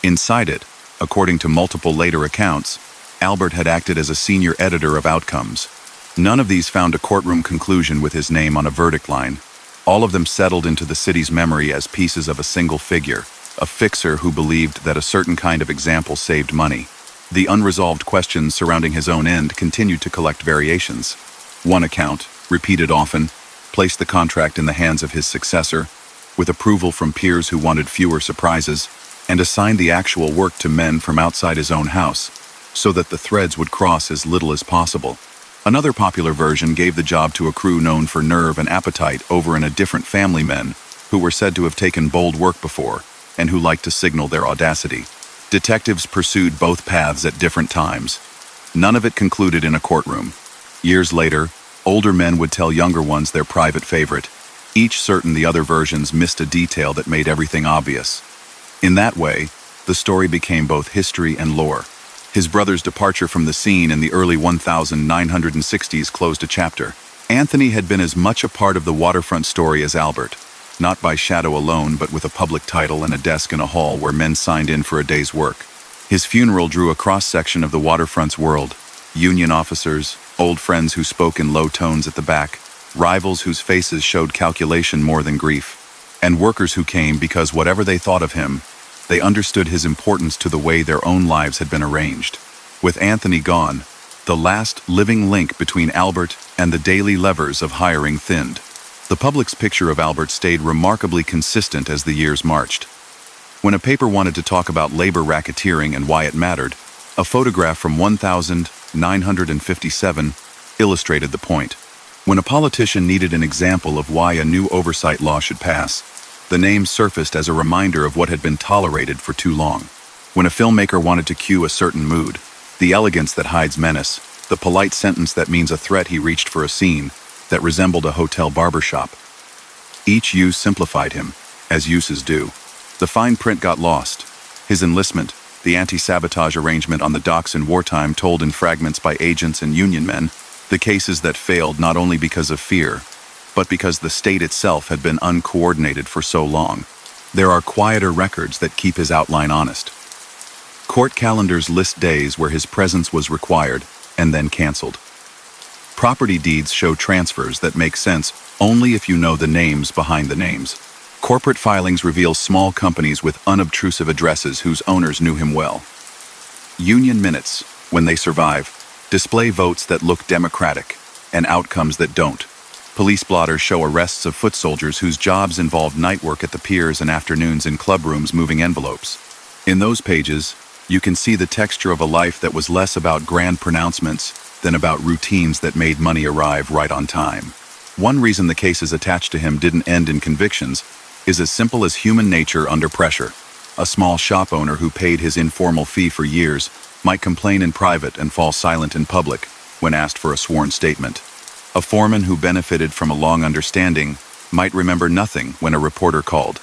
Inside it, according to multiple later accounts, Albert had acted as a senior editor of outcomes. None of these found a courtroom conclusion with his name on a verdict line. All of them settled into the city's memory as pieces of a single figure, a fixer who believed that a certain kind of example saved money. The unresolved questions surrounding his own end continued to collect variations. One account, repeated often, placed the contract in the hands of his successor, with approval from peers who wanted fewer surprises, and assigned the actual work to men from outside his own house, so that the threads would cross as little as possible. Another popular version gave the job to a crew known for nerve and appetite over and a different family men, who were said to have taken bold work before, and who liked to signal their audacity. Detectives pursued both paths at different times. None of it concluded in a courtroom. Years later, older men would tell younger ones their private favorite, each certain the other versions missed a detail that made everything obvious. In that way, the story became both history and lore. His brother's departure from the scene in the early 1960s closed a chapter. Anthony had been as much a part of the waterfront story as Albert, not by shadow alone but with a public title and a desk in a hall where men signed in for a day's work. His funeral drew a cross-section of the waterfront's world: union officers, old friends who spoke in low tones at the back, rivals whose faces showed calculation more than grief, and workers who came because whatever they thought of him, they understood his importance to the way their own lives had been arranged. With Anthony gone, the last living link between Albert and the daily levers of hiring thinned. The public's picture of Albert stayed remarkably consistent as the years marched. When a paper wanted to talk about labor racketeering and why it mattered, a photograph from 1957 illustrated the point. When a politician needed an example of why a new oversight law should pass, the name surfaced as a reminder of what had been tolerated for too long. When a filmmaker wanted to cue a certain mood, the elegance that hides menace, the polite sentence that means a threat he reached for a scene that resembled a hotel barbershop. Each use simplified him, as uses do. The fine print got lost. His enlistment, the anti-sabotage arrangement on the docks in wartime told in fragments by agents and union men, the cases that failed not only because of fear, but because the state itself had been uncoordinated for so long. There are quieter records that keep his outline honest. Court calendars list days where his presence was required and then canceled. Property deeds show transfers that make sense only if you know the names behind the names. Corporate filings reveal small companies with unobtrusive addresses whose owners knew him well. Union minutes, when they survive, Display votes that look democratic and outcomes that don't. Police blotters show arrests of foot soldiers whose jobs involved night work at the piers and afternoons in club rooms moving envelopes. In those pages, you can see the texture of a life that was less about grand pronouncements than about routines that made money arrive right on time. One reason the cases attached to him didn't end in convictions is as simple as human nature under pressure. A small shop owner who paid his informal fee for years might complain in private and fall silent in public when asked for a sworn statement. A foreman who benefited from a long understanding might remember nothing when a reporter called.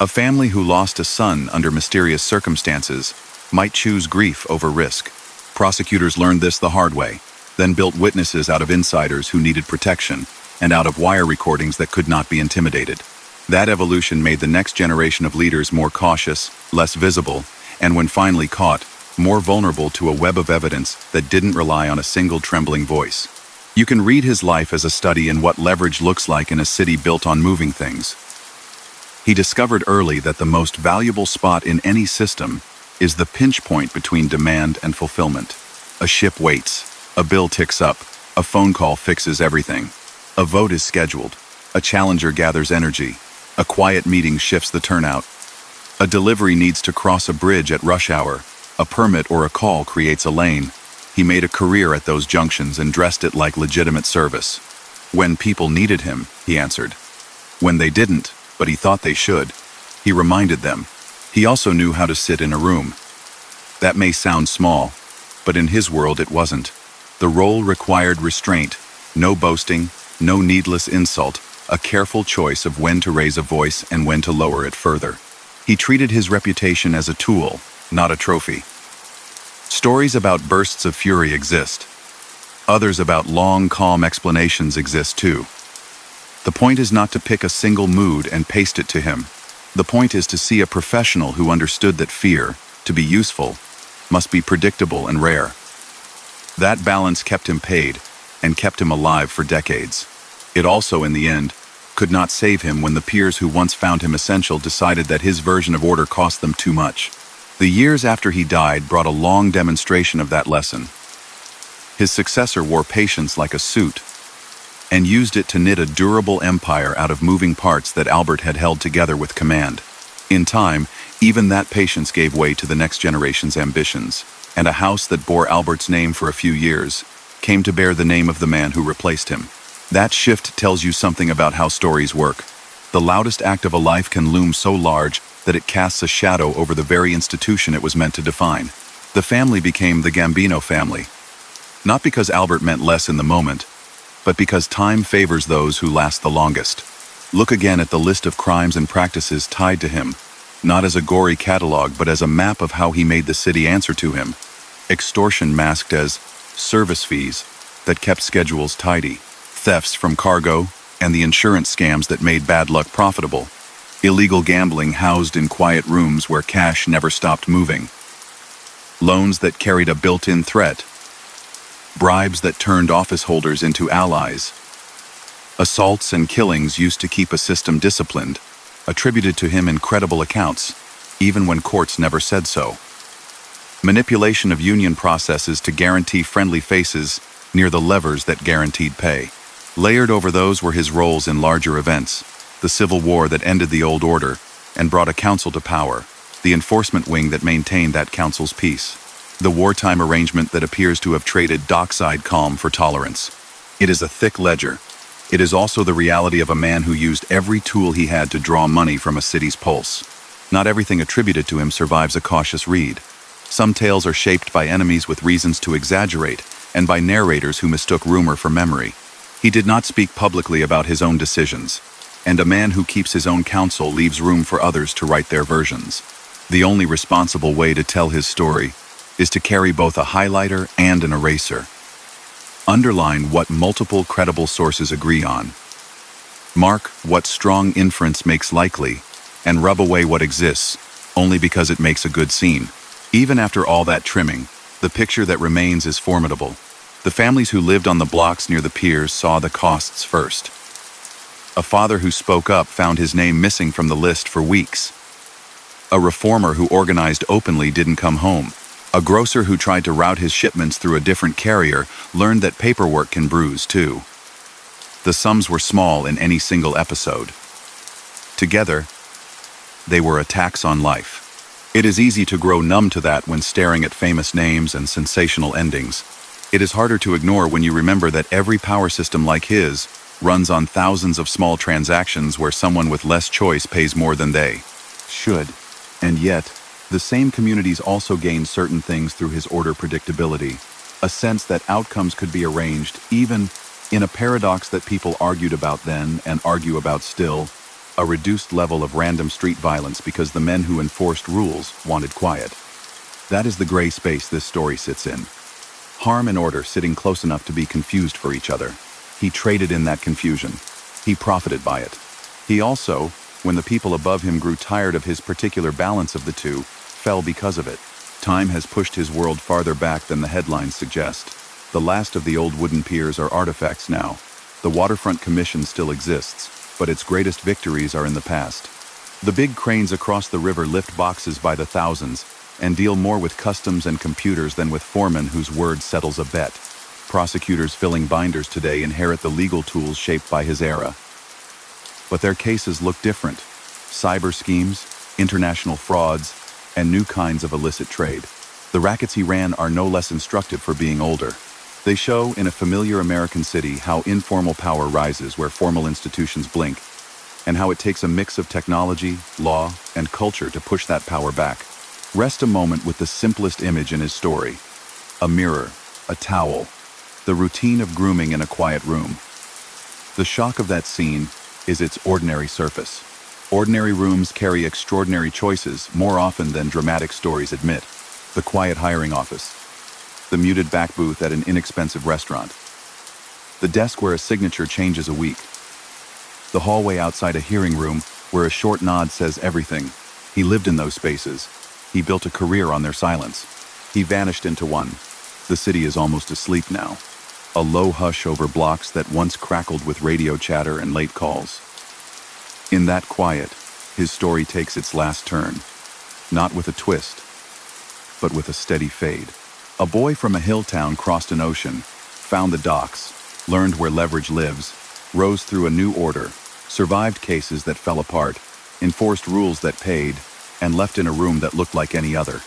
A family who lost a son under mysterious circumstances might choose grief over risk. Prosecutors learned this the hard way, then built witnesses out of insiders who needed protection and out of wire recordings that could not be intimidated. That evolution made the next generation of leaders more cautious, less visible, and when finally caught, more vulnerable to a web of evidence that didn't rely on a single trembling voice. You can read his life as a study in what leverage looks like in a city built on moving things. He discovered early that the most valuable spot in any system is the pinch point between demand and fulfillment. A ship waits, a bill ticks up, a phone call fixes everything. A vote is scheduled, a challenger gathers energy, a quiet meeting shifts the turnout. A delivery needs to cross a bridge at rush hour, a permit or a call creates a lane. He made a career at those junctions and dressed it like legitimate service. When people needed him, he answered. When they didn't, but he thought they should, he reminded them. He also knew how to sit in a room. That may sound small, but in his world it wasn't. The role required restraint, no boasting, no needless insult, a careful choice of when to raise a voice and when to lower it further. He treated his reputation as a tool, not a trophy. Stories about bursts of fury exist. Others about long, calm explanations exist too. The point is not to pick a single mood and paste it to him. The point is to see a professional who understood that fear, to be useful, must be predictable and rare. That balance kept him paid and kept him alive for decades. It also, in the end, could not save him when the peers who once found him essential decided that his version of order cost them too much. The years after he died brought a long demonstration of that lesson. His successor wore patience like a suit and used it to knit a durable empire out of moving parts that Albert had held together with command. In time, even that patience gave way to the next generation's ambitions, and a house that bore Albert's name for a few years came to bear the name of the man who replaced him. That shift tells you something about how stories work. The loudest act of a life can loom so large that it casts a shadow over the very institution it was meant to define. The family became the Gambino family, not because Albert meant less in the moment, but because time favors those who last the longest. Look again at the list of crimes and practices tied to him, not as a gory catalog, but as a map of how he made the city answer to him. Extortion masked as service fees that kept schedules tidy, thefts from cargo, and the insurance scams that made bad luck profitable. Illegal gambling housed in quiet rooms where cash never stopped moving. Loans that carried a built-in threat. Bribes that turned office holders into allies. Assaults and killings used to keep a system disciplined, attributed to him incredible accounts, even when courts never said so. Manipulation of union processes to guarantee friendly faces near the levers that guaranteed pay. Layered over those were his roles in larger events, the Civil War that ended the old order and brought a council to power, the enforcement wing that maintained that council's peace, the wartime arrangement that appears to have traded dockside calm for tolerance. It is a thick ledger. It is also the reality of a man who used every tool he had to draw money from a city's pulse. Not everything attributed to him survives a cautious read. Some tales are shaped by enemies with reasons to exaggerate, and by narrators who mistook rumor for memory. He did not speak publicly about his own decisions, and a man who keeps his own counsel leaves room for others to write their versions. The only responsible way to tell his story is to carry both a highlighter and an eraser. Underline what multiple credible sources agree on. Mark what strong inference makes likely, and rub away what exists, only because it makes a good scene. Even after all that trimming, the picture that remains is formidable. The families who lived on the blocks near the piers saw the costs first. A father who spoke up found his name missing from the list for weeks. A reformer who organized openly didn't come home. A grocer who tried to route his shipments through a different carrier learned that paperwork can bruise too. The sums were small in any single episode. Together, they were attacks on life. It is easy to grow numb to that when staring at famous names and sensational endings. It is harder to ignore when you remember that every power system like his runs on thousands of small transactions where someone with less choice pays more than they should. And yet, the same communities also gain certain things through his order predictability, a sense that outcomes could be arranged, even in a paradox that people argued about then and argue about still, a reduced level of random street violence because the men who enforced rules wanted quiet. That is the gray space this story sits in. Harm and order sitting close enough to be confused for each other. He traded in that confusion. He profited by it. He also, when the people above him grew tired of his particular balance of the two, fell because of it. Time has pushed his world farther back than the headlines suggest. The last of the old wooden piers are artifacts now. The Waterfront Commission still exists, but its greatest victories are in the past. The big cranes across the river lift boxes by the thousands and deal more with customs and computers than with foremen whose word settles a bet. Prosecutors filling binders today inherit the legal tools shaped by his era. But their cases look different. Cyber schemes, international frauds, and new kinds of illicit trade. The rackets he ran are no less instructive for being older. They show in a familiar American city how informal power rises where formal institutions blink, and how it takes a mix of technology, law, and culture to push that power back. Rest a moment with the simplest image in his story. A mirror, a towel, the routine of grooming in a quiet room. The shock of that scene is its ordinary surface. Ordinary rooms carry extraordinary choices more often than dramatic stories admit. The quiet hiring office, the muted back booth at an inexpensive restaurant, the desk where a signature changes a week, the hallway outside a hearing room where a short nod says everything. He lived in those spaces. He built a career on their silence. He vanished into one. The city is almost asleep now. A low hush over blocks that once crackled with radio chatter and late calls. In that quiet, his story takes its last turn. Not with a twist, but with a steady fade. A boy from a hill town crossed an ocean, found the docks, learned where leverage lives, rose through a new order, survived cases that fell apart, enforced rules that paid, and left in a room that looked like any other.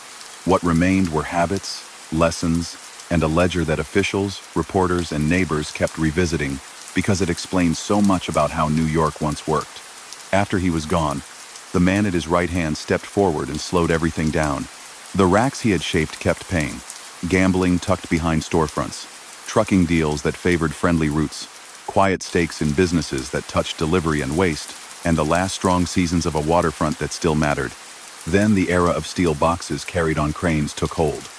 What remained were habits, lessons, and a ledger that officials, reporters, and neighbors kept revisiting because it explained so much about how New York once worked. After he was gone, the man at his right hand stepped forward and slowed everything down. The racks he had shaped kept paying. Gambling tucked behind storefronts, trucking deals that favored friendly routes, quiet stakes in businesses that touched delivery and waste, and the last strong seasons of a waterfront that still mattered. Then the era of steel boxes carried on cranes took hold.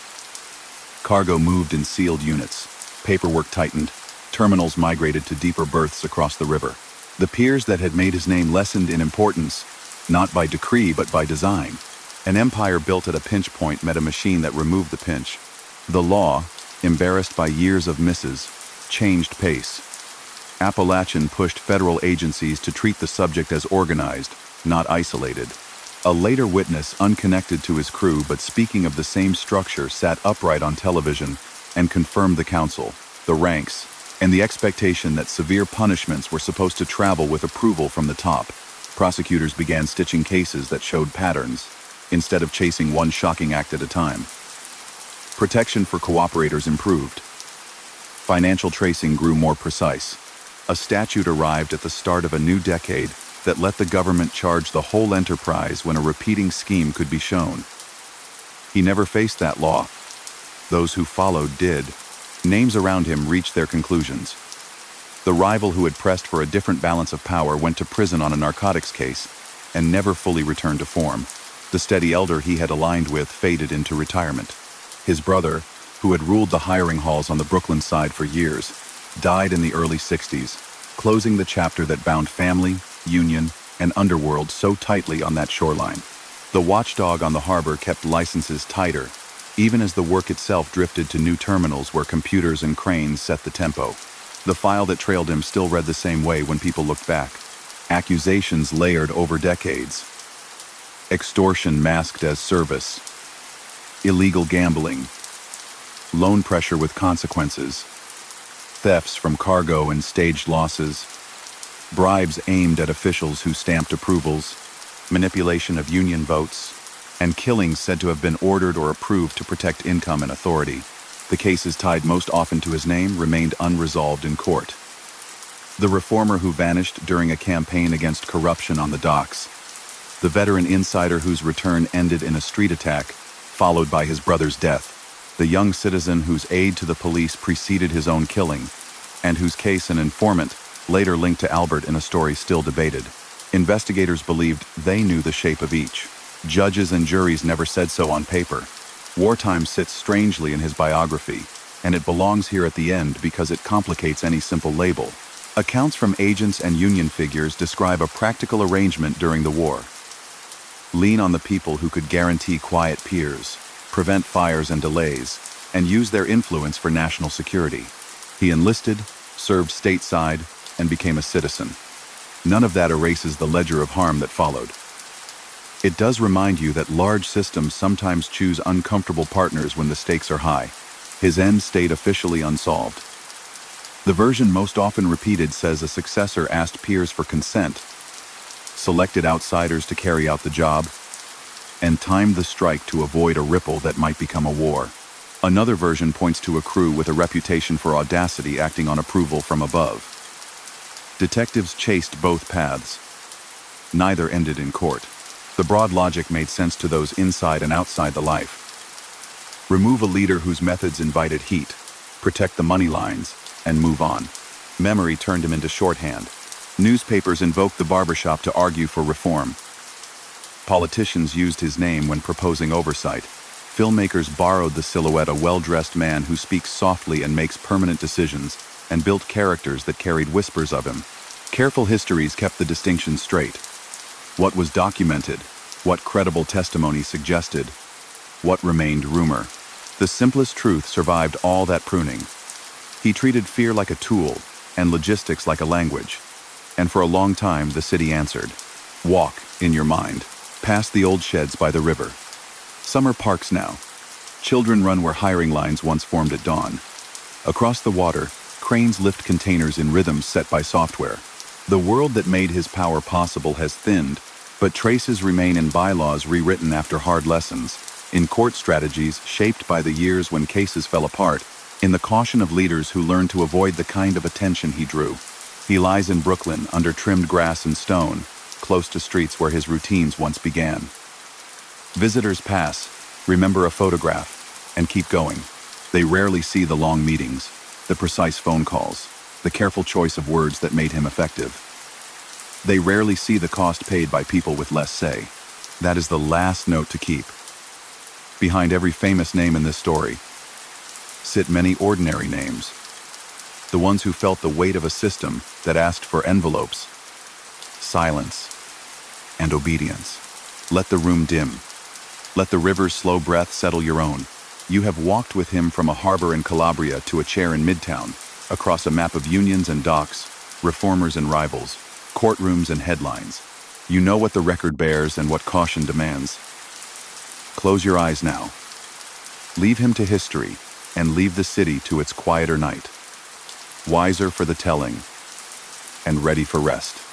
Cargo moved in sealed units. Paperwork tightened. Terminals migrated to deeper berths across the river. The piers that had made his name lessened in importance, not by decree but by design. An empire built at a pinch point met a machine that removed the pinch. The law, embarrassed by years of misses, changed pace. Appalachian pushed federal agencies to treat the subject as organized, not isolated. A later witness, unconnected to his crew but speaking of the same structure, sat upright on television and confirmed the counsel, the ranks, and the expectation that severe punishments were supposed to travel with approval from the top. Prosecutors began stitching cases that showed patterns, instead of chasing one shocking act at a time. Protection for cooperators improved. Financial tracing grew more precise. A statute arrived at the start of a new decade that let the government charge the whole enterprise when a repeating scheme could be shown. He never faced that law. Those who followed did. Names around him reached their conclusions. The rival who had pressed for a different balance of power went to prison on a narcotics case and never fully returned to form. The steady elder he had aligned with faded into retirement. His brother, who had ruled the hiring halls on the Brooklyn side for years, died in the early 60s, closing the chapter that bound family, union, and underworld so tightly on that shoreline. The watchdog on the harbor kept licenses tighter, even as the work itself drifted to new terminals where computers and cranes set the tempo. The file that trailed him still read the same way when people looked back. Accusations layered over decades. Extortion masked as service. illegal gambling, loan pressure with consequences, thefts from cargo and staged losses, bribes aimed at officials who stamped approvals, manipulation of union votes, and killings said to have been ordered or approved to protect income and authority. The cases tied most often to his name remained unresolved in court. The reformer who vanished during a campaign against corruption on the docks, the veteran insider whose return ended in a street attack, followed by his brother's death, the young citizen whose aid to the police preceded his own killing, and whose case an informant later linked to Albert in a story still debated. Investigators believed they knew the shape of each. Judges and juries never said so on paper. Wartime sits strangely in his biography, and it belongs here at the end because it complicates any simple label. Accounts from agents and union figures describe a practical arrangement during the war. Lean on the people who could guarantee quiet piers, prevent fires and delays, and use their influence for national security. He enlisted, served stateside, and became a citizen. None of that erases the ledger of harm that followed. It does remind you that large systems sometimes choose uncomfortable partners when the stakes are high. His end stayed officially unsolved. The version most often repeated says a successor asked peers for consent, selected outsiders to carry out the job, and timed the strike to avoid a ripple that might become a war. Another version points to a crew with a reputation for audacity acting on approval from above. Detectives chased both paths. Neither ended in court. The broad logic made sense to those inside and outside the life. Remove a leader whose methods invited heat, protect the money lines, and move on. Memory turned him into shorthand. Newspapers invoked the barbershop to argue for reform. Politicians used his name when proposing oversight. Filmmakers borrowed the silhouette, a well-dressed man who speaks softly and makes permanent decisions, and built characters that carried whispers of him. Careful histories kept the distinction straight. What was documented, what credible testimony suggested, what remained rumor. The simplest truth survived all that pruning. He treated fear like a tool and logistics like a language. And for a long time, the city answered. Walk, in your mind, past the old sheds by the river. Some are parks now. Children run where hiring lines once formed at dawn. Across the water, cranes lift containers in rhythms set by software. The world that made his power possible has thinned, but traces remain in bylaws rewritten after hard lessons, in court strategies shaped by the years when cases fell apart, in the caution of leaders who learned to avoid the kind of attention he drew. He lies in Brooklyn under trimmed grass and stone, close to streets where his routines once began. Visitors pass, remember a photograph, and keep going. They rarely see the long meetings, the precise phone calls, the careful choice of words that made him effective. They rarely see the cost paid by people with less say. That is the last note to keep. Behind every famous name in this story sit many ordinary names. The ones who felt the weight of a system that asked for envelopes, silence, and obedience. Let the room dim. Let the river's slow breath settle your own. You have walked with him from a harbor in Calabria to a chair in Midtown, across a map of unions and docks, reformers and rivals, courtrooms and headlines. You know what the record bears and what caution demands. Close your eyes now. Leave him to history, and leave the city to its quieter night. Wiser for the telling, and ready for rest.